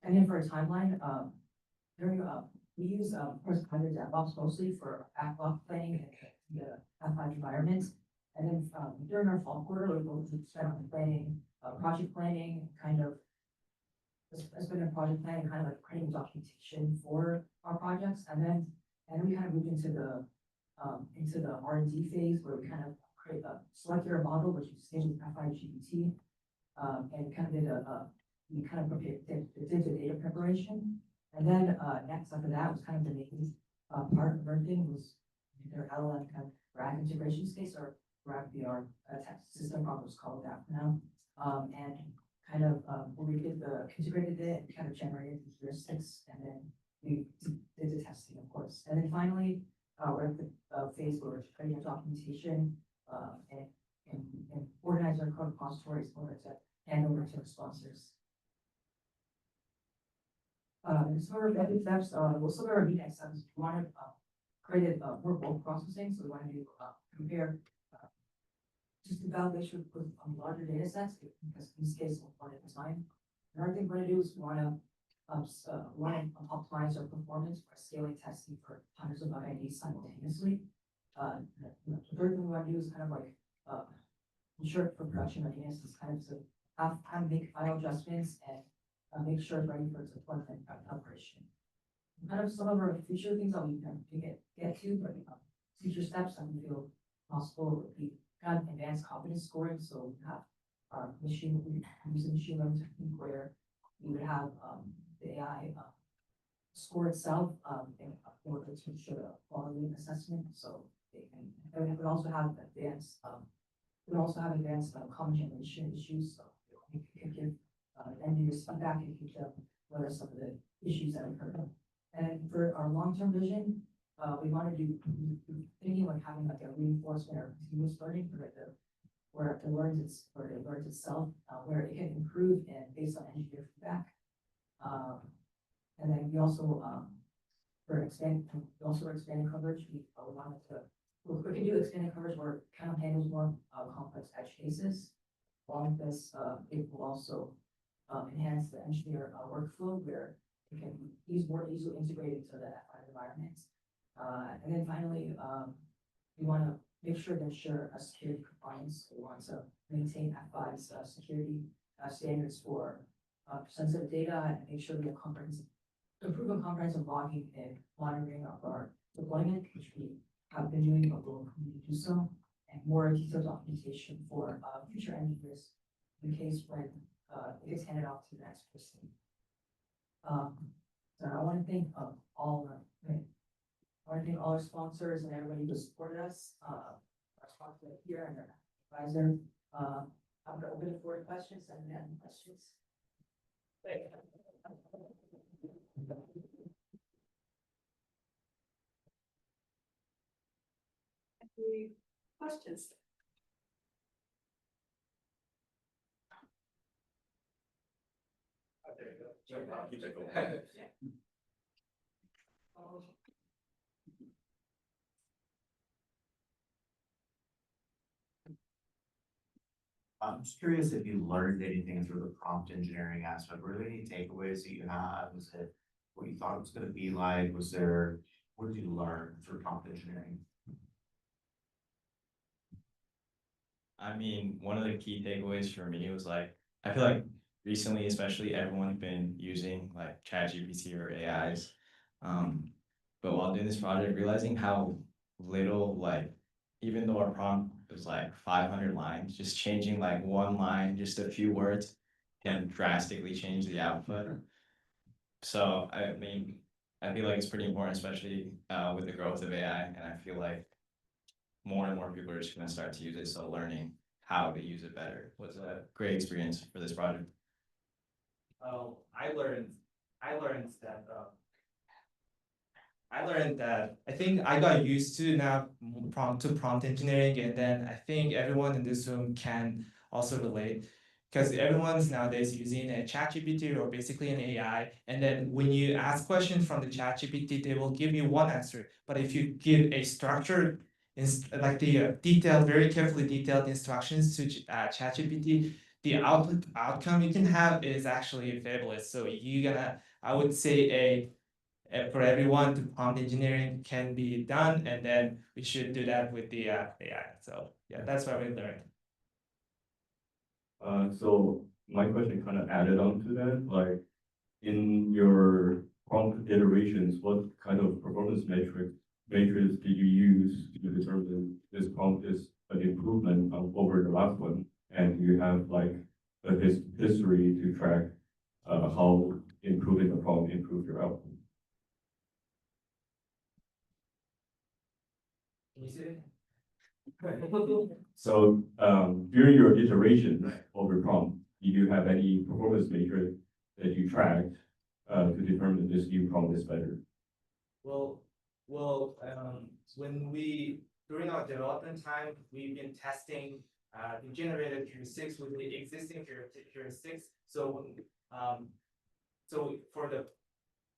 And then for a timeline, we use, of course, Python DevOps mostly for backlog planning and the F5 environment. And then during our fall quarter, we'll spend on planning, project planning, kind of spend on project planning, kind of like creating documentation for our projects. And then we kind of moved into the R&D phase where we kind of create a select your model, which is named F5 GPT, and kind of we kind of did the data preparation. And then next after that was kind of the main part of our thing was their LLM kind of RAG integration space, or RAG VR text system prompt was called that for now. And kind of we did integrated it and kind of generated the heuristics, and then we did the testing, of course. And then finally, we're at the phase where we're creating our documentation and organize our code repositories in order to hand over to the sponsors. Some of our next steps, some of our next steps, we want to create more bulk processing. So we want to do compare just the validation with larger data sets, because in this case, one at a time. Another thing we're going to do is we want to optimize our performance by scaling testing for hundreds of IDs simultaneously. The third thing we want to do is kind of like ensure for production readiness is kind of to have time to make final adjustments and make sure it's ready for its deployment operation. Kind of some of our future things that we can get to, but future steps that we feel possible would be kind of advanced confidence scoring. So we have our using machine learning technique where we would have the AI score itself in order to ensure a quality assessment. So they can, and we would also have advanced common generation issues. So we can give engineers feedback and teach them what are some of the issues that occur. And for our long-term vision, we want to do thinking like having like a reinforcement or continuous learning where it learns itself, where it can improve and based on engineer feedback. And then we also for expanding coverage, we can do expanded coverage where it kind of handles more complex edge cases. Along with this, it will also enhance the engineer workflow where it can be more easily integrated into the F5 environment. And then finally, we want to make sure to ensure a security compliance. We want to maintain F5's security standards for sensitive data and make sure we have improve comprehensive logging and monitoring of our deployment, which we have been doing, but will continue to do so, and more detailed documentation for future engineers in case when it gets handed off to the next person. So I want to thank all our sponsors and everybody who supported us, our sponsor here and our advisor. I'm going to open the floor to questions and then questions. Any questions? There you go. Keep it going. I'm just curious if you learned anything through the prompt engineering aspect. Were there any takeaways that you had? Was it what you thought it was going to be like? What did you learn through prompt engineering? I mean, one of the key takeaways for me was like I feel like recently, especially everyone's been using like ChatGPT or AIs. But while doing this project, realizing how little like, even though our prompt was like 500 lines, just changing like one line, just a few words, can drastically change the output. So I mean, I feel like it's pretty important, especially with the growth of AI, and I feel like more and more people are just gonna start to use it. So learning how to use it better was a great experience for this project. I learned that I think I got used to now prompt engineering, and then I think everyone in this room can also relate because everyone's nowadays using a ChatGPT or basically an AI, and then when you ask questions from the ChatGPT, they will give you one answer. But if you give a structured, like the detailed, very carefully detailed instructions to ChatGPT, the outcome you can have is actually fabulous. So I would say for everyone to prompt engineering can be done, and then we should do that with the AI. So yeah, that's what we learned. So my question kind of added on to that, like in your prompt iterations, what kind of performance matrix did you use to determine this prompt is an improvement over the last one? And you have like a history to track how improving the prompt improved your output. So during your iterations of your prompt, do you have any performance matrix that you tracked to determine this new prompt is better? When during our development time, we've been testing the generated heuristics with the existing heuristics. So for the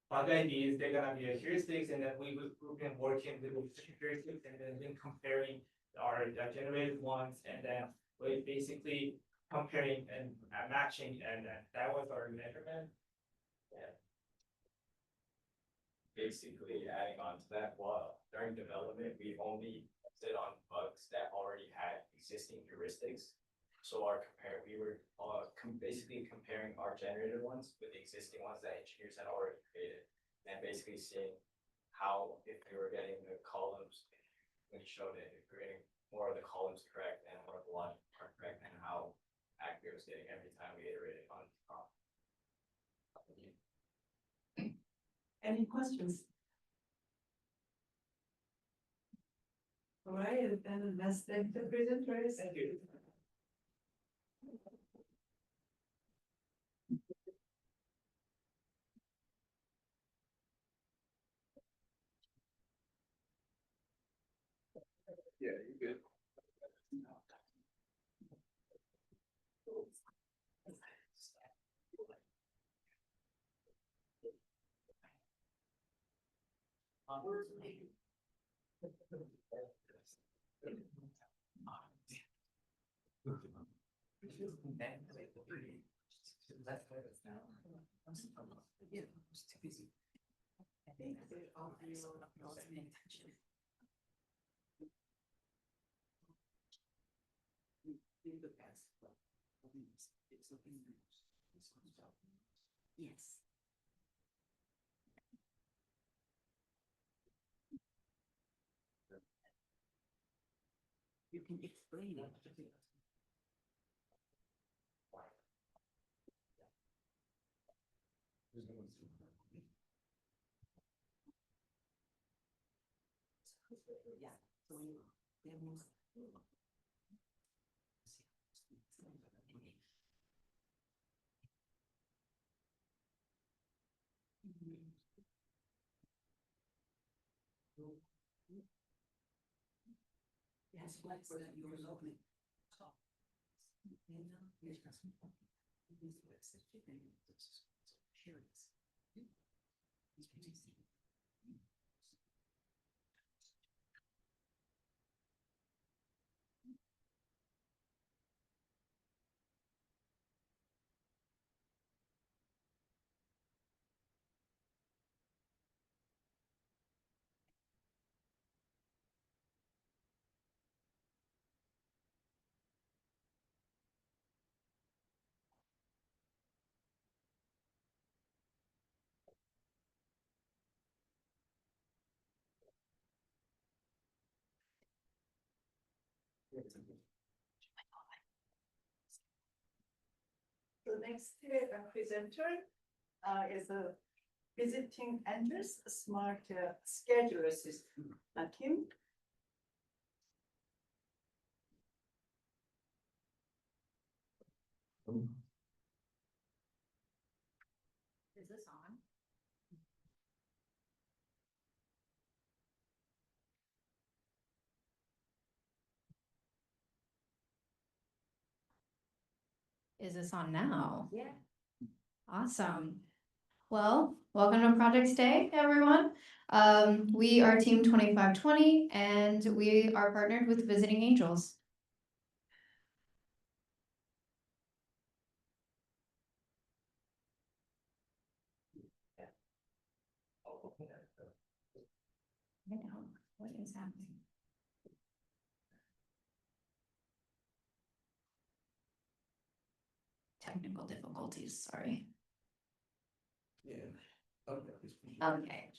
bug IDs, they're gonna be a heuristics, and then we've been working with the heuristics and then been comparing our generated ones, and then we basically comparing and matching, and that was our measurement. Yeah. Basically, adding on to that, while during development, we only did on bugs that already had existing heuristics. So we were basically comparing our generated ones with the existing ones that engineers had already created, and basically seeing how, if we were getting the columns, when you showed it, if we were getting more of the columns correct and more of the logic correct, and how accurate it was getting every time we iterated on the prompt. Any questions? All right, then let's thank the presenters. Thank you. Yeah, you're good. Yeah, I'm just too busy. I think they all paying attention. Yes. You can explain it. Yeah, so they move. Yes, what's that yours opening? The next presenter is a visiting Andrews Smart Scheduler System. Kim. Is this on? Is this on now? Yeah. Awesome. Well, welcome to Projects Day, everyone. We are Team 2520 and we are partnered with Visiting Angels. I know, what is happening? Technical difficulties, sorry. Yeah. Okay. Okay.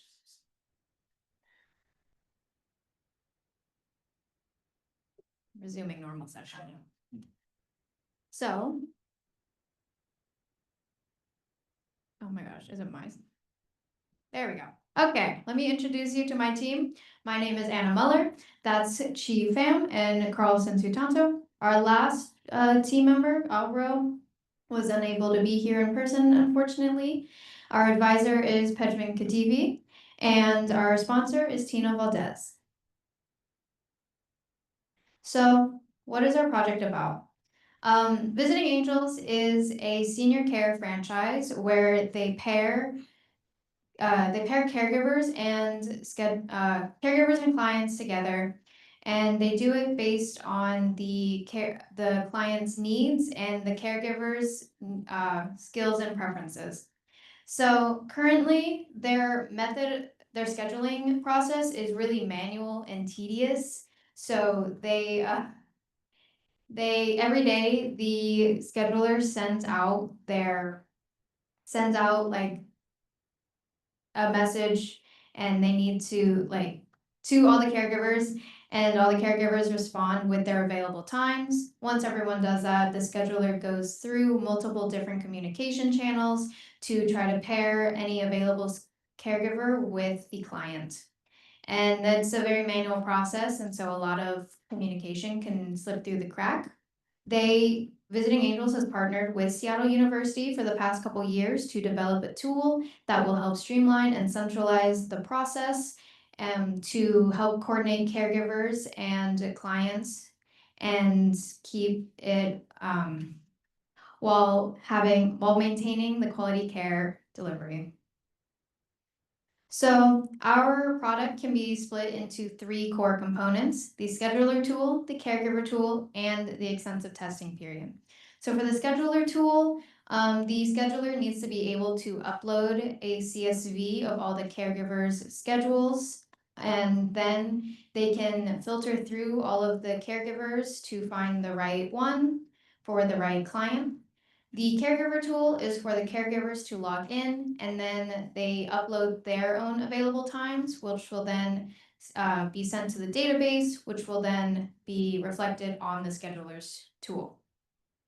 Resuming normal session. So. Oh my gosh, is it mine? There we go. Okay, let me introduce you to my team. My name is Anna Muller. That's Chi Pham and Carlson Sutanto. Our last team member, Alvaro, was unable to be here in person, unfortunately. Our advisor is Pejman Kativi, and our sponsor is Tina Valdez. So, what is our project about? Visiting Angels is a senior care franchise where they pair caregivers and caregivers and clients together, and they do it based on the client's needs and the caregiver's skills and preferences. So currently, their scheduling process is really manual and tedious. So they every day the scheduler sends out like a message, and they need to to all the caregivers, and all the caregivers respond with their available times. Once everyone does that, the scheduler goes through multiple different communication channels to try to pair any available caregiver with the client. And that's a very manual process, and so a lot of communication can slip through the crack. Visiting Angels has partnered with Seattle University for the past couple years to develop a tool that will help streamline and centralize the process to help coordinate caregivers and clients and keep it while maintaining the quality care delivery. So our product can be split into 3 core components: the scheduler tool, the caregiver tool, and the extensive testing period. So for the scheduler tool, the scheduler needs to be able to upload a CSV of all the caregivers' schedules, and then they can filter through all of the caregivers to find the right one for the right client. The caregiver tool is for the caregivers to log in, and then they upload their own available times, which will then be sent to the database, which will then be reflected on the scheduler's tool.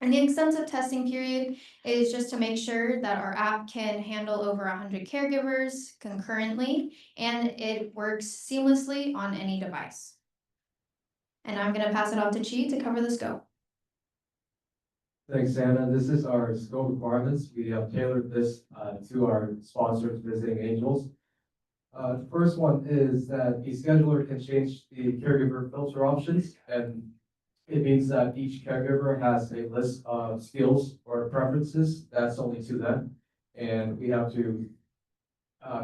And the extensive testing period is just to make sure that our app can handle over 100 caregivers concurrently, and it works seamlessly on any device. And I'm going to pass it off to Chi to cover the scope. Thanks, Anna. This is our scope requirements. We have tailored this to our sponsors, Visiting Angels. The first one is that the scheduler can change the caregiver filter options, and it means that each caregiver has a list of skills or preferences that's only to them, and we have to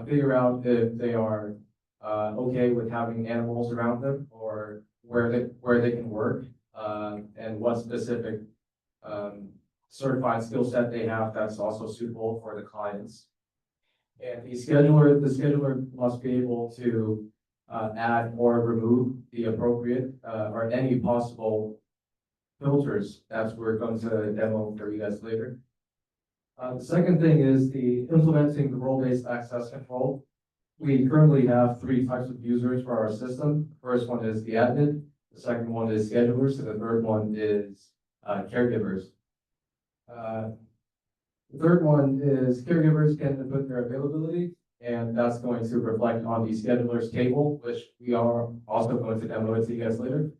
figure out if they are okay with having animals around them, or where they can work, and what specific certified skill set they have that's also suitable for the clients. And the scheduler must be able to add or remove the appropriate or any possible filters that we're going to demo for you guys later. The second thing is implementing the role-based access control. We currently have 3 types of users for our system. First one is the admin. The second one is schedulers, and the third one is caregivers. The third one is caregivers can input their availability, and that's going to reflect on the schedulers table, which we are also going to demo it to you guys later.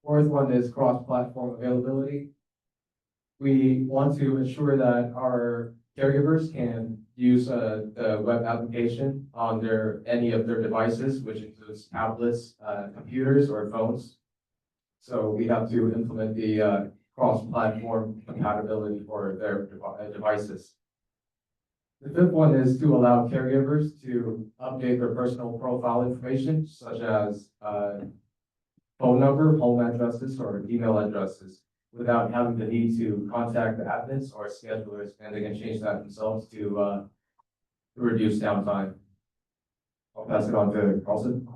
Fourth one is cross-platform availability. We want to ensure that our caregivers can use the web application on any of their devices, which includes tablets, computers, or phones. So we have to implement the cross-platform compatibility for their devices. The fifth one is to allow caregivers to update their personal profile information, such as phone number, home addresses, or email addresses, without having the need to contact the admins or schedulers, and they can change that themselves to reduce downtime. I'll pass it on to Carlson.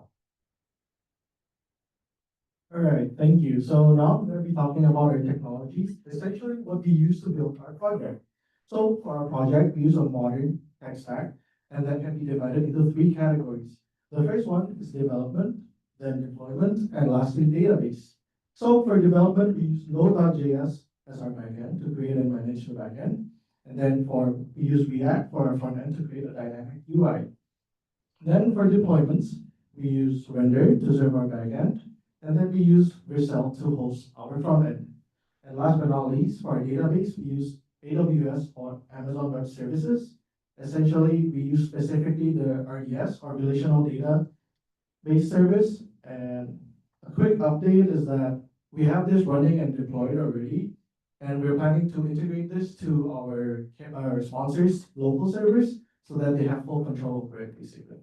All right, thank you. So now I'm going to be talking about our technologies, essentially what we use to build our project. So for our project, we use a modern tech stack, and that can be divided into 3 categories. The first one is development, then deployment, and lastly, database. So for development, we use Node.js as our backend to create and manage the backend. And then we use React for our front end to create a dynamic UI. Then for deployments, we use Render to serve our backend. And then we use Vercel to host our front end. And last but not least, for our database, we use AWS or Amazon Web Services. Essentially, we use specifically the RDS or Relational Database Service. And a quick update is that we have this running and deployed already. And we're planning to integrate this to our sponsors' local servers so that they have full control over it, basically.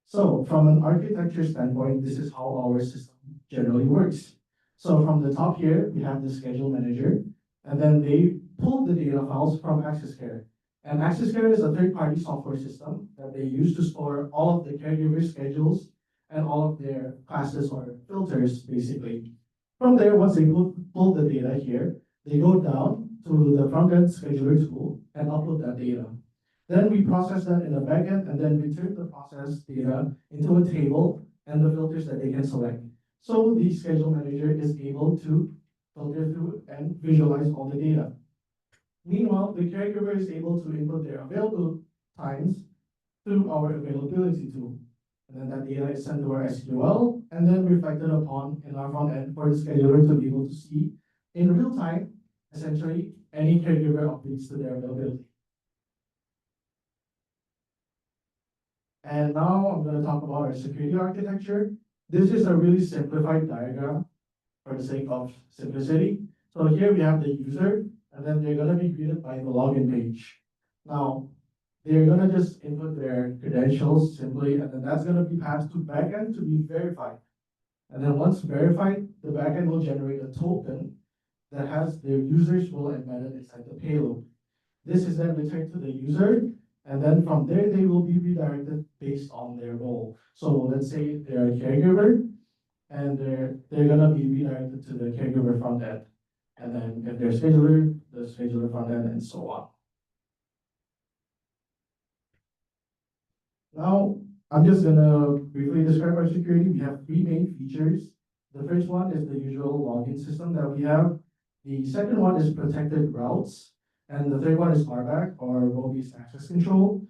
So from an architecture standpoint, this is how our system generally works. So from the top here, we have the schedule manager, and then they pull the data files from AccessCare. And AccessCare is a third-party software system that they use to store all of the caregiver schedules and all of their classes or filters, basically. From there, once they pull the data here, they go down to the front-end scheduler tool and upload that data. Then we process that in the backend and then return the processed data into a table and the filters that they can select. So the schedule manager is able to filter through and visualize all the data. Meanwhile, the caregiver is able to input their available times through our availability tool. And then that data is sent to our SQL and then reflected upon in our front end for the scheduler to be able to see in real time, essentially, any caregiver updates to their availability. And now I'm going to talk about our security architecture. This is a really simplified diagram for the sake of simplicity. So here we have the user, and then they're going to be greeted by the login page. Now, they're going to just input their credentials simply, and then that's going to be passed to backend to be verified. And then once verified, the backend will generate a token that has their user's role embedded inside the payload. This is then returned to the user, and then from there, they will be redirected based on their role. So let's say they're a caregiver, and they're gonna be redirected to the caregiver front end. And then if they're scheduler, the scheduler front end, and so on. Now, I'm just gonna briefly describe our security. We have 3 main features. The first one is the usual login system that we have. The second one is protected routes. And the third one is RBAC, or role-based access control.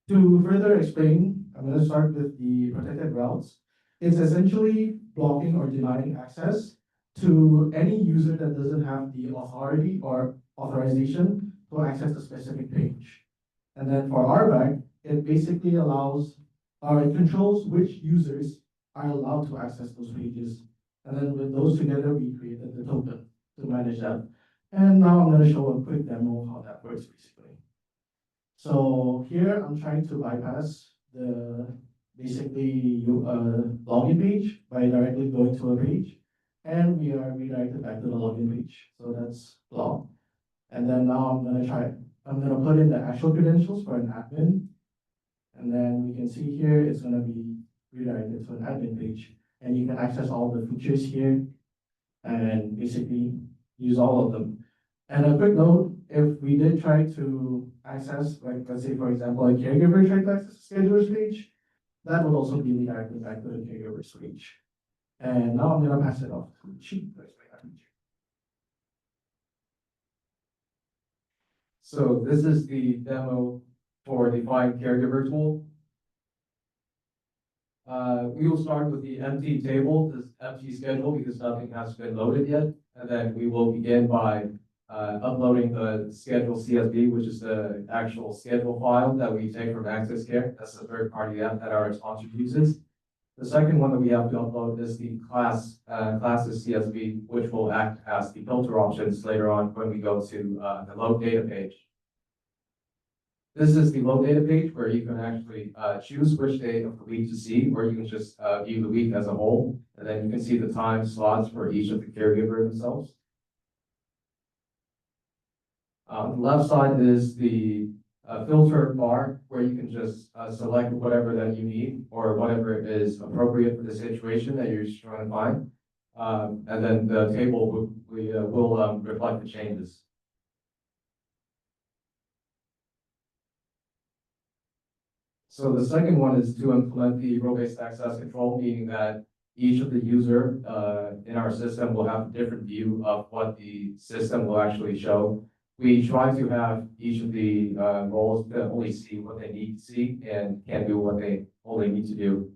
To further explain, I'm going to start with the protected routes. It's essentially blocking or denying access to any user that doesn't have the authority or authorization to access a specific page. And then for RBAC, it basically allows, or it controls which users are allowed to access those pages. And then with those together, we created the token to manage that. And now I'm going to show a quick demo of how that works, basically. So here I'm trying to bypass the login page by directly going to a page, and we are redirected back to the login page. So that's blocked. And then now I'm going to put in the actual credentials for an admin, and then we can see here it's going to be redirected to an admin page, and you can access all the features here, and basically use all of them. And a quick note, if we did try to access, like, let's say, for example, a caregiver tried to access the schedulers page, that would also be redirected back to the caregiver's page. And now I'm gonna pass it off to Chi to explain that feature. So this is the demo for the F.A.N caregiver tool. We will start with the empty table, this empty schedule, because nothing has been loaded yet. And then we will begin by uploading the schedule CSV, which is the actual schedule file that we take from Access Care. That's the third party app that our sponsor uses. The second one that we have to upload is the classes CSV, which will act as the filter options later on when we go to the load data page. This is the load data page where you can actually choose which day of the week to see, or you can just view the week as a whole, and then you can see the time slots for each of the caregiver themselves. On the left side is the filter bar where you can just select whatever that you need or whatever is appropriate for the situation that you're just trying to find. And then the table will reflect the changes. So the second one is to implement the role-based access control, meaning that each of the user in our system will have a different view of what the system will actually show. We try to have each of the roles to only see what they need to see and can't do what they only need to do.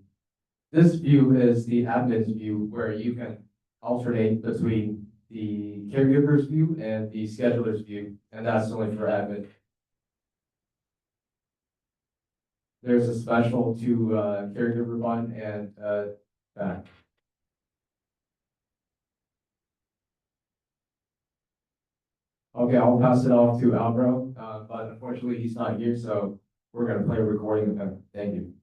This view is the admin's view, where you can alternate between the caregiver's view and the scheduler's view, and that's only for admin. There's a special to caregiver button and back. Okay, I'll pass it off to Alvaro, but unfortunately he's not here, so we're gonna play a recording of him. Thank you.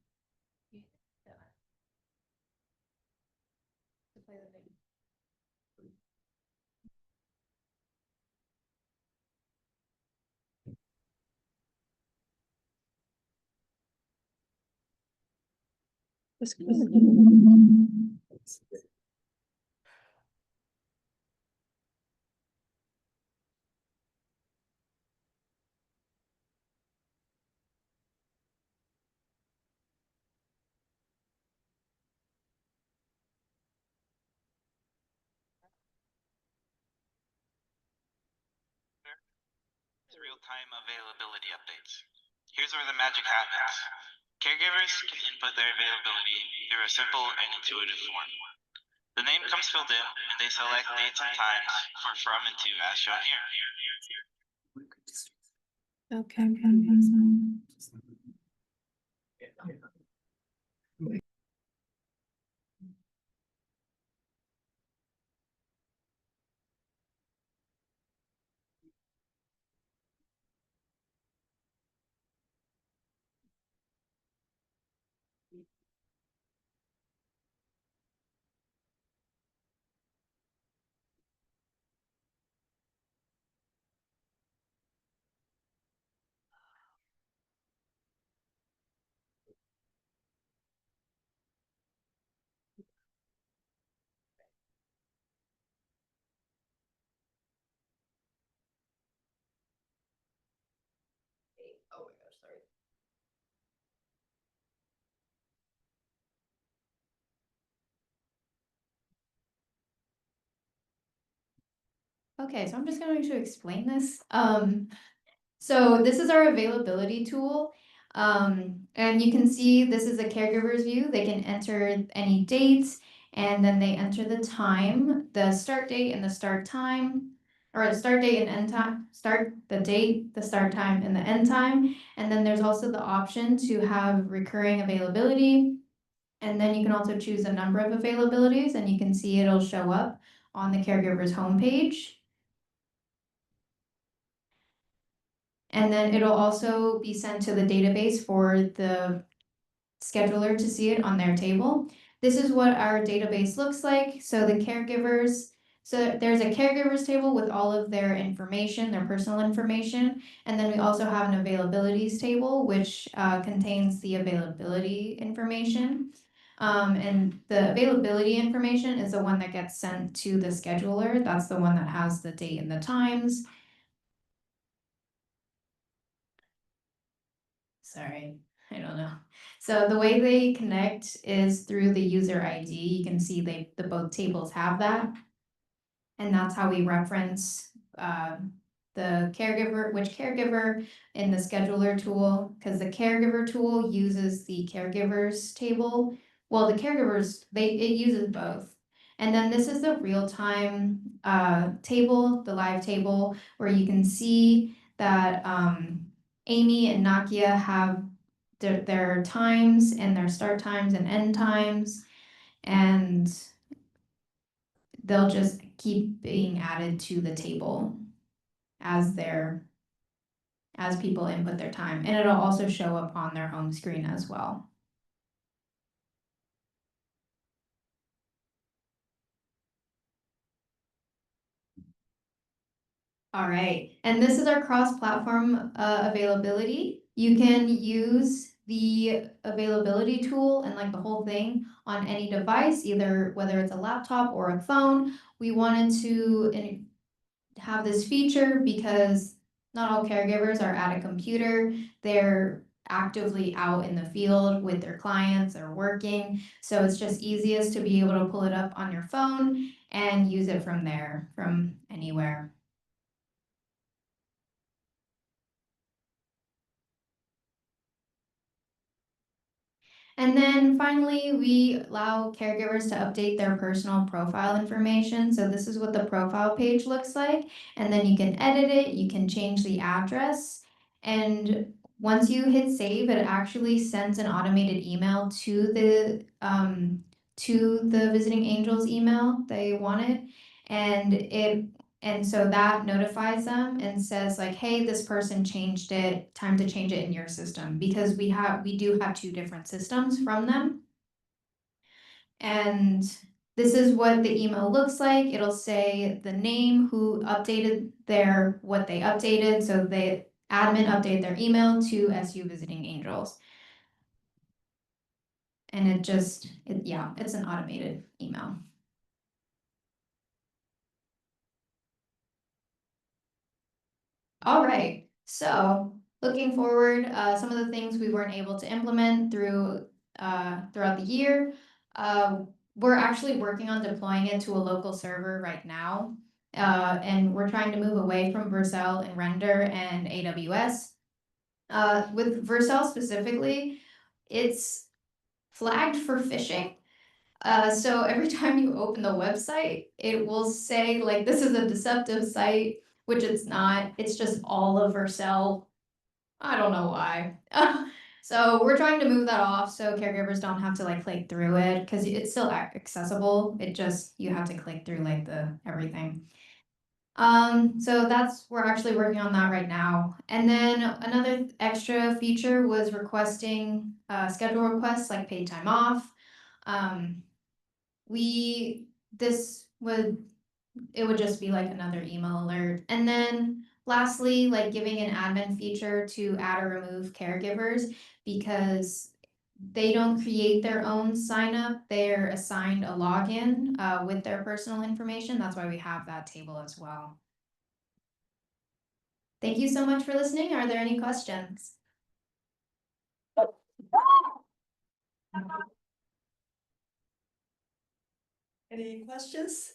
Real-time availability updates. Here's where the magic happens. Caregivers can input their availability through a simple and intuitive form. The name comes filled in, and they select dates and times for from and to as shown here. Okay. Oh my gosh, sorry. Okay, so I'm just going to explain this. So this is our availability tool. And you can see this is a caregiver's view. They can enter any dates, and then they enter the time, the start date and the start time, or the start date and end time, start the date, the start time and the end time. And then there's also the option to have recurring availability. And then you can also choose a number of availabilities, and you can see it'll show up on the caregiver's homepage. And then it'll also be sent to the database for the scheduler to see it on their table. This is what our database looks like. So the caregivers, so there's a caregivers table with all of their information, their personal information. And then we also have an availabilities table, which contains the availability information. And the availability information is the one that gets sent to the scheduler. That's the one that has the date and the times. sorry, I don't know. So the way they connect is through the user ID. You can see the both tables have that. And that's how we reference the caregiver, which caregiver in the scheduler tool, because the caregiver tool uses the caregivers table. Well, the caregivers, it uses both. And then this is the real-time table, the live table, where you can see that Amy and Nakia have their times and their start times and end times. And they'll just keep being added to the table as people input their time, and it'll also show up on their home screen as well. All right, and this is our cross-platform availability. You can use the availability tool and like the whole thing on any device, either whether it's a laptop or a phone. We wanted to have this feature because not all caregivers are at a computer. They're actively out in the field with their clients or working. So it's just easiest to be able to pull it up on your phone and use it from there, from anywhere. And then finally, we allow caregivers to update their personal profile information. So this is what the profile page looks like. And then you can edit it, you can change the address. And once you hit save, it actually sends an automated email to the visiting angels email they wanted. And so that notifies them and says like, hey, this person changed it, time to change it in your system, because we do have two different systems from them. And this is what the email looks like. It'll say the name, who updated what they updated. So the admin updated their email to SU Visiting Angels. And it's an automated email. All right, so looking forward, some of the things we weren't able to implement throughout the year. We're actually working on deploying it to a local server right now. And we're trying to move away from Vercel and Render and AWS. With Vercel specifically, it's flagged for phishing. So every time you open the website, it will say like, this is a deceptive site, which it's not. It's just all of Vercel. I don't know why. So we're trying to move that off so caregivers don't have to like click through it, because it's still accessible. It just, you have to click through like everything. So we're actually working on that right now. And then another extra feature was requesting schedule requests like paid time off. It would just be like another email alert. And then lastly, like giving an admin feature to add or remove caregivers, because they don't create their own sign up. They're assigned a login with their personal information. That's why we have that table as well. Thank you so much for listening. Are there any questions? Any questions?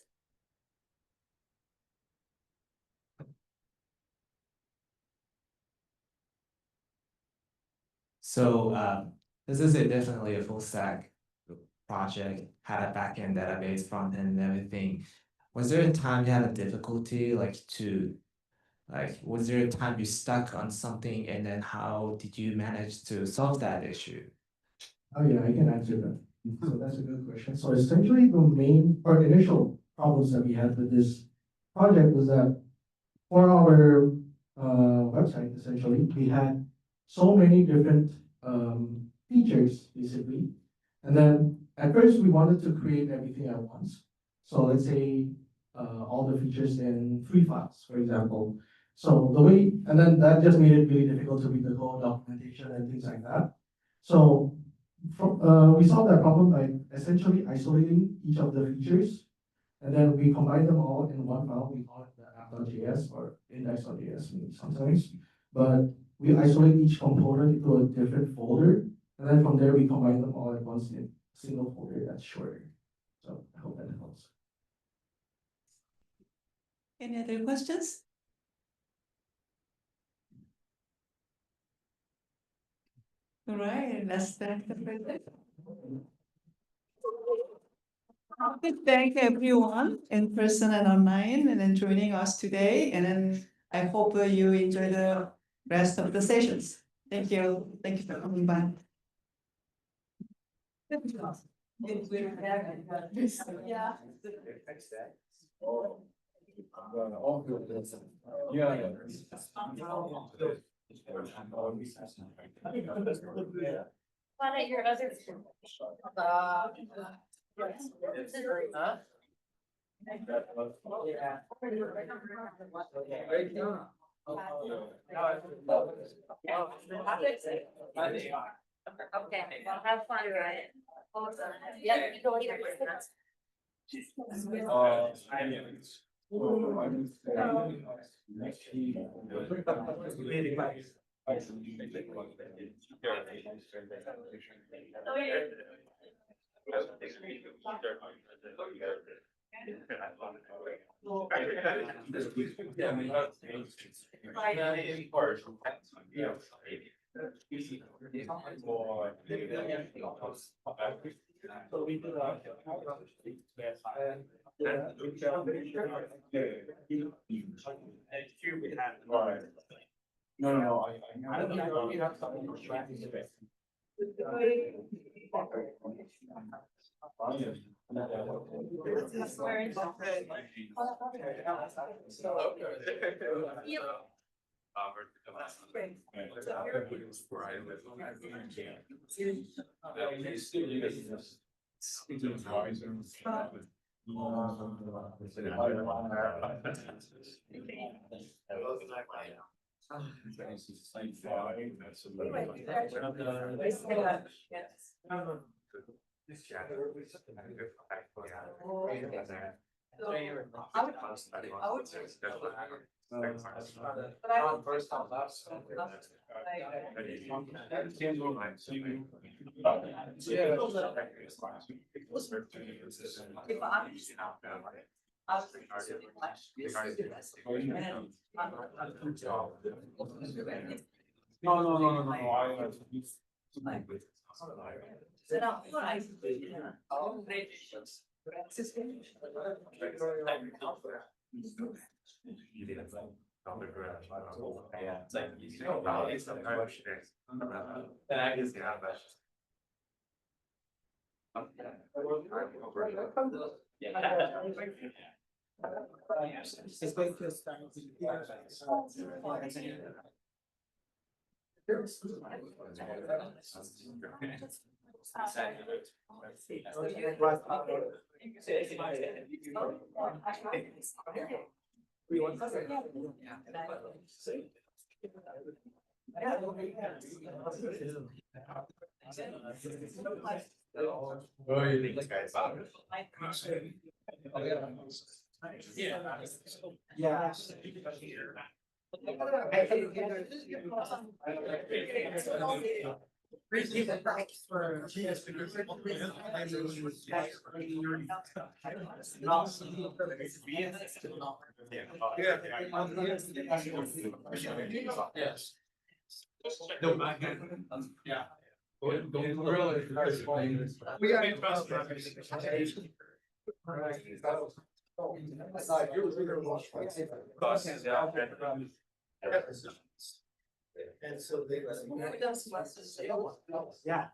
So this is definitely a full stack project, had a backend database, front end and everything. Was there a time you had a difficulty was there a time you stuck on something, and then how did you manage to solve that issue? Oh yeah, I can answer that. So that's a good question. So essentially the main or initial problems that we had with this project was that for our website, essentially, we had so many different features, basically. And then at first we wanted to create everything at once. So let's say all the features in 3 files, for example. So and then that just made it really difficult to read the code documentation and things like that. So we solved that problem by essentially isolating each of the features, and then we combine them all in one file. We call it the app.js or index.js sometimes. But we isolate each component into a different folder, and then from there we combine them all at once in a single folder that's shorter. So I hope that helps. Any other questions? All right, let's thank the president. I want to thank everyone in person and online and then joining us today. And then I hope you enjoy the rest of the sessions. Thank you. Thank you for coming by. Yeah. Find out your other. Okay, well, have fun, right? Yeah, you don't either. No, I don't know. You have something to track this bit. And so they. Yeah.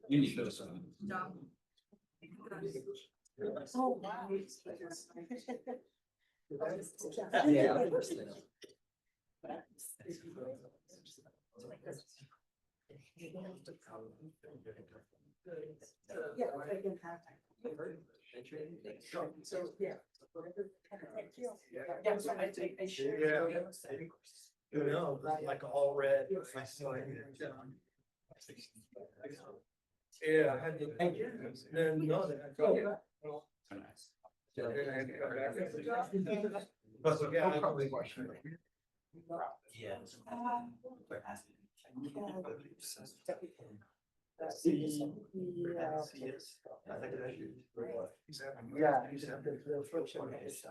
You need to. Oh, wow. Yeah, I can have. So, yeah. Thank you. Yeah, so I share. You know, like all red. Yeah, I had to. Thank you. Then no, that. But yeah, I probably watched it. Yes. Yeah, you said the first one is.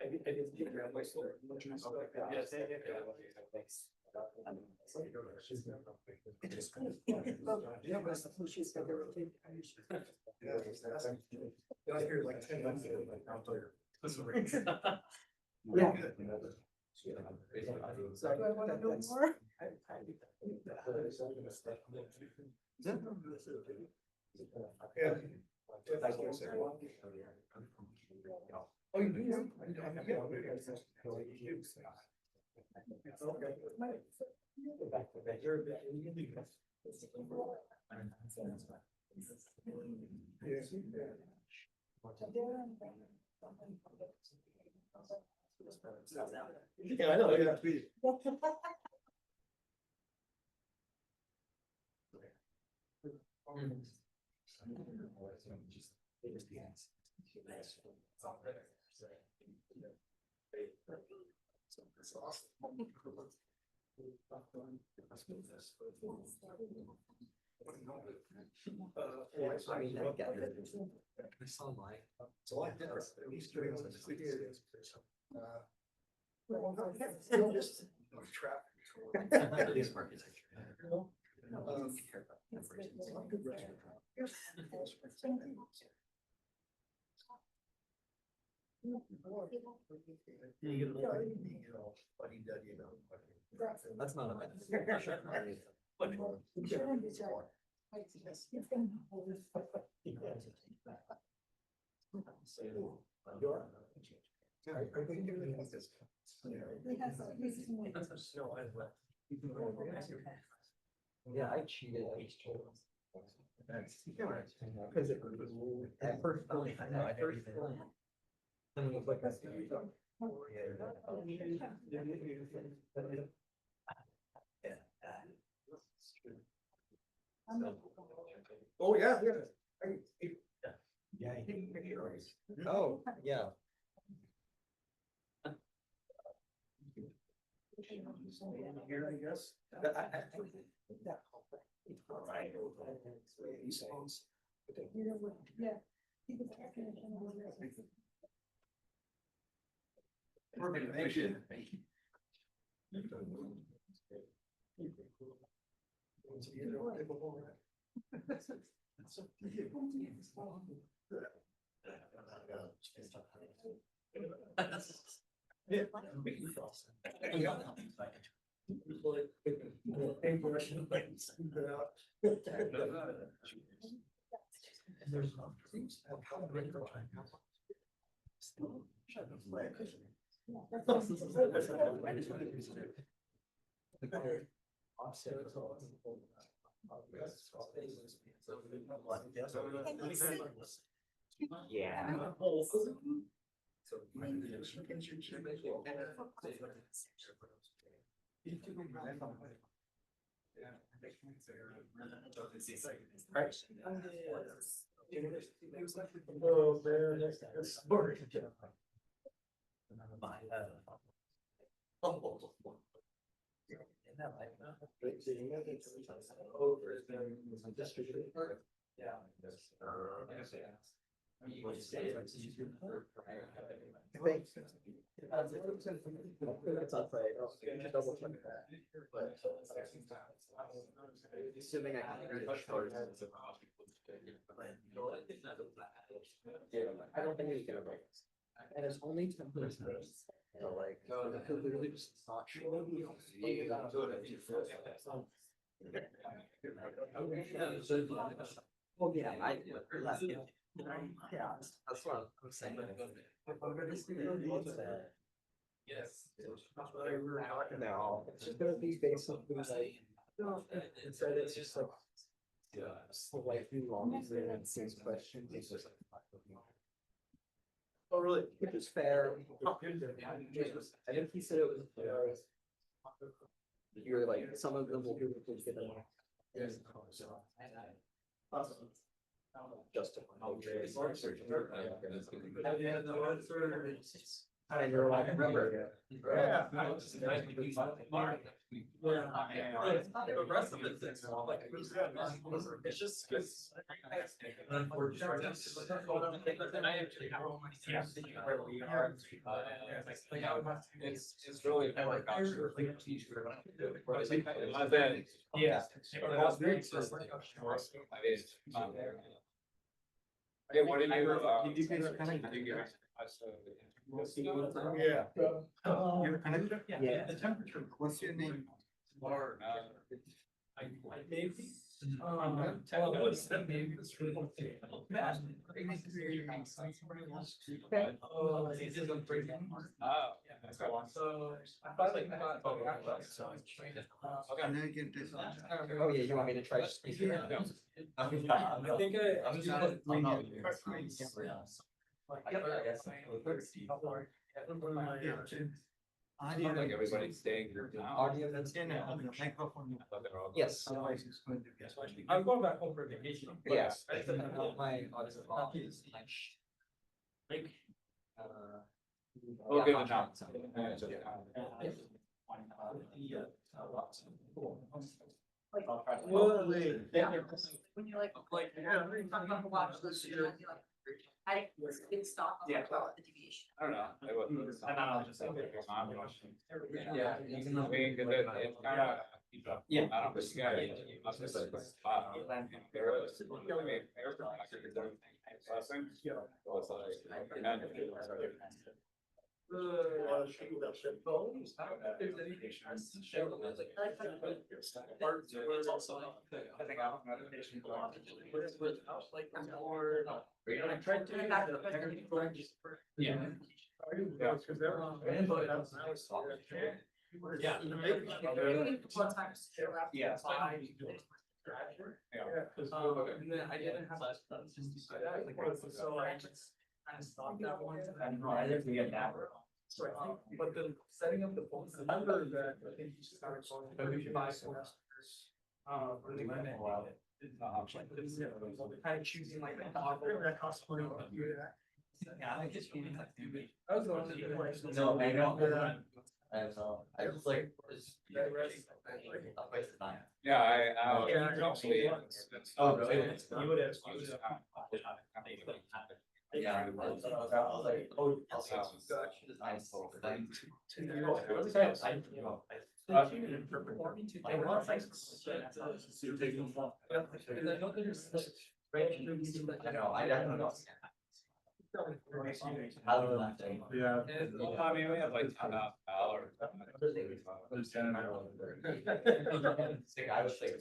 I didn't think about my story. Yes. Yeah, but she's got everything. I hear like 10 months ago, like out there. Yeah. So do I want to know more? Yeah. Oh, you do? Yeah, I know, yeah. It's a lot different. At least during the traffic. This architecture. That's not a bad. Yeah, I cheated. Because it was at first, I know, I first. And it was like, that's. Oh, yeah, yeah. Yeah. Oh, yeah. Here, I guess. Yeah. Perfect, thank you. Thank you. Yeah. Oh, man, that's a story. That's outside. Double check that. Assuming I can read it short. I don't think we can avoid this. And it's only 10%. So like, literally just not sure. Oh, yeah, yeah, that's what I'm saying. Yes. No, it's just gonna be based on who's like, instead it's just like. Slightly long, and same question. Oh, really? Which is fair. I think he said it was. You're like, some of them will be able to get them. Just. And you're like, remember. Yeah. The rest of it is like, it's just. Where we are. It's really kind of like. Yeah. Hey, what did you guys kind of give us? Yeah. Yeah. The temperature. What's your name? Or maybe. Maybe it's really. So I thought like. Oh yeah, you want me to try? I think I was just like everybody's staying here. Audio that's in it. Yes. I'm going back home for vacation. Yes. My audio. We'll give it a shot. When you're like, I'm gonna watch this. I didn't stop. Yeah. About the deviation. I don't know. And I'll just say. Yeah. Even though we could, it's kind of. Yeah. I don't think you got it. You must have said, yeah. Yeah. And then I didn't have. So I just kind of stopped that one. I don't know, I didn't get that. But the setting up the phones, the number that I think you started on. For the limit. Kind of choosing like. That costs money. Yeah, I just feeling like. That was the one. No, I know. I was like. Yeah, I actually. Oh, really? You would have. Yeah. I was like, oh. I know, I don't know. Yeah. I mean, we have like $10,000. I was like,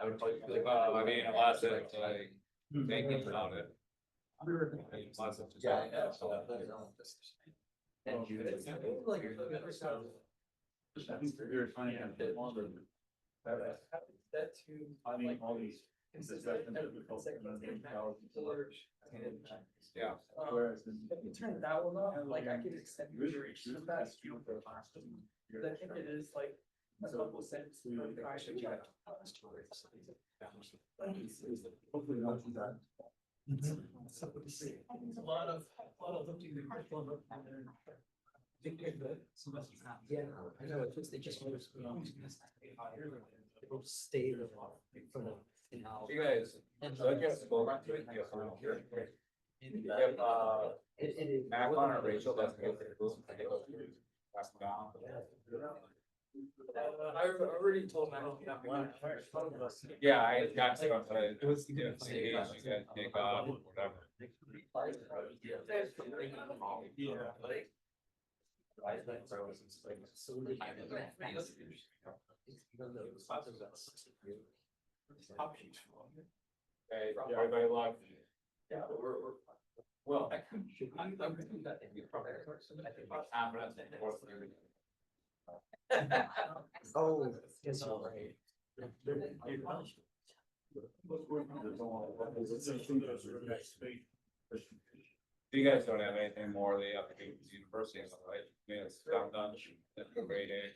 I would probably be like, Well, I mean, unless it's like, thinking about it. Unless it's just. yeah, I know. And you. Like, You're finding a bit longer. That too. I mean, all these. Yeah. Whereas. You turn that one off, like I could extend the duration of that. I think it is like. A couple cents. I should check. Hopefully not do that. A lot of looking the curriculum and then. Yeah, I know, it's just, they just. It'll stay the. You guys. So I guess we'll run through it. If, Mac on or Rachel, that's good. Pass them down. I already told my that one. Yeah, I got to, it was, you know, CH, you got take off, whatever. Hey, everybody luck. Yeah, we're. Well, I'm thinking that if you probably. Oh, yes, all right. You guys don't have anything more, they have to do with the university, right? Yeah, it's done, that's a great day.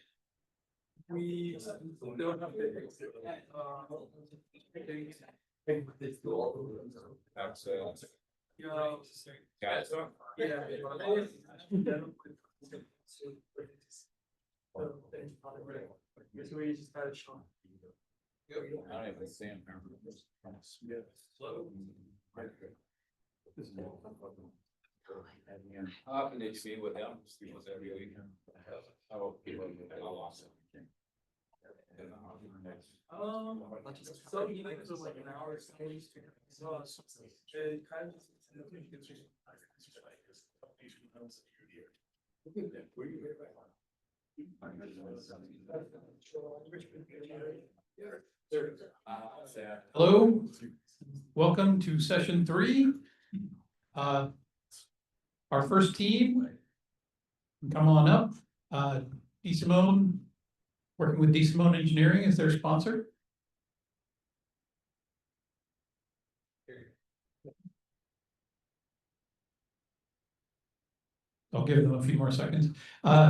We don't have to. That's guys. We just had a shot. I don't even see him. How often did you meet with him? Was every week? How people how often? So even if it was like an hour, so it kind of. Hello, welcome to session 3. Our first team, come on up. DeSimone, working with DeSimone Engineering as their sponsor. I'll give them a few more seconds.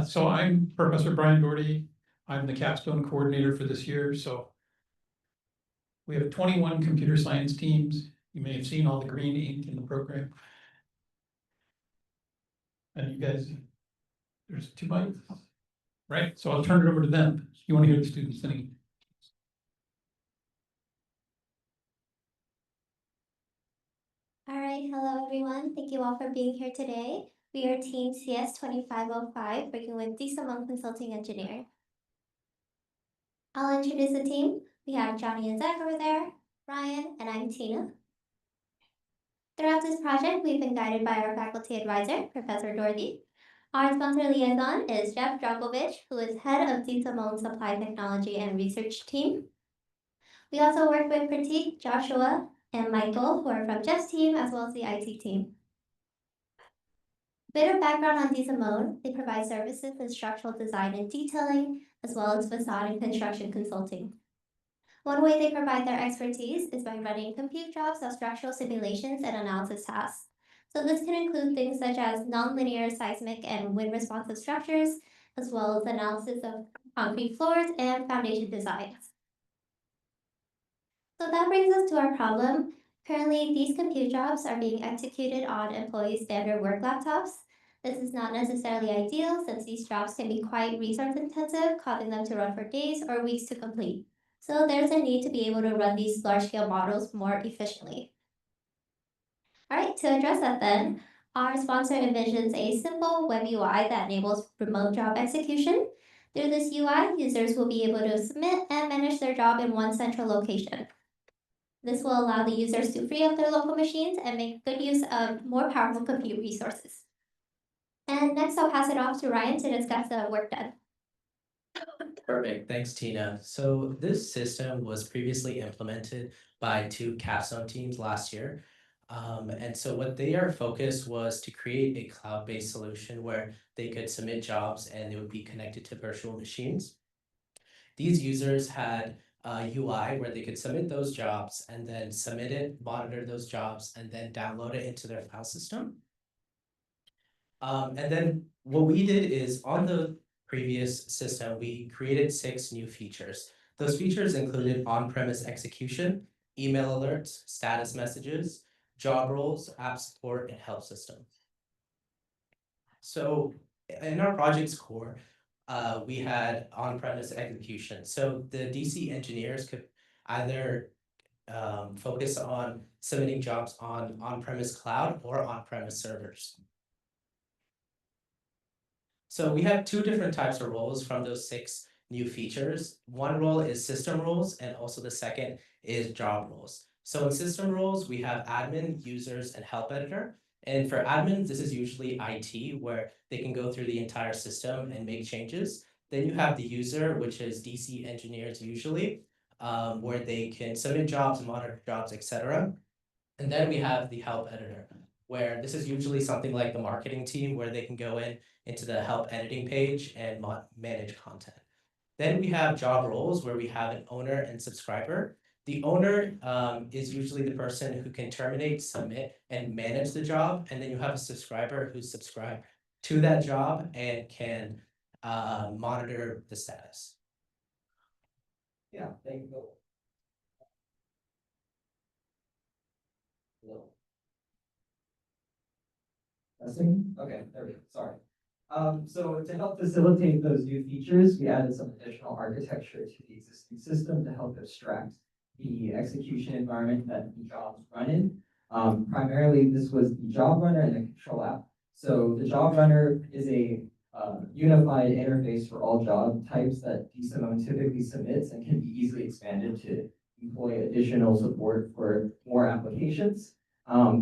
So I'm Professor Brian Doherty. I'm the capstone coordinator for this year. So we have 21 computer science teams. You may have seen all the green ink in the program. And you guys, there's 2 mics, right? So I'll turn it over to them. You want to hear the students singing? All right, hello everyone. Thank you all for being here today. We are Team CS 2505, working with DeSimone Consulting Engineer. I'll introduce the team. We have Johnny and Zach over there, Ryan, and I'm Tina. Throughout this project, we've been guided by our faculty advisor, Professor Dorothy. Our sponsor liaison is Jeff Drogovic, who is head of DeSimone Supply Technology and Research Team. We also work with Pratik, Joshua, and Michael, who are from Jeff's team, as well as the IT team. Bit of background on DeSimone: they provide services in structural design and detailing, as well as facade and construction consulting. One way they provide their expertise is by running compute jobs of structural simulations and analysis tasks. So this can include things such as nonlinear seismic and wind responsive structures, as well as analysis of concrete floors and foundation designs. So that brings us to our problem. Currently, these compute jobs are being executed on employees' standard work laptops. This is not necessarily ideal since these jobs can be quite resource intensive, causing them to run for days or weeks to complete. So there's a need to be able to run these large-scale models more efficiently. All right, to address that then, our sponsor envisions a simple web UI that enables remote job execution. Through this UI, users will be able to submit and manage their job in one central location. This will allow the users to free up their local machines and make good use of more powerful compute resources. And next, I'll pass it off to Ryan to discuss the work done. Perfect, thanks Tina. So this system was previously implemented by 2 capstone teams last year. And so what their focus was to create a cloud-based solution where they could submit jobs and they would be connected to virtual machines. These users had a UI where they could submit those jobs and then submit it, monitor those jobs, and then download it into their file system. And then what we did is on the previous system, we created 6 new features. Those features included on-premise execution, email alerts, status messages, job roles, app support, and help system. So in our project's core, we had on-premise execution. So the DC engineers could either focus on submitting jobs on on-premise cloud or on-premise servers. So we have 2 different types of roles from those 6 new features. One role is system roles, and also the second is job roles. So in system roles, we have admin, users, and help editor. And for admins, this is usually IT, where they can go through the entire system and make changes. Then you have the user, which is DC engineers usually, where they can submit jobs, monitor jobs, etc. And then we have the help editor, where this is usually something like the marketing team, where they can go into the help editing page and manage content. Then we have job roles, where we have an owner and subscriber. The owner is usually the person who can terminate, submit, and manage the job. And then you have a subscriber who's subscribed to that job and can monitor the status. Yeah, thank you. Testing? Okay, there we go, sorry. So to help facilitate those new features, we added some additional architecture to the existing system to help abstract the execution environment that the jobs run in. Primarily, this was the job runner and the control app. So the job runner is a unified interface for all job types that DeSimone typically submits and can be easily expanded to employ additional support for more applications.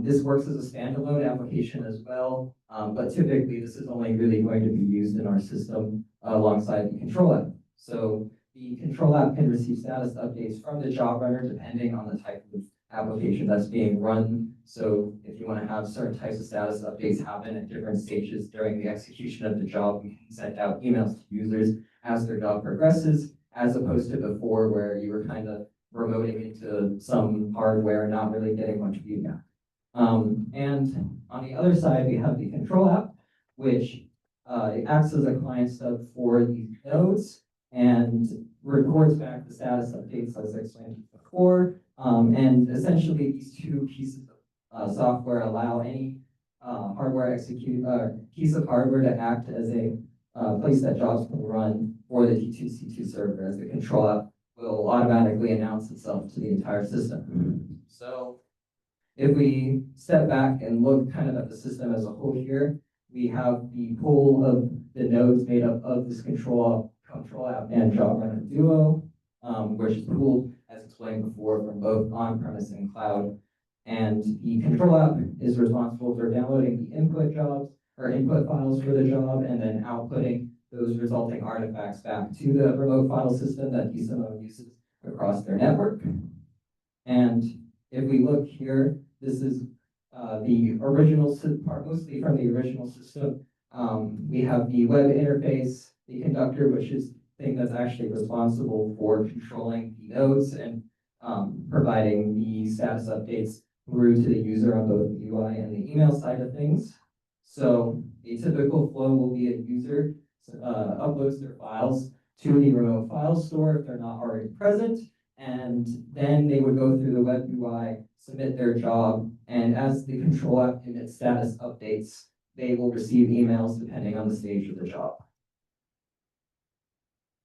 This works as a standalone application as well, but typically this is only really going to be used in our system alongside the control app. So the control app can receive status updates from the job runner depending on the type of application that's being run. So if you want to have certain types of status updates happen at different stages during the execution of the job, you can send out emails to users as their job progresses, as opposed to before where you were kind of remoting into some hardware, not really getting much feedback. And on the other side, we have the control app, which it acts as a client stub for these nodes and records back the status updates as I explained before. And essentially these two pieces of software allow any piece of hardware to act as a place that jobs can run for the D2C2 server, as the control app will automatically announce itself to the entire system. So if we step back and look kind of at the system as a whole here, we have the pool of the nodes made up of this control app and job runner duo, which is pooled, as explained before, from both on-premise and cloud. And the control app is responsible for downloading the input jobs or input files for the job and then outputting those resulting artifacts back to the remote file system that DeSimone uses across their network. And if we look here, this is the original part, mostly from the original system. We have the web interface, the conductor, which is the thing that's actually responsible for controlling the nodes and providing the status updates through to the user on both the UI and the email side of things. So a typical flow will be a user uploads their files to the remote file store if they're not already present, and then they would go through the web UI, submit their job, and as the control app emits status updates, they will receive emails depending on the stage of the job.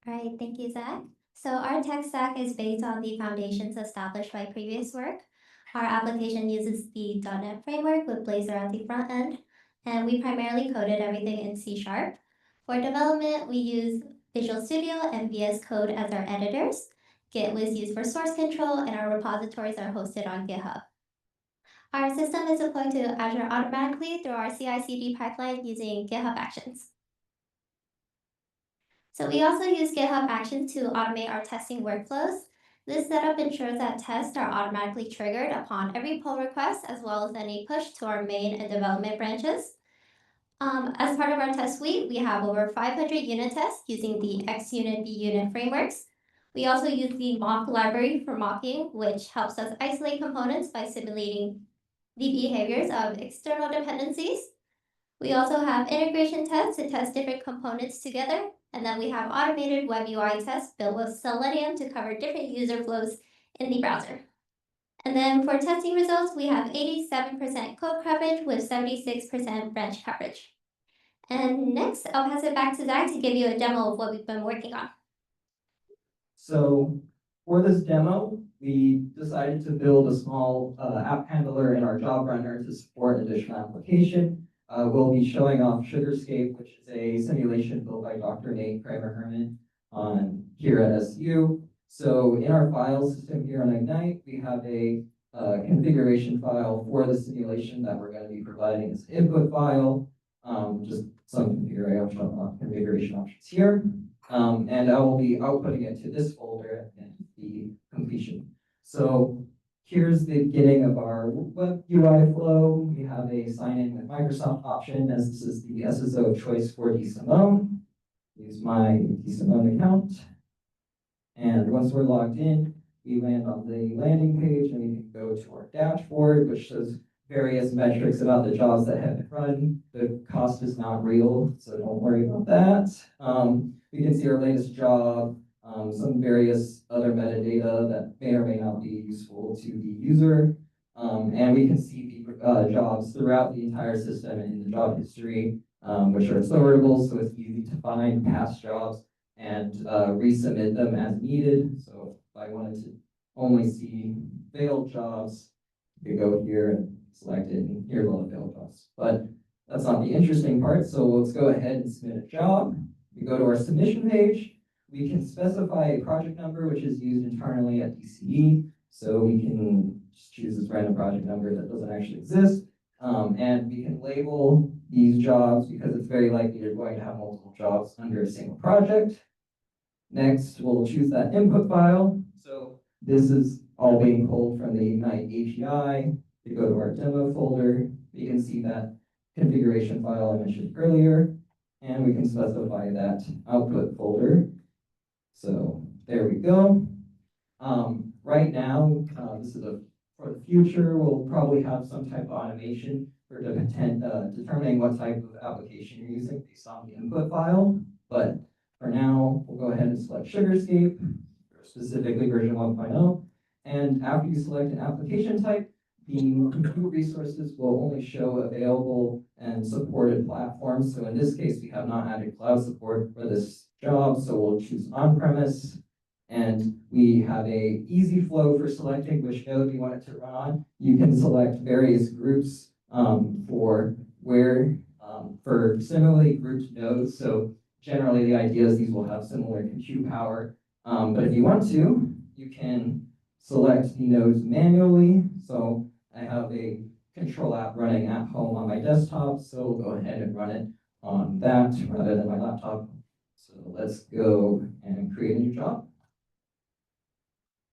All right, thank you, Zach. So our tech stack is based on the foundations established by previous work. Our application uses the .NET framework with Blazor at the front end, and we primarily coded everything in C#. For development, we use Visual Studio and VS Code as our editors. Git was used for source control, and our repositories are hosted on GitHub. Our system is deployed to Azure automatically through our CI/CD pipeline using GitHub Actions. So we also use GitHub Actions to automate our testing workflows. This setup ensures that tests are automatically triggered upon every pull request, as well as any push to our main and development branches. As part of our test suite, we have over 500 unit tests using the XUnit BUnit frameworks. We also use the mock library for mocking, which helps us isolate components by simulating the behaviors of external dependencies. We also have integration tests to test different components together. And then we have automated web UI tests built with Selenium to cover different user flows in the browser. And then for testing results, we have 87% code coverage with 76% branch coverage. And next, I'll pass it back to Zach to give you a demo of what we've been working on. So for this demo, we decided to build a small app handler in our job runner to support additional application. We'll be showing off Sugarscape, which is a simulation built by Dr. Nate Kramer-Herman here at SU. So in our file system here on Ignite, we have a configuration file for the simulation that we're going to be providing as an input file. Just some configuration options here. And I will be outputting it to this folder and the completion. So here's the beginning of our web UI flow. We have a sign in with Microsoft option, as this is the SSO of choice for DeSimone. Use my DeSimone account. And once we're logged in, we land on the landing page and we can go to our dashboard, which shows various metrics about the jobs that have been run. The cost is not real, so don't worry about that. We can see our latest job, some various other metadata that may or may not be useful to the user. And we can see the jobs throughout the entire system in the job history, which are sortable, so it's easy to find past jobs and resubmit them as needed. So if I wanted to only see failed jobs, you could go here and select it, and here's all the failed jobs. But that's not the interesting part, so let's go ahead and submit a job. We go to our submission page. We can specify a project number, which is used internally at DCE. So we can just choose this random project number that doesn't actually exist. And we can label these jobs because it's very likely you're going to have multiple jobs under a single project. Next, we'll choose that input file. So this is all being pulled from the Ignite API. We go to our demo folder. We can see that configuration file I mentioned earlier, and we can specify that output folder. So there we go. Right now, this is for the future, we'll probably have some type of automation for determining what type of application you're using based on the input file. But for now, we'll go ahead and select Sugarscape, specifically version 1.0. And after you select an application type, the compute resources will only show available and supported platforms. So in this case, we have not added cloud support for this job, so we'll choose on-premise. And we have a easy flow for selecting which node you want it to run on. You can select various groups for similarly grouped nodes. So generally the idea is these will have similar compute power. But if you want to, you can select the nodes manually. So I have a control app running at home on my desktop, so we'll go ahead and run it on that rather than my laptop. So let's go and create a new job.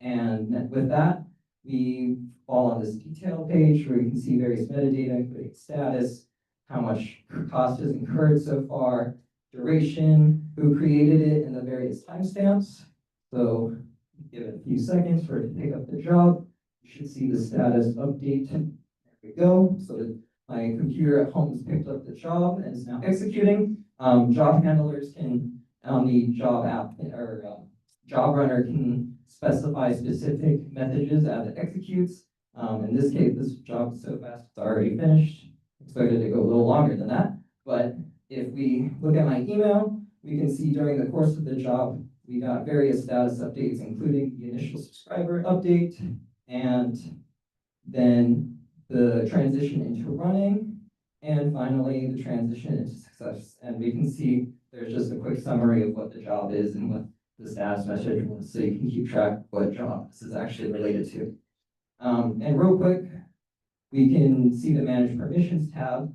And with that, we fall on this detail page where you can see various metadata, including status, how much cost is incurred so far, duration, who created it, and the various timestamps. So give it a few seconds for it to pick up the job. You should see the status update. There we go. So my computer at home has picked up the job and is now executing. Job handlers can, on the job app or job runner, can specify specific messages as it executes. In this case, this job is so fast, it's already finished. Expected to go a little longer than that. But if we look at my email, we can see during the course of the job, we got various status updates, including the initial subscriber update, and then the transition into running, and finally the transition into success. And we can see there's just a quick summary of what the job is and what the status message was, so you can keep track of what job this is actually related to. And real quick, we can see the Manage Permissions tab,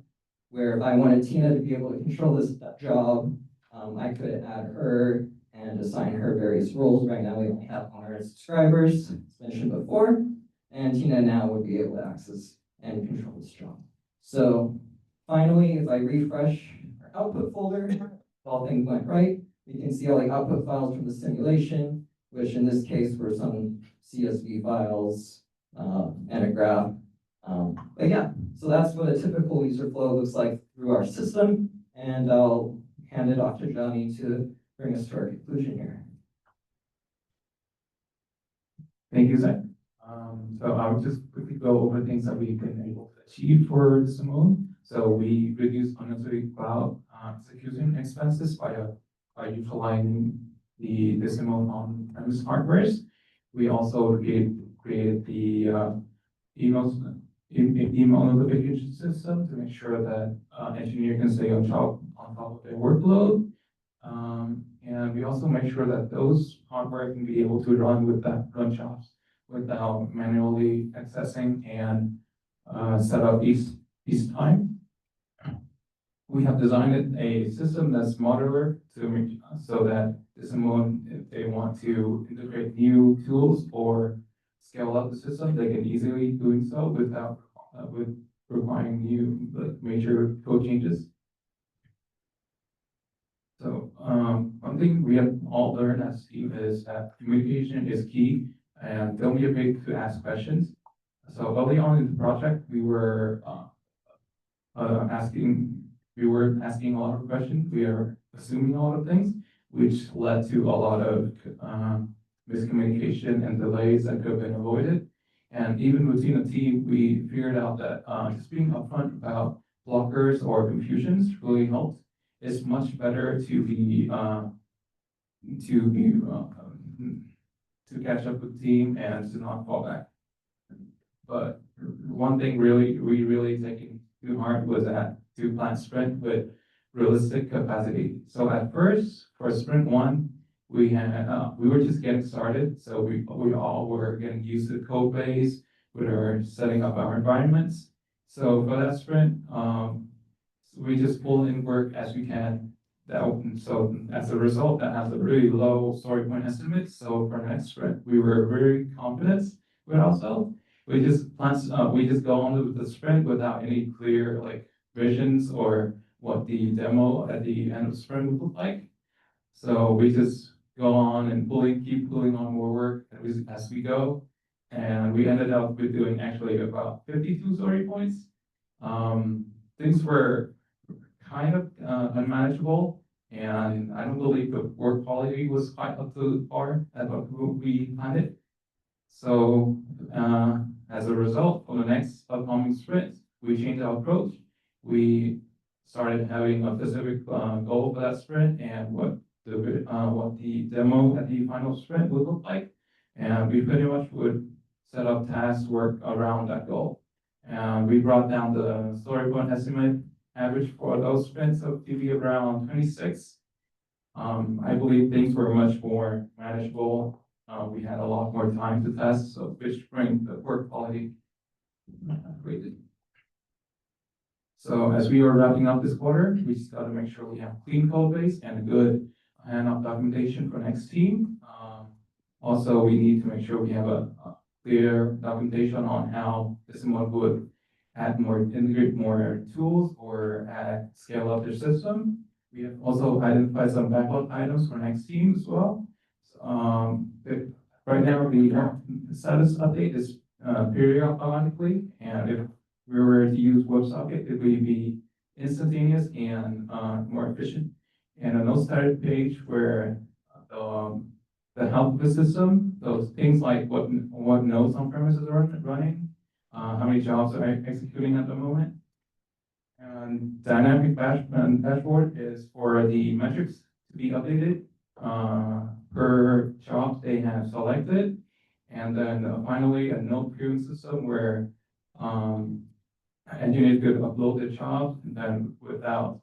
where if I wanted Tina to be able to control this job, I could add her and assign her various roles. Right now, we only have owner and subscribers, as mentioned before, and Tina now would be able to access and control this job. So finally, if I refresh our output folder, if all things went right, we can see all the output files from the simulation, which in this case were some CSV files and a graph. But yeah, so that's what a typical user flow looks like through our system. And I'll hand it off to Johnny to bring us to our conclusion here. Thank you, Zach. So I'll just quickly go over things that we've been able to achieve for DeSimone. So we reduced unnecessary cloud execution expenses by utilizing the DeSimone on-premise hardware. We also created the email notification system to make sure that engineer can stay on top of their workload. And we also make sure that those hardware can be able to run with that run jobs without manually accessing and set up each time. We have designed a system that's modular to make so that DeSimone, if they want to integrate new tools or scale up the system, they can easily doing so without with requiring new major code changes. So one thing we have all learned as a team is that communication is key, and don't be afraid to ask questions. So early on in the project, we were asking a lot of questions. We are assuming a lot of things, which led to a lot of miscommunication and delays that could have been avoided. And even within the team, we figured out that just being upfront about blockers or confusions really helped. It's much better to catch up with the team and to not fall back. But one thing we really taking to heart was to plan sprint with realistic capacity. So at first, for sprint 1, we were just getting started. So we all were getting used to the code base, we were setting up our environments. So for that sprint, we just pull in work as we can. So as a result, that has a really low story point estimate. So for next sprint, we were very confident with ourselves. We just go on with the sprint without any clear visions or what the demo at the end of the sprint would look like. So we just go on and keep pulling on more work as we go. And we ended up with doing actually about 52 story points. Things were kind of unmanageable, and I don't believe the work quality was quite up to par at what we planned it. So as a result, for the next upcoming sprint, we changed our approach. We started having a specific goal for that sprint and what the demo at the final sprint would look like. And we pretty much would set up tasks work around that goal. And we brought down the story point estimate average for those sprints to be around 26. I believe things were much more manageable. We had a lot more time to test, so which bring the work quality greatly. So as we were wrapping up this quarter, we just got to make sure we have clean code base and a good hand-up documentation for next team. Also, we need to make sure we have a clear documentation on how DeSimone would integrate more tools or scale up their system. We have also identified some backlog items for next team as well. Right now, the status update is periodically, and if we were to use WebSocket, it would be instantaneous and more efficient. And a note status page where the health of the system, those things like what nodes on premises are running, how many jobs are executing at the moment. And dynamic dashboard is for the metrics to be updated per job they have selected. And then finally, a note queuing system where engineers could upload their jobs and then without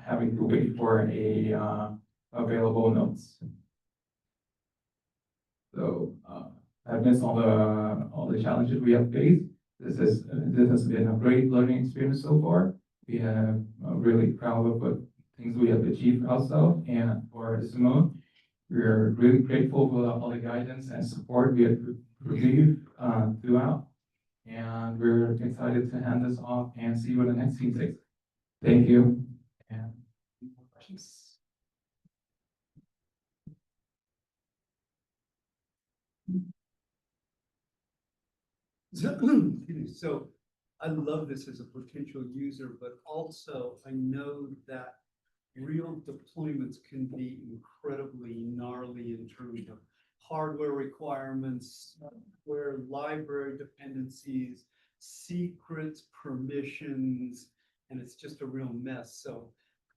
having to wait for available notes. So amidst all the challenges we have faced, this has been a great learning experience so far. We are really proud of what things we have achieved ourselves and for DeSimone. We're really grateful for all the guidance and support we have received throughout. And we're excited to hand this off and see what the next team takes. Thank you. And any more questions? So I love this as a potential user, but also I know that real deployments can be incredibly gnarly in terms of hardware requirements, where library dependencies, secrets, permissions, and it's just a real mess. So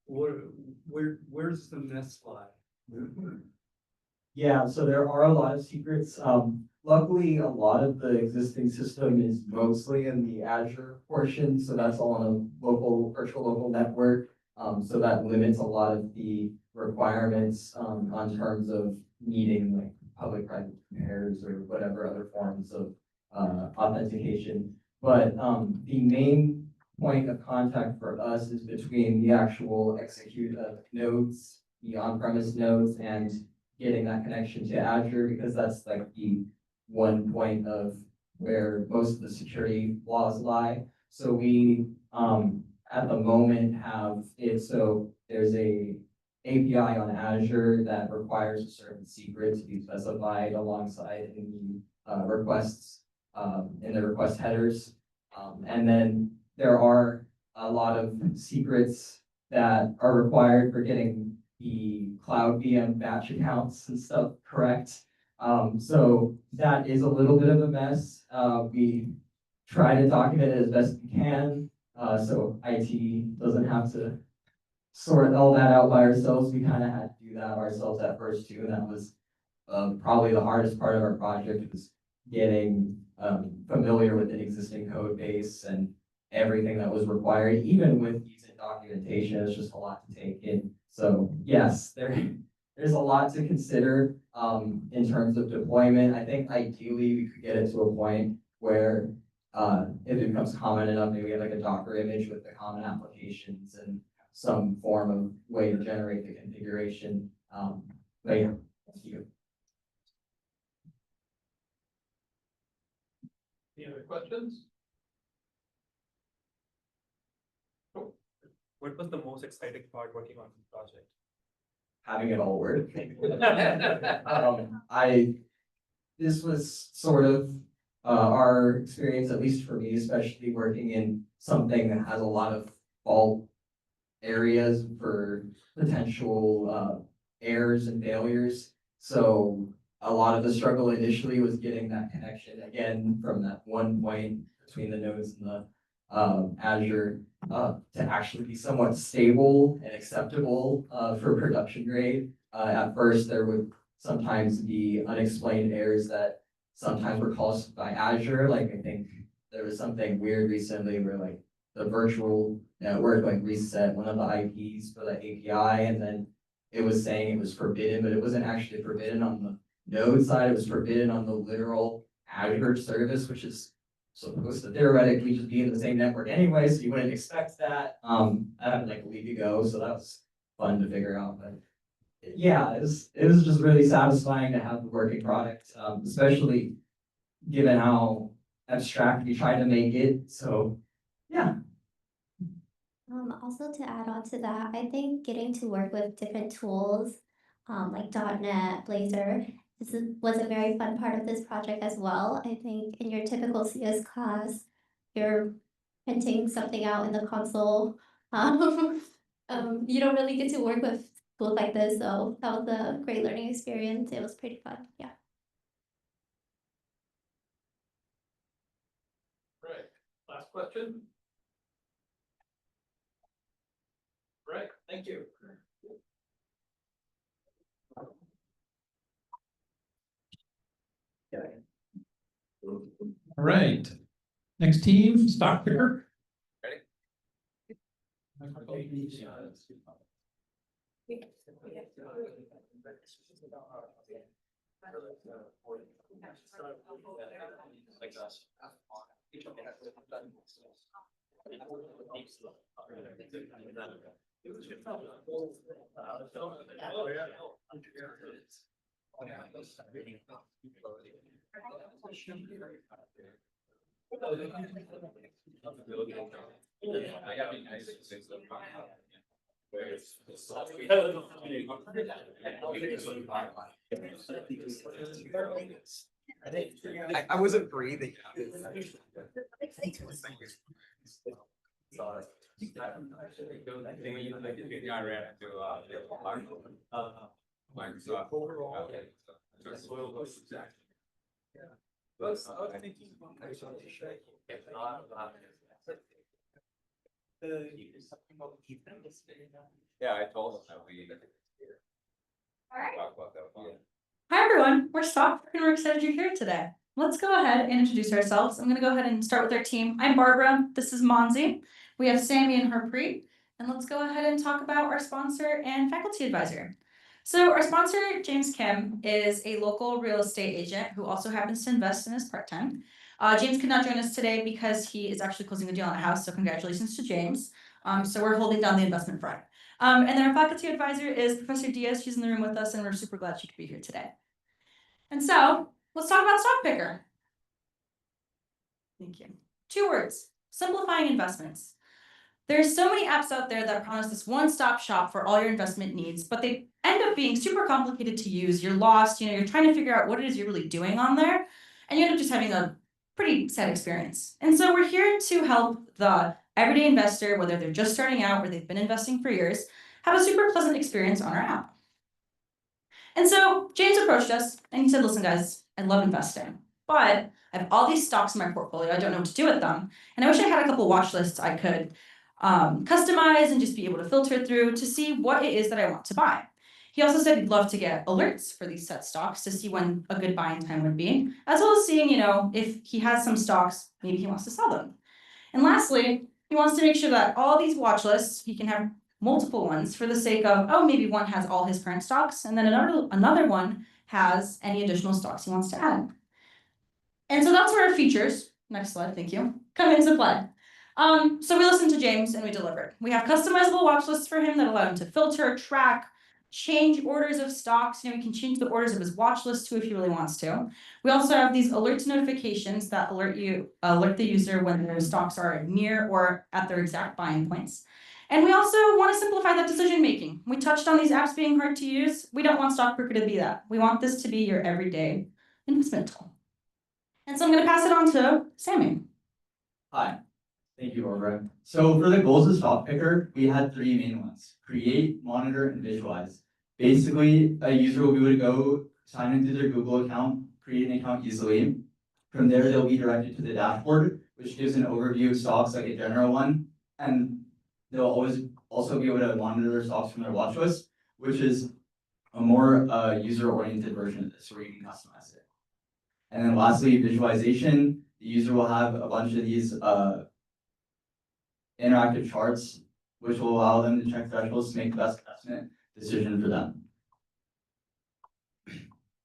where's the mess lie? Yeah, so there are a lot of secrets. Luckily, a lot of the existing system is mostly in the Azure portion, so that's all on a virtual local network. So that limits a lot of the requirements, on terms of needing like public-private pairs or whatever other forms of, authentication. But, the main point of contact for us is between the actual execute of nodes, the on-premise nodes, and getting that connection to Azure, because that's like the one point of where most of the security flaws lie. So we, at the moment have it, so there's a API on Azure that requires a certain secret to be specified alongside in the requests, in the request headers. And then there are a lot of secrets that are required for getting the Cloud VM batch accounts and stuff correct. So that is a little bit of a mess. We try to document it as best we can, so IT doesn't have to sort all that out by ourselves. We kind of had to do that ourselves at first too, and that was probably the hardest part of our project, was getting familiar with an existing code base and everything that was required. Even with using documentation, it's just a lot to take in. So yes, there's a lot to consider in terms of deployment. I think ideally we could get it to a point where if it becomes common enough, maybe we have like a Docker image with the common applications and some form of way to generate the configuration. But yeah, thank you. Any other questions? What was the most exciting part working on this project? Having it all work. This was sort of our experience, at least for me, especially working in something that has a lot of fault areas for potential errors and failures. So a lot of the struggle initially was getting that connection again from that one point between the nodes and the Azure to actually be somewhat stable and acceptable for production grade. At first, there would sometimes be unexplained errors that sometimes were caused by Azure. Like I think there was something weird recently where like the virtual network like reset one of the IPs for the API, and then it was saying it was forbidden, but it wasn't actually forbidden on the node side. It was forbidden on the literal Azure service, which is supposed to theoretically just be in the same network anyway, so you wouldn't expect that. I had like a week ago, so that was fun to figure out. But yeah, it was just really satisfying to have the working product, especially given how abstract we tried to make it. So yeah. Also to add on to that, I think getting to work with different tools, like .NET, Blazor, was a very fun part of this project as well. I think in your typical CS class, you're printing something out in the console. You don't really get to work with tools like this, so that was a great learning experience. It was pretty fun, yeah. Right, last question. Right, thank you. All right, next team, StockPikr. I wasn't breathing. Yeah, I told them that we. Alright. Talk about that. Hi everyone, we're StockPikr and we're excited you're here today. Let's go ahead and introduce ourselves. I'm gonna go ahead and start with our team. I'm Barbara, this is Monzi. We have Sammy and Harpreet, And let's go ahead and talk about our sponsor and faculty advisor. So our sponsor, James Kim, is a local real estate agent who also happens to invest in his part-time. James could not join us today because he is actually closing a deal on a house, so congratulations to James. So we're holding down the investment front. And then our faculty advisor is Professor Diaz. She's in the room with us, and we're super glad she could be here today. And so let's talk about StockPikr. Thank you. 2 words: simplifying investments. There's so many apps out there that promise this one-stop shop for all your investment needs, but they end up being super complicated to use. You're lost, you're trying to figure out what it is you're really doing on there, and you end up just having a pretty sad experience. And so we're here to help the everyday investor, whether they're just starting out or they've been investing for years, have a super pleasant experience on our app. And so James approached us and he said, listen guys, I love investing, but I have all these stocks in my portfolio. I don't know what to do with them. And I wish I had a couple watch lists I could customize and just be able to filter through to see what it is that I want to buy. He also said he'd love to get alerts for these set stocks to see when a good buying time would be, as well as seeing, if he has some stocks, maybe he wants to sell them. And lastly, he wants to make sure that all these watch lists, he can have multiple ones for the sake of, maybe one has all his current stocks, and then another one has any additional stocks he wants to add. And so that's where our features, next slide, thank you, come into play. So we listened to James and we delivered. We have customizable watch lists for him that allow him to filter, track, change orders of stocks. He can change the orders of his watch list too if he really wants to. We also have these alerts notifications that alert the user when their stocks are near or at their exact buying points. And we also want to simplify that decision making. We touched on these apps being hard to use. We don't want StockPikr to be that. We want this to be your everyday investment tool. And so I'm going to pass it on to Sammy. Hi, thank you, Aurora. So for the goals of StockPikr, we had 3 main ones: create, monitor, and visualize. Basically, a user will be able to go sign into their Google account, create an account easily. From there, they'll be directed to the dashboard, which gives an overview of stocks, like a general one. And they'll always also be able to monitor their stocks from their watch list, which is a more user-oriented version of this, where you can customize it. And then lastly, visualization. The user will have a bunch of these interactive charts, which will allow them to check thresholds to make the best investment decision for them.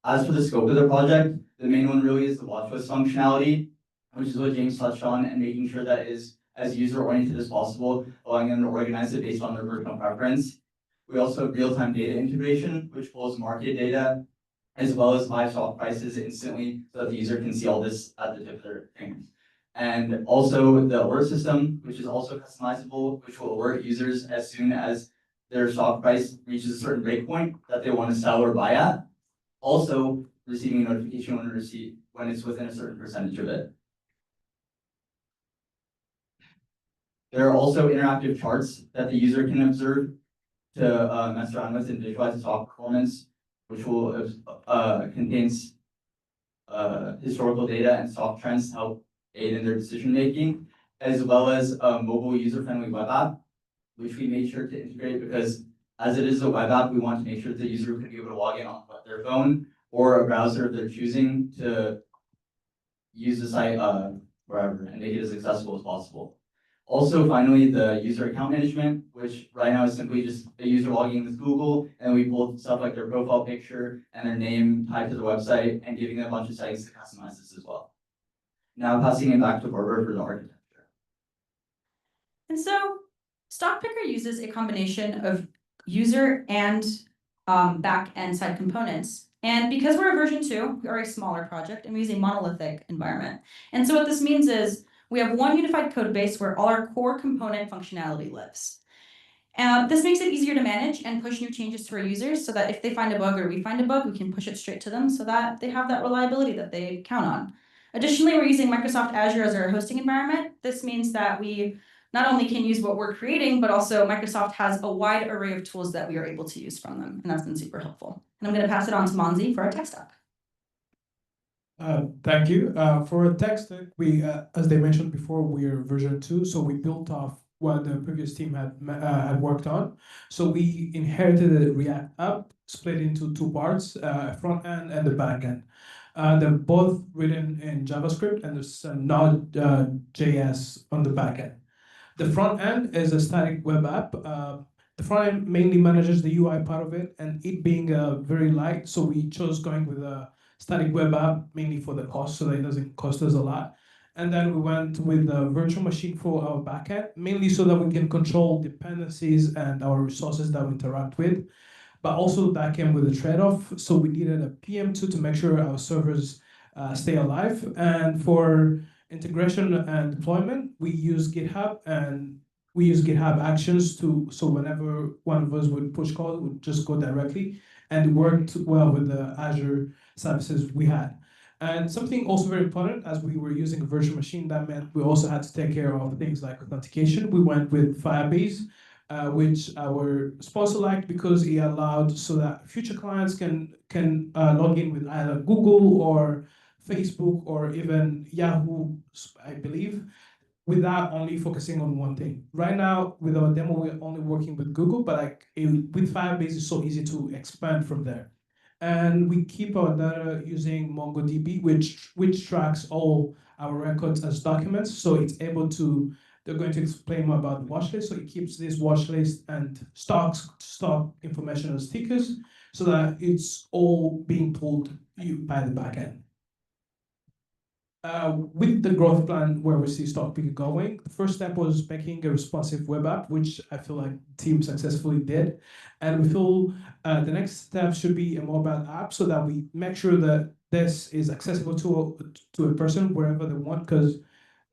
As for the scope of the project, the main one really is the watch list functionality, which is what James touched on, and making sure that is as user-oriented as possible, allowing them to organize it based on their personal preference. We also have real-time data integration, which pulls market data as well as live stock prices instantly, so that the user can see all this at the tip of their fingers. And also the alert system, which is also customizable, which will alert users as soon as their stock price reaches a certain breakpoint that they want to sell or buy at. Also receiving a notification when it's within a certain percentage of it. There are also interactive charts that the user can observe to mess around with and visualize the stock performance, which will contains historical data and stock trends to help aid in their decision making, as well as a mobile user-friendly web app, which we made sure to integrate because as it is a web app, we want to make sure that the user can be able to log in on their phone or a browser if they're choosing to use the site wherever and make it as accessible as possible. Also, finally, the user account management, which right now is simply just a user logging in with Google, and we pulled stuff like their profile picture and their name tied to the website and giving them a bunch of settings to customize this as well. Now passing it back to Barbara for the architecture. And so StockPikr uses a combination of user and back-end side components. And because we're a version 2, we are a smaller project and we use a monolithic environment. And so what this means is we have one unified code base where all our core component functionality lives. This makes it easier to manage and push new changes to our users so that if they find a bug or we find a bug, we can push it straight to them so that they have that reliability that they count on. Additionally, we're using Microsoft Azure as our hosting environment. This means that we not only can use what we're creating, but also Microsoft has a wide array of tools that we are able to use from them, and that's been super helpful. And I'm going to pass it on to Monzi for our tech stack. Thank you. For tech stack, we, as they mentioned before, we are version 2, so we built off what the previous team had worked on. So we inherited a React app split into 2 parts, front end and the back end. They're both written in JavaScript and there's some Node.js on the back end. The front end is a static web app. The front end mainly manages the UI part of it, and it being very light, so we chose going with a static web app mainly for the cost, so that it doesn't cost us a lot. And then we went with a virtual machine for our backend, mainly so that we can control dependencies and our resources that we interact with. But also that came with a trade-off. So we needed a PM2 to make sure our servers stay alive. And for integration and deployment, we use GitHub, and we use GitHub Actions so whenever one of us would push code, it would just go directly, and it worked well with the Azure services we had. And something also very important, as we were using a virtual machine, that meant we also had to take care of things like authentication. We went with Firebase, which our sponsor liked because it allowed so that future clients can log in with either Google or Facebook or even Yahoo, I believe, without only focusing on one thing. Right now, with our demo, we're only working with Google, but with Firebase, it's so easy to expand from there. And we keep our data using MongoDB, which tracks all our records as documents. So it's able to, they're going to explain more about the watch list. So it keeps this watch list and stock information as stickers so that it's all being pulled by the backend. With the growth plan where we see StockPikr going, the first step was making a responsive web app, which I feel like the team successfully did. And we feel the next step should be a mobile app so that we make sure that this is accessible to a person wherever they want, because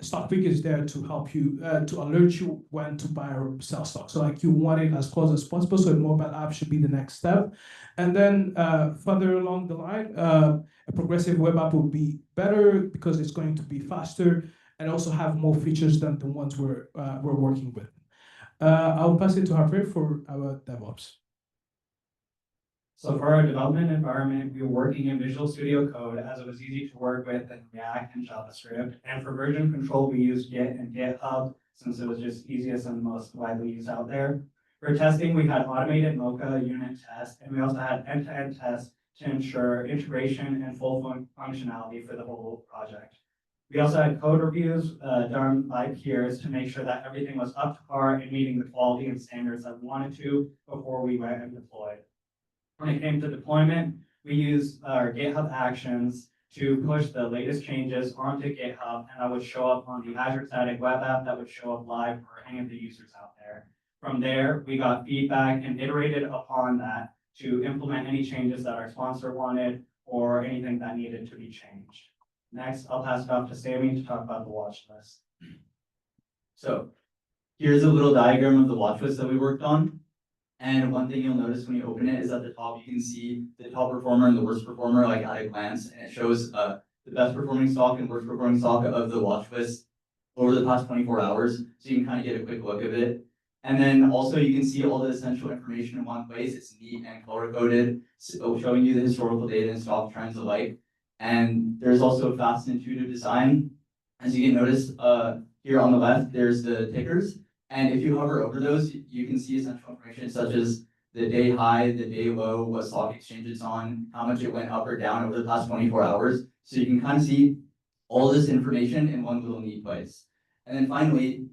StockPikr is there to help you, to alert you when to buy or sell stock. So like you want it as close as possible, so a mobile app should be the next step. And then further along the line, a progressive web app would be better because it's going to be faster and also have more features than the ones we're working with. I'll pass it to Harpreet for our DevOps. So for our development environment, we were working in Visual Studio Code as it was easy to work with in React and JavaScript. And for version control, we used Git and GitHub since it was just easiest and most widely used out there. For testing, we had automated Mocha unit test, and we also had end-to-end tests to ensure integration and full functionality for the whole project. We also had code reviews done by peers to make sure that everything was up to par and meeting the quality and standards that we wanted to before we went and deployed. When it came to deployment, we used our GitHub Actions to push the latest changes onto GitHub, and that would show up on the Azure Static Web App that would show up live for any of the users out there. From there, we got feedback and iterated upon that to implement any changes that our sponsor wanted or anything that needed to be changed. Next, I'll pass it off to Sammy to talk about the watch list. So here's a little diagram of the watch list that we worked on. And one thing you'll notice when you open it is at the top, you can see the top performer and the worst performer like at a glance, and it shows the best performing stock and worst performing stock of the watch list over the past 24 hours. So you can kind of get a quick look of it. And then also you can see all the essential information in one place. It's neat and color coded, so showing you the historical data and stock trends alike. And there's also a fast and intuitive design. As you can notice here on the left, there's the tickers. And if you hover over those, you can see essential information such as the day high, the day low, what stock exchange it's on, how much it went up or down over the past 24 hours. So you can kind of see all this information in one little neat place. And then finally,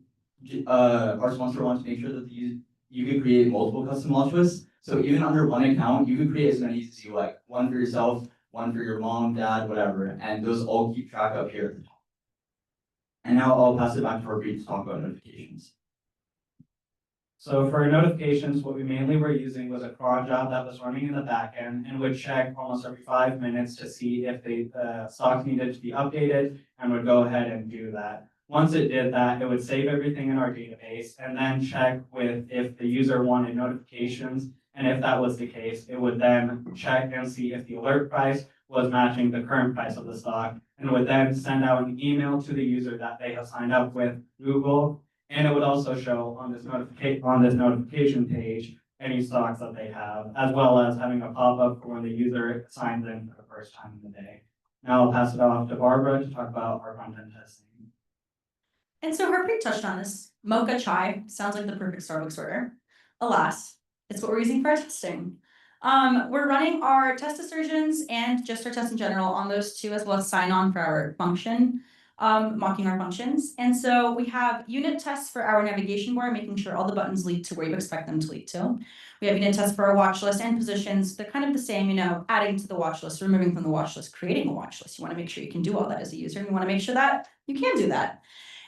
our sponsor wants to make sure that you could create multiple custom watch lists. So even under one account, you could create as many as you like. One for yourself, one for your mom, dad, whatever. And those all keep track up here at the top. And now I'll pass it back to Harpreet to talk about notifications. So for our notifications, what we mainly were using was a cron job that was running in the backend and would check almost every 5 minutes to see if the stocks needed to be updated and would go ahead and do that. Once it did that, it would save everything in our database and then check with if the user wanted notifications. And if that was the case, it would then check and see if the alert price was matching the current price of the stock, and would then send out an email to the user that they have signed up with Google. And it would also show on this notification page any stocks that they have, as well as having a pop-up for when the user signs in for the first time in the day. Now I'll pass it off to Barbara to talk about our content testing. And so Harpreet touched on this. Mocha chai sounds like the perfect Starbucks order. Alas, it's what we're using for our testing. We're running our test assertions and just our test in general on those two, as well as sign on for our function. mocking our functions. And so we have unit tests for our navigation bar, making sure all the buttons lead to where you expect them to lead to. We have unit tests for our watch list and positions. They're kind of the same, you know, adding to the watch list, removing from the watch list, creating a watch list. You want to make sure you can do all that as a user, and you want to make sure that you can do that.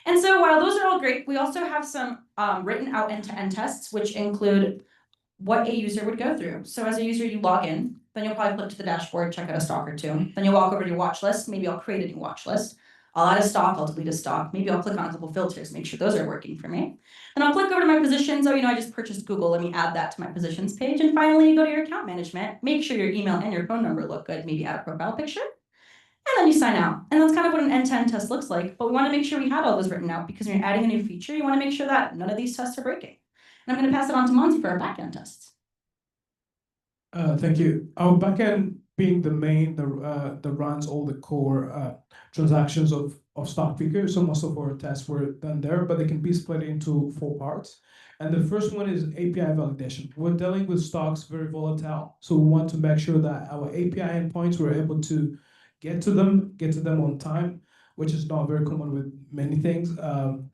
And so while those are all great, we also have some written out end-to-end tests, which include what a user would go through. So as a user, you log in, then you'll probably flip to the dashboard, check out a stock or two. Then you'll walk over to your watch list. Maybe I'll create a new watch list. I'll add a stock, I'll delete a stock. Maybe I'll click on a couple filters, make sure those are working for me. Then I'll click over to my positions. Oh, you know, I just purchased Google. Let me add that to my positions page. And finally, you go to your account management. Make sure your email and your phone number look good. Maybe add a profile picture. And then you sign out. And that's kind of what an end-to-end test looks like. But we want to make sure we had all those written out because when you're adding a new feature, you want to make sure that none of these tests are breaking. And I'm going to pass it on to Monty for our backend tests. Thank you. Our backend being the main that runs all the core transactions of StockPikr. So most of our tests were done there, but they can be split into 4 parts. And the first one is API validation. We're dealing with stocks very volatile, so we want to make sure that our API endpoints we're able to get to them on time, which is not very common with many things.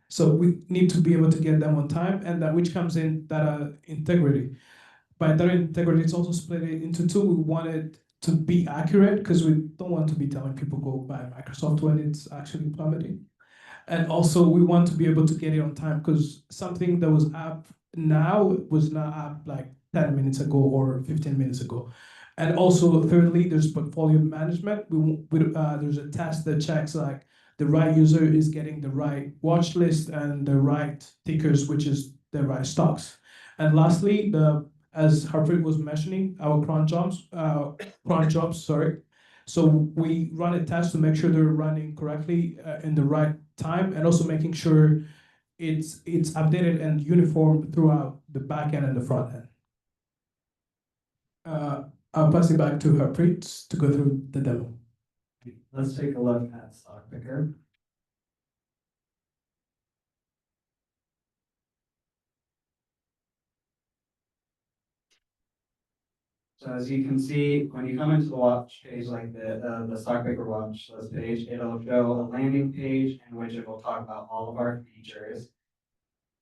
So we need to be able to get them on time, and that which comes in data integrity. By data integrity, it's also split it into 2. We want it to be accurate because we don't want to be telling people go buy Microsoft when it's actually plummeting. And also we want to be able to get it on time because something that was up now was not up like 10 minutes ago or 15 minutes ago. And also thirdly, there's portfolio management. There's a test that checks like the right user is getting the right watch list and the right tickers, which is the right stocks. And lastly, as Harpreet was mentioning, our cron jobs, sorry. So we run a test to make sure they're running correctly in the right time, and also making sure it's updated and uniform throughout the back end and the front end. I'll pass it back to Harpreet to go through the demo. Let's take a look at StockPikr. So as you can see, when you come into the watch page like the StockPikr watch list page, it'll show a landing page in which it will talk about all of our features.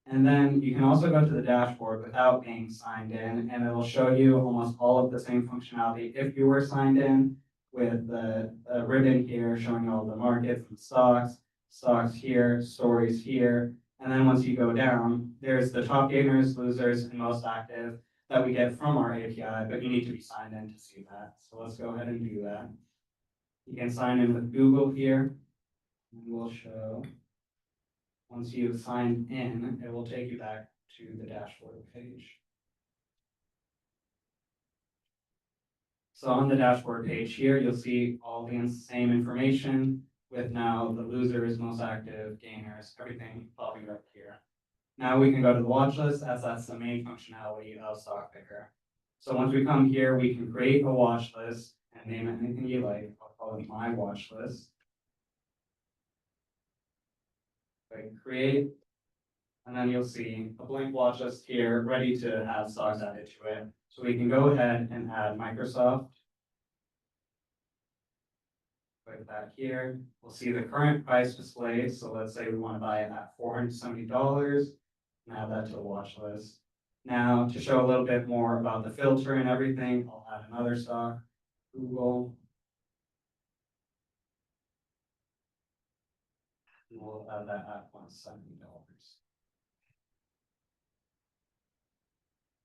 And then you can also go to the dashboard without being signed in, and it'll show you almost all of the same functionality if you were signed in, with the ribbon here showing all the markets and stocks here, stories here. And then once you go down, there's the top gainers, losers, and most active that we get from our API, but you need to be signed in to see that. So let's go ahead and do that. You can sign in with Google here, and we'll show. Once you've signed in, it will take you back to the dashboard page. So on the dashboard page here, you'll see all the same information with now the losers, most active, gainers, everything popping up here. Now we can go to the watch list, as that's the main functionality of StockPikr. So once we come here, we can create a watch list and name it anything you like. I'll call it my watch list. Click create, and then you'll see a blank watch list here ready to have stocks added to it. So we can go ahead and add Microsoft. Click that here. We'll see the current price displayed. So let's say we want to buy it at $470 and add that to the watch list. Now, to show a little bit more about the filter and everything, I'll add another stock, Google. And we'll add that at $170.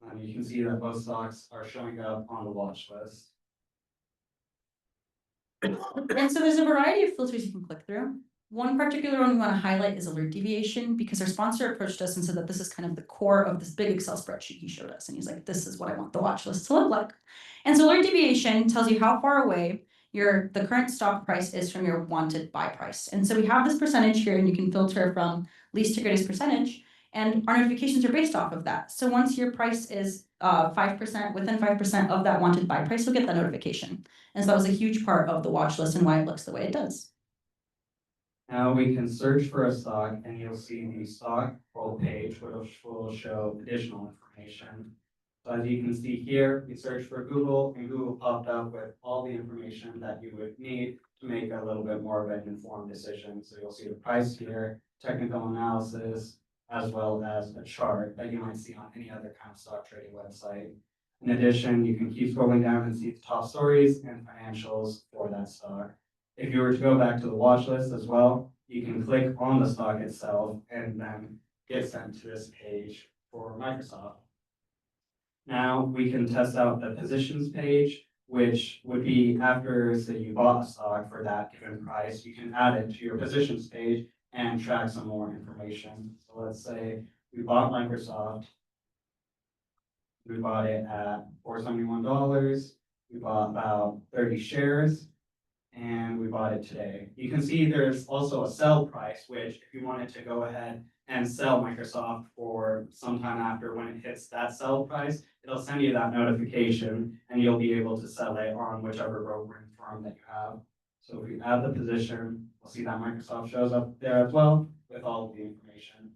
And you can see that both stocks are showing up on the watch list. And so there's a variety of filters you can click through. One particular one we want to highlight is alert deviation, because our sponsor approached us and said that this is kind of the core of this big Excel spreadsheet he showed us. And he's like, this is what I want the watch list to look like. And so alert deviation tells you how far away the current stock price is from your wanted buy price. And so we have this percentage here, and you can filter from least to greatest percentage, and our notifications are based off of that. So once your price is 5%, within 5% of that wanted buy price, you'll get that notification. And so that was a huge part of the watch list and why it looks the way it does. Now we can search for a stock, and you'll see the stock roll page, which will show additional information. So as you can see here, we searched for Google and Google popped up with all the information that you would need to make a little bit more of an informed decision. So you'll see the price here, technical analysis, as well as a chart that you might see on any other kind of stock trading website. In addition, you can keep scrolling down and see the top stories and financials for that stock. If you were to go back to the watch list as well, you can click on the stock itself and then get sent to this page for Microsoft. Now we can test out the positions page, which would be after, say, you bought a stock for that given price, you can add it to your positions page and track some more information. So let's say we bought Microsoft. We bought it at $471. We bought about 30 shares and we bought it today. You can see there's also a sell price, which if you wanted to go ahead and sell Microsoft for sometime after when it hits that sell price, it'll send you that notification and you'll be able to sell it on whichever brokerage firm that you have. So if you add the position, we'll see that Microsoft shows up there as well with all of the information.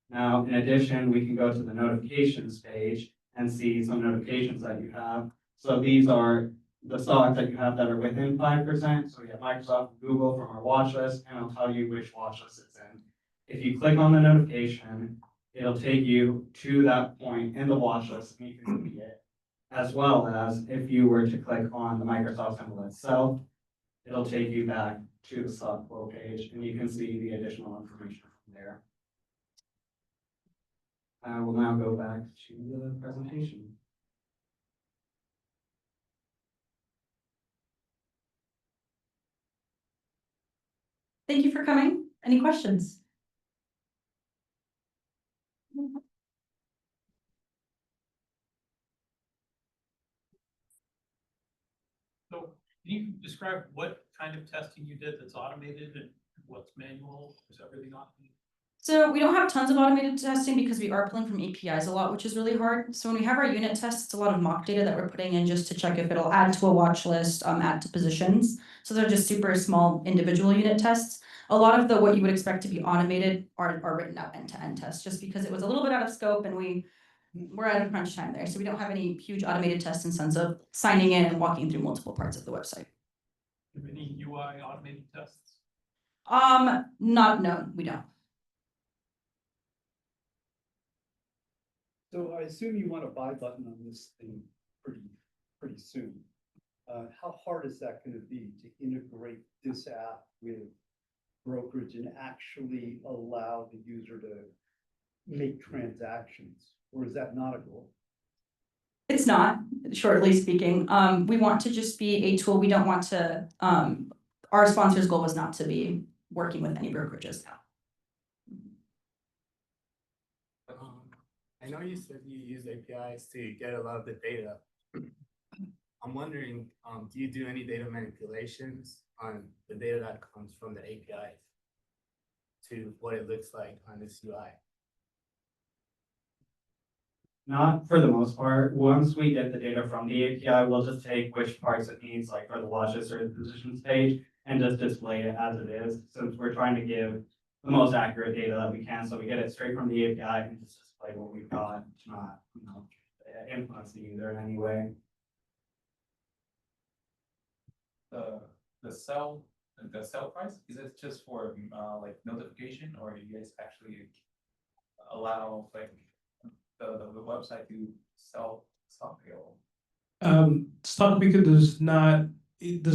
Now, in addition, we can go to the notifications page and see some notifications that you have. So these are the stocks that you have that are within 5%. So we have Microsoft, Google from our watch list, and it'll tell you which watch list it's in. If you click on the notification, it'll take you to that point in the watch list and you can see it. As well as if you were to click on the Microsoft symbol itself, it'll take you back to the stock quote page and you can see the additional information from there. I will now go back to the presentation. Thank you for coming. Any questions? So can you describe what kind of testing you did that's automated and what's manual? Is everything automated? So we don't have tons of automated testing because we are pulling from APIs a lot, which is really hard. So when we have our unit tests, it's a lot of mock data that we're putting in just to check if it'll add to a watch list, add to positions. So they're just super small individual unit tests. A lot of what you would expect to be automated are written out end-to-end tests, just because it was a little bit out of scope and we're out of crunch time there. So we don't have any huge automated tests in sense of signing in and walking through multiple parts of the website. Any UI automated tests? Not known, we don't. So I assume you want a buy button on this thing pretty soon. How hard is that going to be to integrate this app with brokerage and actually allow the user to make transactions? Or is that not a goal? It's not, shortly speaking. We want to just be a tool. We don't want to, our sponsor's goal was not to be working with any brokerages now. I know you said you use APIs to get a lot of the data. I'm wondering, do you do any data manipulations on the data that comes from the APIs to what it looks like on this UI? Not for the most part. Once we get the data from the API, we'll just take which parts it needs, like for the watches or the positions page, and just display it as it is, since we're trying to give the most accurate data that we can. So we get it straight from the API and just display what we've got, not, influence the user in any way. The sell price, is it just for like notification, or you guys actually allow like the website to sell stock? StockPikr does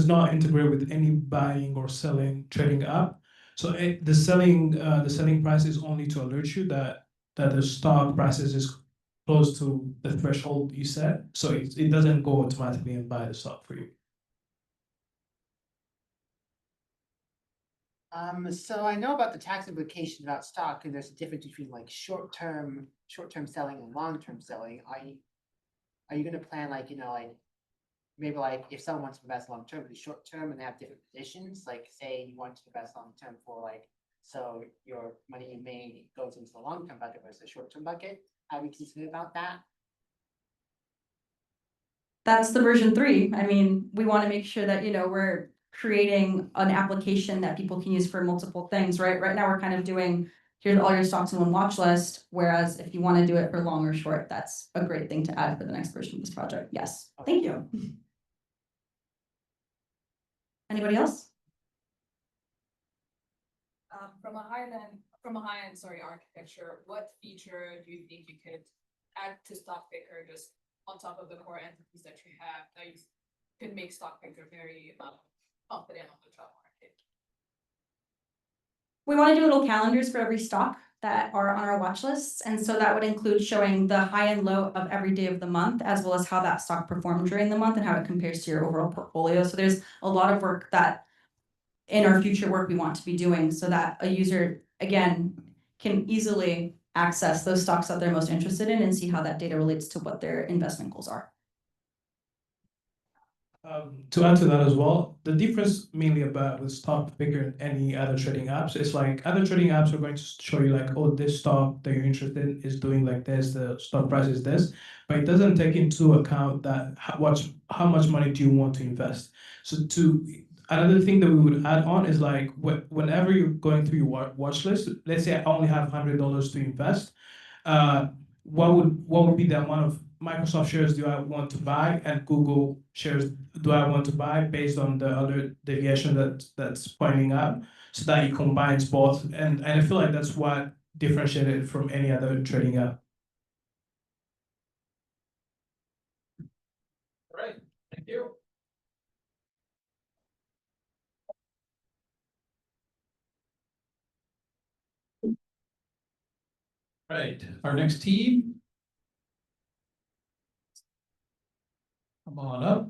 not integrate with any buying or selling trading app. So the selling price is only to alert you that the stock prices is close to the threshold you set. So it doesn't go automatically and buy the stock for you. So I know about the tax implications about stock, and there's a difference between like short-term selling and long-term selling. Are you gonna plan like, maybe like if someone wants to invest long-term, be short-term and they have different positions, like say you want to invest long-term for like, so your money you made goes into the long-term bucket versus the short-term bucket. How are you consider about that? That's the version 3. I mean, we want to make sure that, we're creating an application that people can use for multiple things, right? Right now, we're kind of doing here's all your stocks in one watch list. Whereas if you want to do it for long or short, that's a great thing to add for the next version of this project. Yes, thank you. Anybody else? From a high end, sorry, architecture, what feature do you think you could add to StockPikr just on top of the core entities that you have that you could make StockPikr very confident on the job market? We want to do little calendars for every stock that are on our watch lists. And so that would include showing the high and low of every day of the month, as well as how that stock performed during the month and how it compares to your overall portfolio. So there's a lot of work that in our future work we want to be doing so that a user, again, can easily access those stocks that they're most interested in and see how that data relates to what their investment goals are. To add to that as well, the difference mainly about with StockPikr and any other trading apps is like other trading apps are going to show you like, oh, this stock that you're interested in is doing like this, the stock price is this, but it doesn't take into account that how much money do you want to invest. So another thing that we would add on is like whenever you're going through your watch list, let's say I only have $100 to invest, what would be the amount of Microsoft shares do I want to buy and Google shares do I want to buy based on the other deviation that's pointing out, so that it combines both. And I feel like that's what differentiates it from any other trading app. All right, thank you. Right, our next team. Come on up.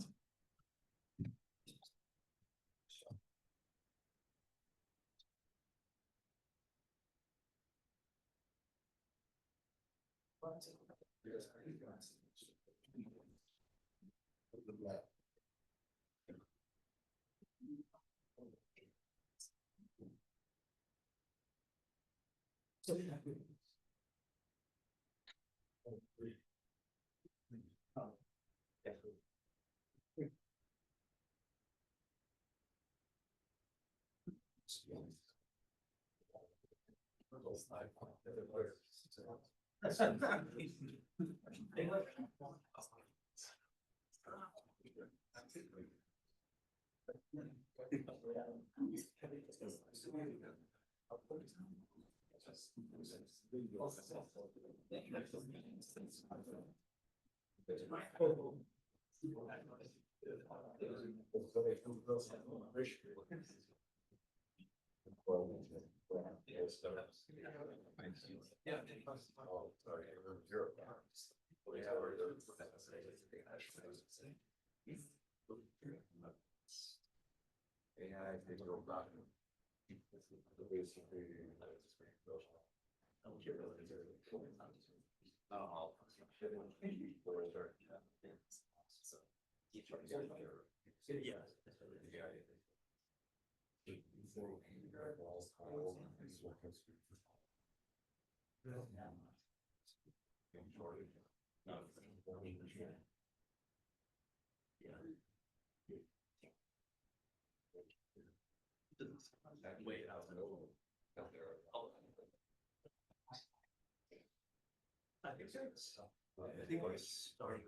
I think when I started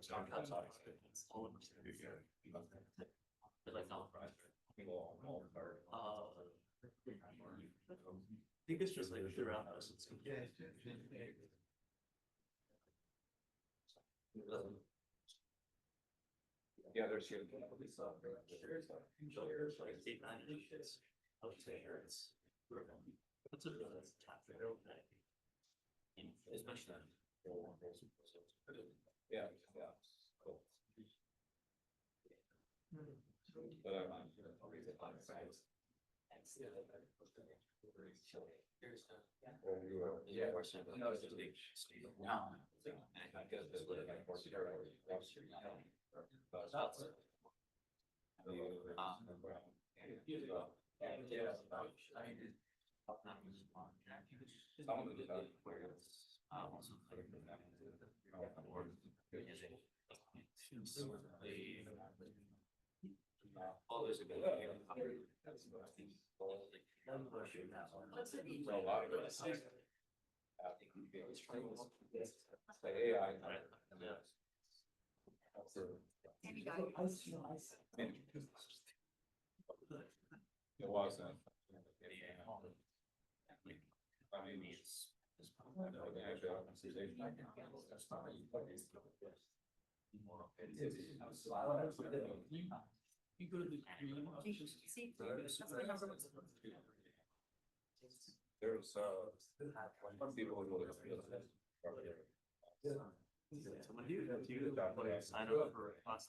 John Cobb's office, it's all of us here. Like not I think it's just like throughout us. It's yeah, there's here. Shares, like 8-9 inches. I would say here it's. What's it? Especially. Yeah, yeah. Cool. But yeah, we're saying no, it's just big. Now, I guess this would have been more There's some people who really Someone here, sign up for a class.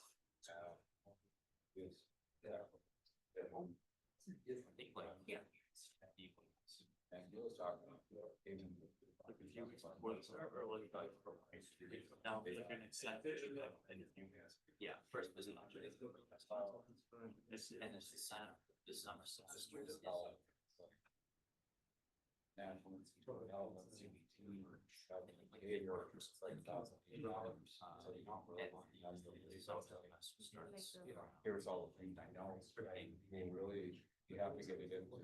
Now, if you're gonna accept it, yeah, first visit. This and it's the sign up this summer. Here's all the things I know, and really, you have to get it into.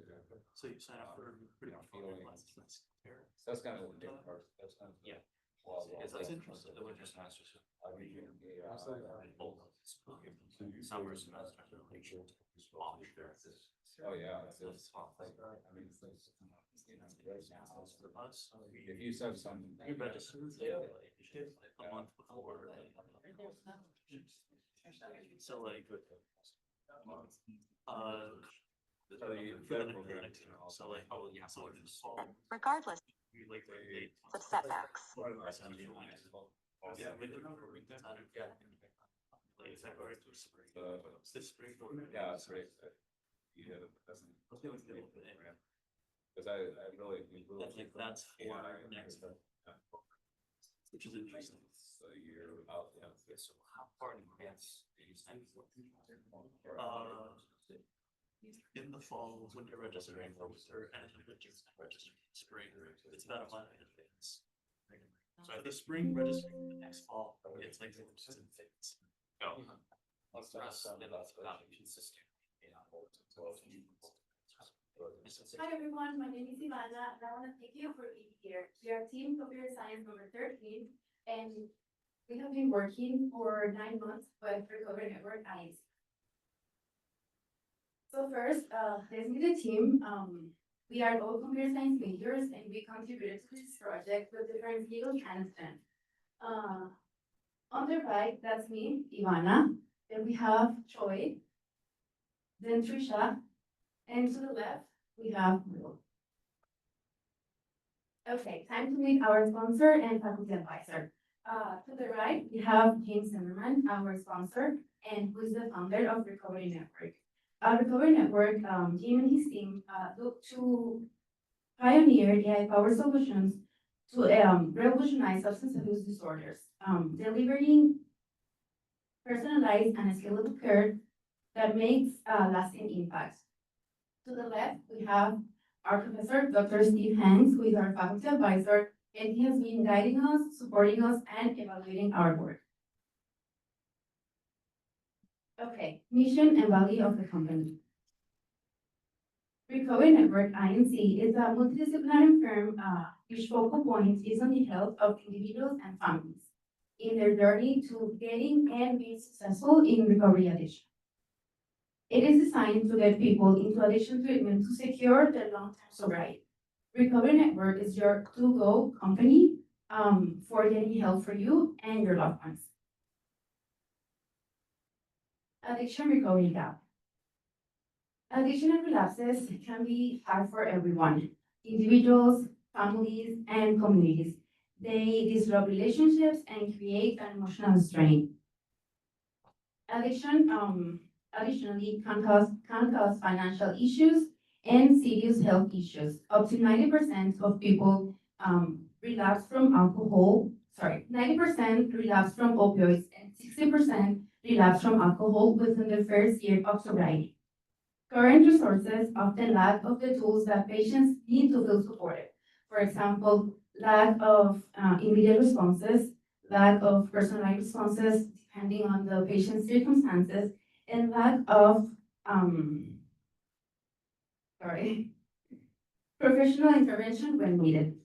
So you sign up for pretty much feeling. That's kind of the big part, that's kind of. Yeah. It's interesting, the winter semester. Summer semester. Oh, yeah. It's I mean, it's if you said something. You register a month before. So like. So like, oh yeah, so it's fall. Regardless Like of setbacks. Yeah, we don't know where we can. Late February to spring. This spring. Yeah, it's great. Yeah, that's. Cause I really. I think that's for next. Which is interesting. So you're out, yeah. So how far in advance do you send for? In the fall, when you're registering for winter and in the winter, registering in spring, it's about a month in advance. So at the spring registering the next fall, it's like just in advance. Oh. That's about consistent. Hi everyone, my name is Ivana and I want to thank you for being here. We are team computer science number 13 and we have been working for 9 months with Recovery Network INC. So first, let's meet the team. We are all computer science majors and we contributed to this project with different legal candidates. On the right, that's me, Ivana. Then we have Choi, then Trisha, and to the left, we have Will. Okay, time to meet our sponsor and faculty advisor. To the right, we have James Zimmerman, our sponsor, and who is the founder of Recovery Network. Recovery Network, Jim and his team look to pioneer AI-powered solutions to revolutionize substance abuse disorders, delivering personalized and scalable care that makes lasting impact. To the left, we have our professor, Dr. Steve Hanks, who is our faculty advisor, and he has been guiding us, supporting us, and evaluating our work. Okay, mission and value of the company. Recovery Network INC is a multidisciplinary firm which focal point is on the health of individuals and families in their journey to getting and being successful in recovery addiction. It is designed to get people into addiction treatment to secure their long-term sobriety. Recovery Network is your to-go company for getting help for you and your loved ones. Addiction recovery gap. Addiction and relapses can be hard for everyone, individuals, families, and communities. They disrupt relationships and create an emotional strain. Addiction additionally can cause financial issues and serious health issues. Up to 90% of people relapse from 90% relapse from opioids and 60% relapse from alcohol within the first year of sobriety. Current resources often lack of the tools that patients need to feel supported. For example, lack of immediate responses, lack of personalized responses depending on the patient's circumstances, and lack of professional intervention when needed.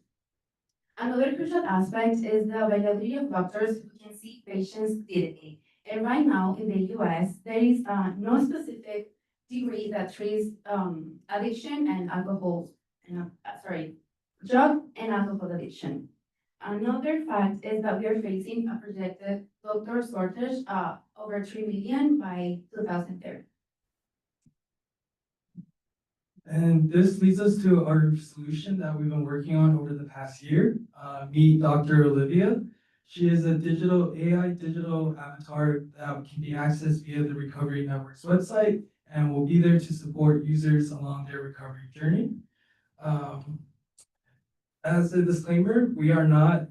Another crucial aspect is the availability of doctors who can see patients daily. And right now in the US, there is no specific degree that treats addiction and alcohol, drug and alcohol addiction. Another fact is that we are facing a projected doctor shortage over 3 million by 2030. And this leads us to our solution that we've been working on over the past year. Meet Dr. Olivia. She is a AI digital avatar that can be accessed via the Recovery Network's website and will be there to support users along their recovery journey. As a disclaimer, we are not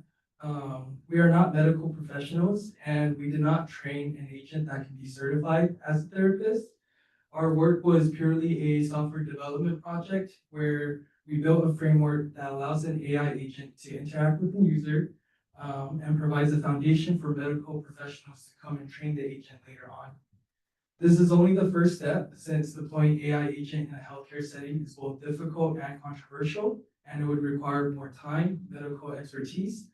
medical professionals, and we did not train an agent that can be certified as a therapist. Our work was purely a software development project where we built a framework that allows an AI agent to interact with the user and provides a foundation for medical professionals to come and train the agent later on. This is only the first step, since deploying AI agent in a healthcare setting is both difficult and controversial, and it would require more time, medical expertise,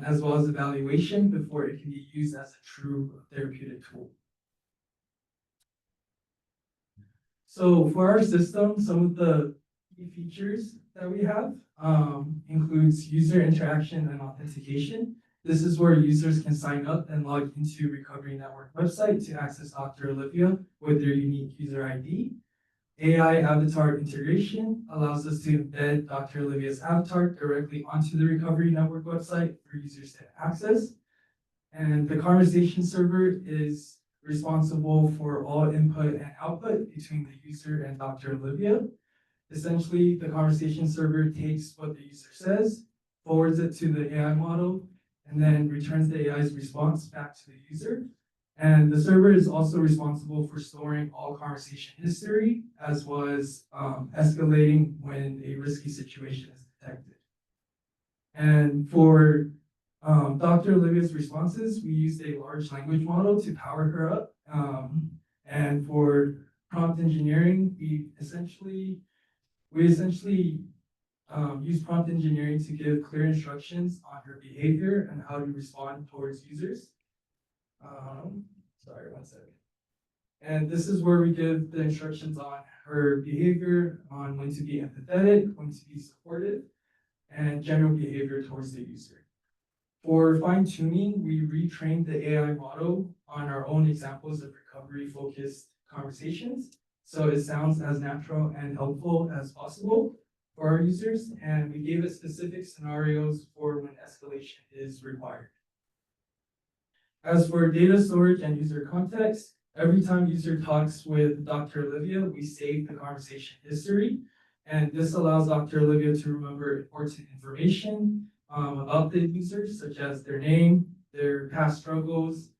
as well as evaluation before it can be used as a true therapeutic tool. So for our system, some of the key features that we have includes user interaction and authentication. This is where users can sign up and log into Recovery Network website to access Dr. Olivia with their unique user ID. AI avatar integration allows us to embed Dr. Olivia's avatar directly onto the Recovery Network website for users to access. And the conversation server is responsible for all input and output between the user and Dr. Olivia. Essentially, the conversation server takes what the user says, forwards it to the AI model, and then returns the AI's response back to the user. And the server is also responsible for storing all conversation history, as well as escalating when a risky situation is detected. And for Dr. Olivia's responses, we used a large language model to power her up. And for prompt engineering, we essentially use prompt engineering to give clear instructions on her behavior and how to respond towards users. Sorry, one second. And this is where we give the instructions on her behavior, on when to be empathetic, when to be supportive, and general behavior towards the user. For fine-tuning, we retrained the AI model on our own examples of recovery-focused conversations, so it sounds as natural and helpful as possible for our users, and we gave it specific scenarios for when escalation is required. As for data storage and user context, every time user talks with Dr. Olivia, we save the conversation history, and this allows Dr. Olivia to remember important information about the user, such as their name, their past struggles,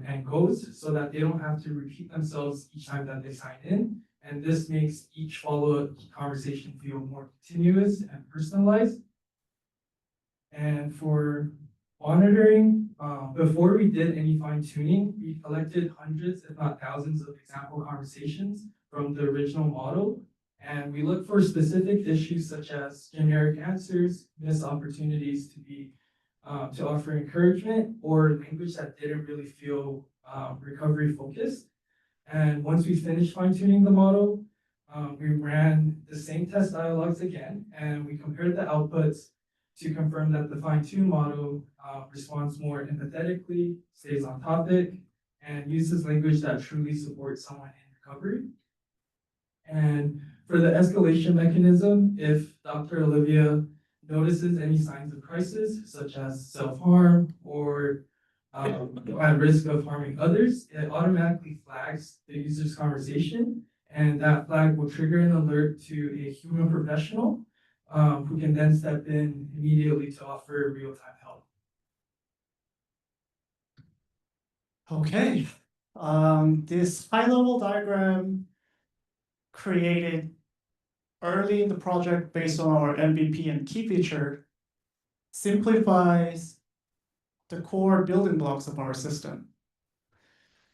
and goals, so that they don't have to repeat themselves each time that they sign in. And this makes each follow-up conversation feel more continuous and personalized. And for monitoring, before we did any fine-tuning, we collected hundreds, if not thousands, of example conversations from the original model. And we looked for specific issues such as generic answers, missed opportunities to offer encouragement, or language that didn't really feel recovery focused. And once we finished fine-tuning the model, we ran the same test dialogues again, and we compared the outputs to confirm that the fine-tuned model responds more empathetically, stays on topic, and uses language that truly supports someone in recovery. And for the escalation mechanism, if Dr. Olivia notices any signs of crisis, such as self-harm or at risk of harming others, it automatically flags the user's conversation, and that flag will trigger an alert to a human professional who can then step in immediately to offer real-time help. Okay, this high-level diagram created early in the project based on our MVP and key feature simplifies the core building blocks of our system.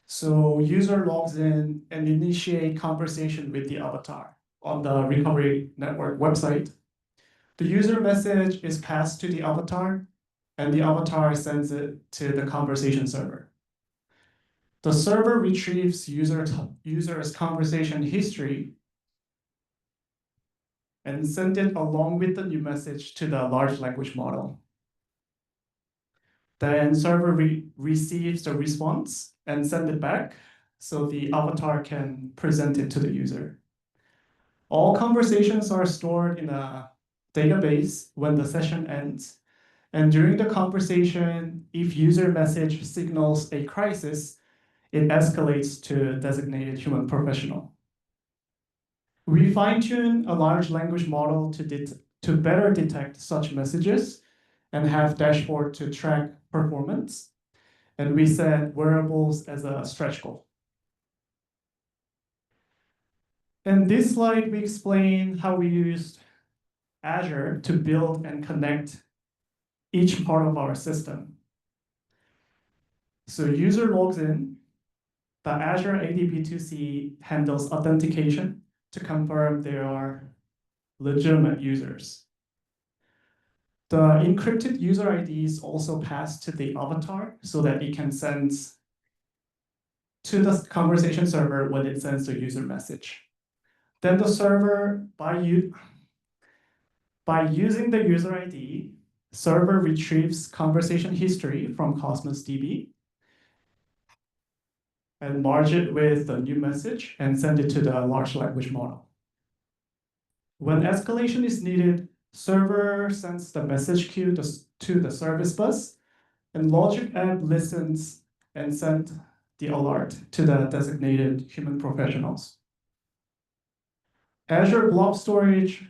So user logs in and initiate conversation with the avatar. on the recovery network website. The user message is passed to the avatar, and the avatar sends it to the conversation server. The server retrieves user's conversation history and send it along with the new message to the large language model. Then server receives the response and send it back so the avatar can present it to the user. All conversations are stored in a database when the session ends. And during the conversation, if user message signals a crisis, it escalates to designated human professional. We fine-tune a large language model to better detect such messages and have dashboard to track performance. And we set wearables as a stretch goal. In this slide, we explain how we used Azure to build and connect each part of our system. So user logs in, the Azure AD B2C handles authentication to confirm they are legitimate users. The encrypted user ID is also passed to the avatar so that it can send to the conversation server when it sends the user message. Then the server, by using the user ID, server retrieves conversation history from Cosmos DB and merge it with the new message and send it to the large language model. When escalation is needed, server sends the message queue to the service bus, and logic app listens and sends the alert to the designated human professionals. Azure Blob Storage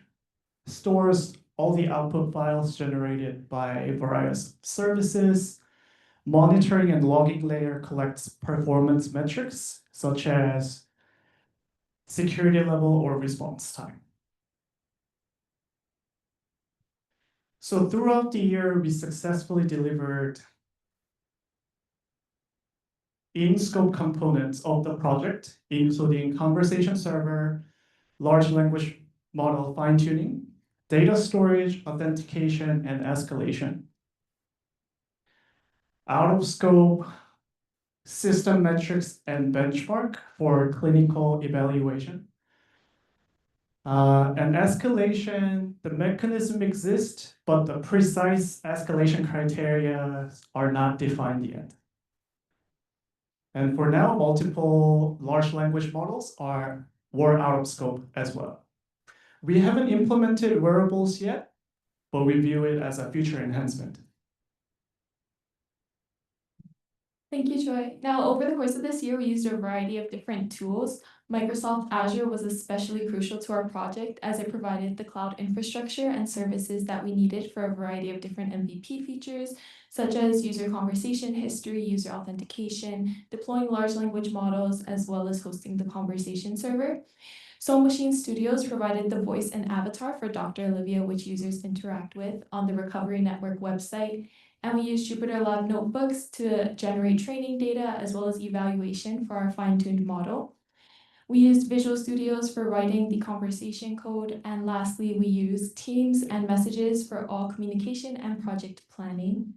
stores all the output files generated by various services. Monitoring and logging layer collects performance metrics, such as security level or response time. So throughout the year, we successfully delivered in-scope components of the project, including conversation server, large language model fine-tuning, data storage, authentication, and escalation. Out of scope, system metrics and benchmark for clinical evaluation. And escalation, the mechanism exists, but the precise escalation criteria are not defined yet. And for now, multiple large language models were out of scope as well. We haven't implemented wearables yet, but we view it as a future enhancement. Thank you, Troy. Now, over the course of this year, we used a variety of different tools. Microsoft Azure was especially crucial to our project as it provided the cloud infrastructure and services that we needed for a variety of different MVP features, such as user conversation history, user authentication, deploying large language models, as well as hosting the conversation server. Soul Machine Studios provided the voice and avatar for Dr. Olivia, which users interact with on the Recovery Network website. And we used Jupyter Lab notebooks to generate training data as well as evaluation for our fine-tuned model. We used Visual Studios for writing the conversation code. And lastly, we used Teams and Messages for all communication and project planning.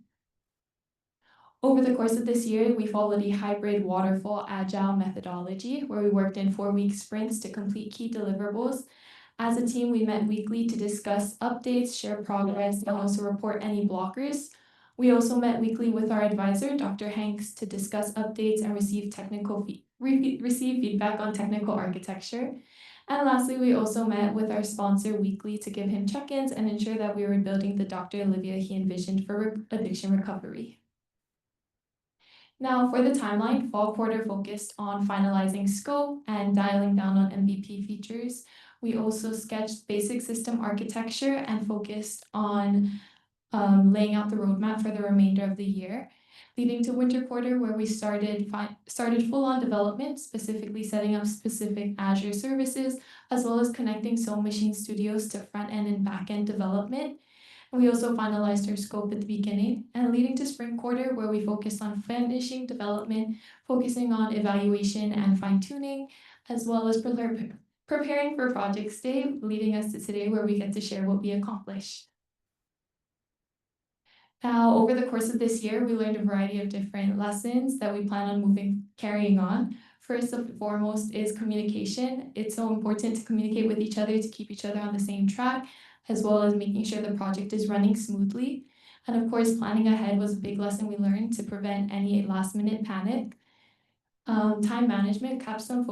Over the course of this year, we followed a hybrid waterfall agile methodology where we worked in 4-week sprints to complete key deliverables. As a team, we met weekly to discuss updates, share progress, and also report any blockers. We also met weekly with our advisor, Dr. Hanks, to discuss updates and receive feedback on technical architecture. And lastly, we also met with our sponsor weekly to give him check-ins and ensure that we were building the Dr. Olivia he envisioned for addiction recovery. Now, for the timeline, fall quarter focused on finalizing scope and dialing down on MVP features. We also sketched basic system architecture and focused on laying out the roadmap for the remainder of the year, leading to winter quarter where we started full-on development, specifically setting up specific Azure services, as well as connecting Soul Machine Studios to front-end and back-end development. And we also finalized our scope at the beginning, and leading to spring quarter where we focused on finishing development, focusing on evaluation and fine-tuning, as well as preparing for Projects Day, leading us to today where we get to share what we accomplished. Now, over the course of this year, we learned a variety of different lessons that we plan on carrying on. First and foremost is communication. It's so important to communicate with each other to keep each other on the same track, as well as making sure the project is running smoothly. And of course, planning ahead was a big lesson we learned to prevent any last-minute panic. Time management, Capstone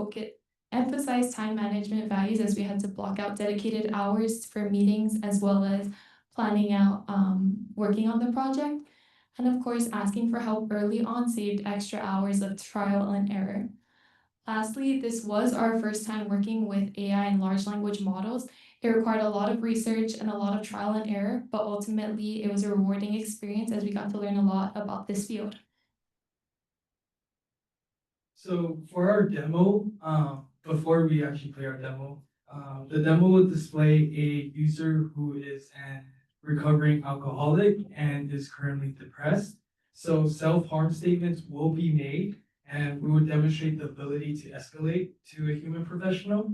emphasized time management values as we had to block out dedicated hours for meetings as well as planning out working on the project. And of course, asking for help early on saved extra hours of trial and error. Lastly, this was our first time working with AI and large language models. It required a lot of research and a lot of trial and error, but ultimately it was a rewarding experience as we got to learn a lot about this field. So for our demo, before we actually play our demo, the demo will display a user who is an recovering alcoholic and is currently depressed. So self-harm statements will be made, and we will demonstrate the ability to escalate to a human professional.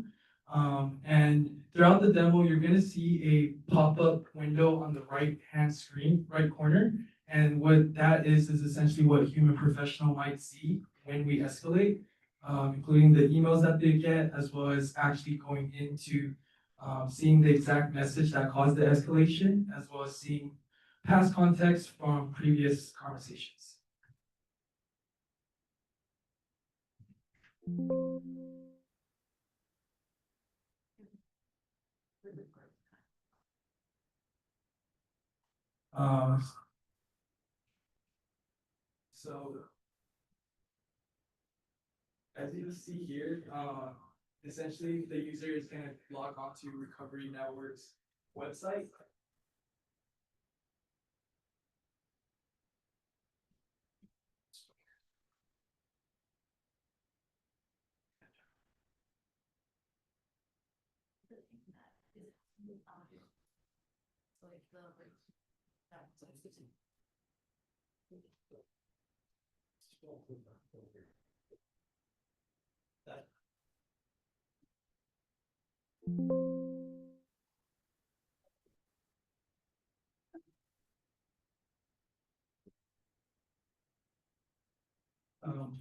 And throughout the demo, you're going to see a pop-up window on the right-hand screen, right corner. And what that is essentially what a human professional might see when we escalate, including the emails that they get, as well as actually going into seeing the exact message that caused the escalation, as well as seeing past context from previous conversations. So as you can see here, essentially the user is going to log on to Recovery Network's website.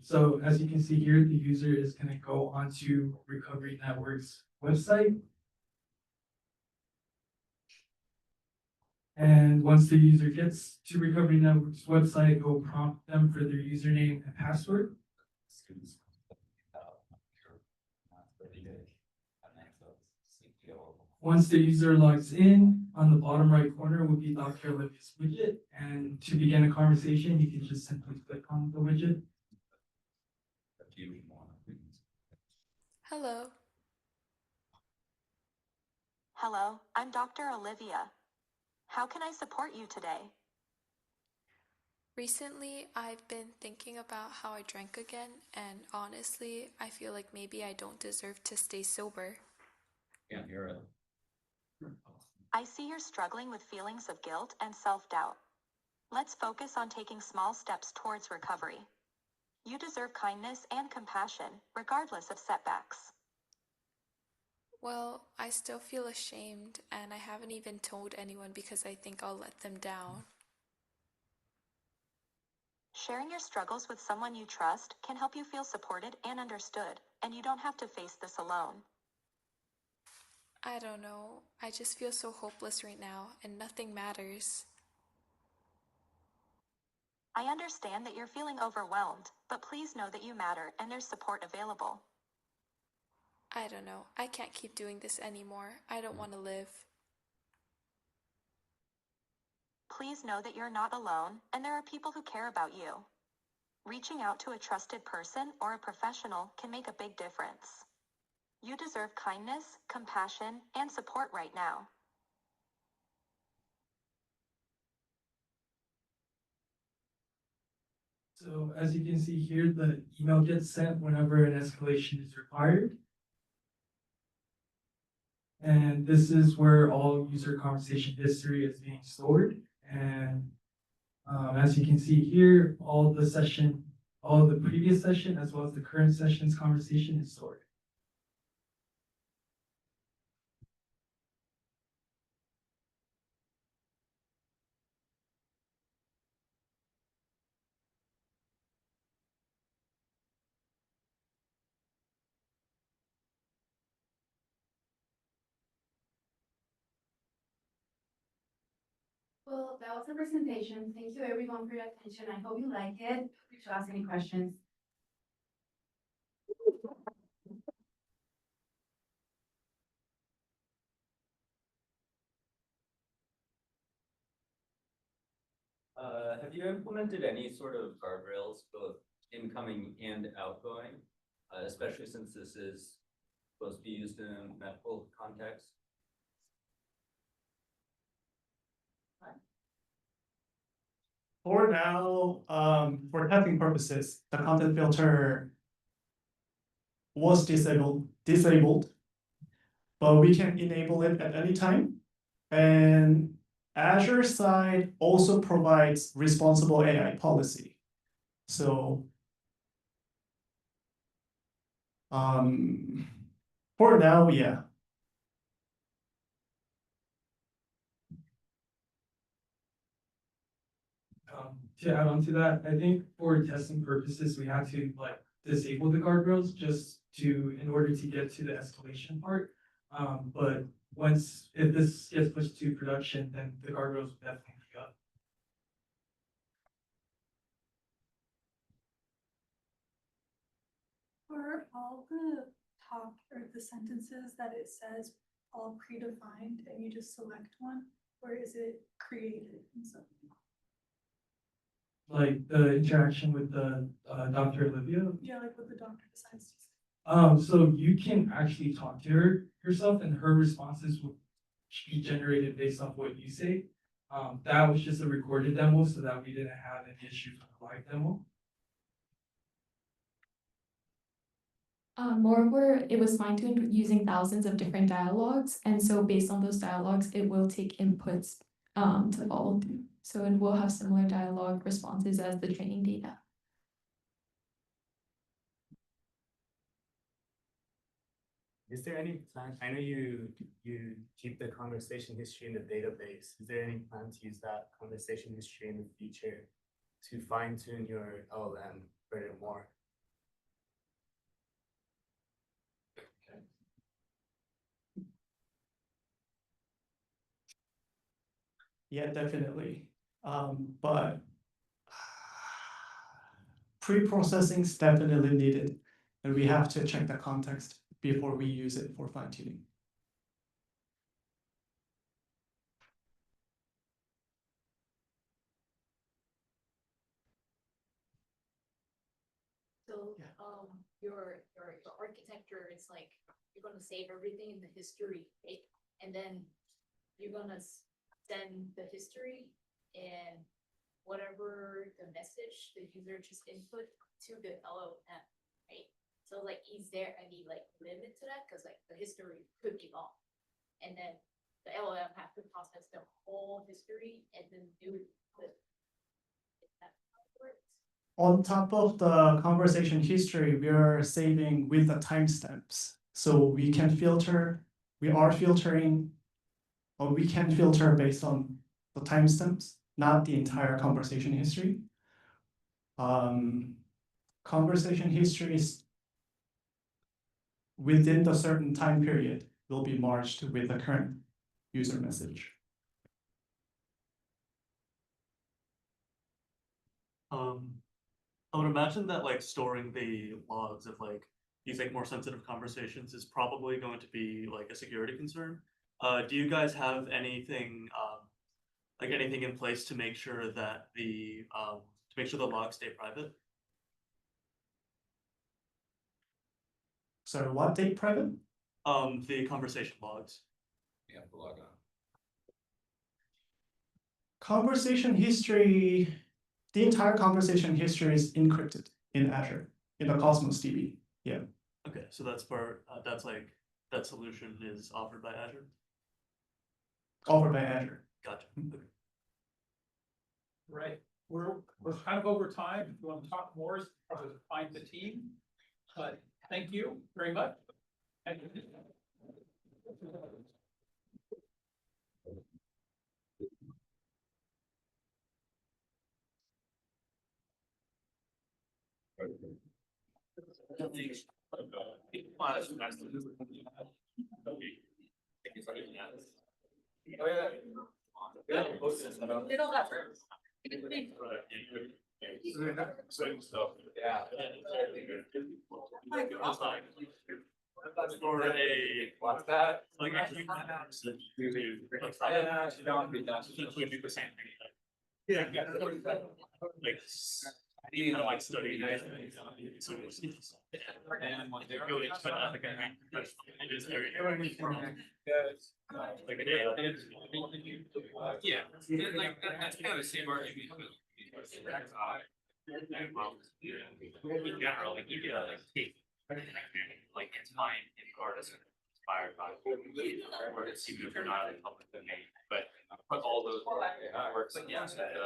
So as you can see here, the user is going to go onto Recovery Network's website. And once the user gets to Recovery Network's website, it will prompt them for their username and password. Once the user logs in, on the bottom right corner will be Dr. Olivia's widget. And to begin a conversation, you can just simply click on the widget. Hello. Hello, I'm Dr. Olivia. How can I support you today? Recently, I've been thinking about how I drank again, and honestly, I feel like maybe I don't deserve to stay sober. Yeah, you're right. I see you're struggling with feelings of guilt and self-doubt. Let's focus on taking small steps towards recovery. You deserve kindness and compassion, regardless of setbacks. Well, I still feel ashamed, and I haven't even told anyone because I think I'll let them down. Sharing your struggles with someone you trust can help you feel supported and understood, and you don't have to face this alone. I don't know, I just feel so hopeless right now, and nothing matters. I understand that you're feeling overwhelmed, but please know that you matter and there's support available. I don't know, I can't keep doing this anymore. I don't want to live. Please know that you're not alone, and there are people who care about you. Reaching out to a trusted person or a professional can make a big difference. You deserve kindness, compassion, and support right now. So as you can see here, the email gets sent whenever an escalation is required. And this is where all user conversation history is being stored. And as you can see here, all the previous session, as well as the current session's conversation is stored. the presentation. Thank you everyone for your attention. I hope you like it. If you ask any questions. Have you implemented any sort of guardrails, both incoming and outgoing, especially since this is supposed to be used in a medical context? For now, for testing purposes, the content filter was disabled, but we can enable it at any time. And Azure side also provides responsible AI policy. So for now, yeah. To add on to that, I think for testing purposes, we had to like disable the guardrails just in order to get to the escalation part. But if this gets pushed to production, then the guardrails will definitely be up. For all the top or the sentences that it says all predefined and you just select one, or is it created in something? Like the interaction with the Dr. Olivia. Yeah, like what the doctor decides to say. So you can actually talk to her yourself, and her responses will be generated based off what you say. That was just a recorded demo, so that we didn't have any issues with the live demo. Moreover, it was fine-tuned using thousands of different dialogues, and so based on those dialogues, it will take inputs to follow through. So it will have similar dialogue responses as the training data. Is there any plan? I know you keep the conversation history in the database. Is there any plan to use that conversation history in the future to fine tune your LLM furthermore? Yeah, definitely. But pre-processing is definitely needed, and we have to check the context before we use it for fine-tuning. So your architecture is like you're gonna save everything in the history, right? And then you're gonna send the history and whatever the message the user just input to the LLM, right? So like, is there any like limit to that? Because like the history could be long, and then the LLM have to process the whole history and then do it. Is that how it works? On top of the conversation history, we are saving with the timestamps. So we can filter, we are filtering, or we can filter based on the timestamps, not the entire conversation history. Conversation history is within the certain time period will be merged with the current user message. I would imagine that like storing the logs of like these like more sensitive conversations is probably going to be like a security concern. Do you guys have anything like anything in place to make sure that the logs stay private? So what date private? The conversation logs. Yeah, the log on. Conversation history, the entire conversation history is encrypted in Azure, in the Cosmos DB. Yeah. Okay, so that's part, that's like, that solution is offered by Azure? Offered by Azure. Gotcha. Okay. Right, we're kind of over time. If you want to talk more, probably find the team. But thank you very much. Oh, yeah. Little effort. Same stuff. Yeah. For a, what's that? Like, if you want to yeah, you don't be done. We do the same thing. Yeah. Like, you know, like studying. And when they're really put out like it is very. Like, yeah, and like, that's kind of the same argument. And well, in general, like you get like take like it's fine if artists are inspired by artists, even if you're not in the public domain, but put all those works against into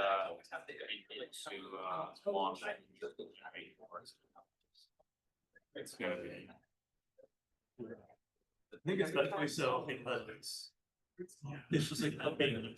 launch generating works. It's gonna be. I think especially so because it's just like updating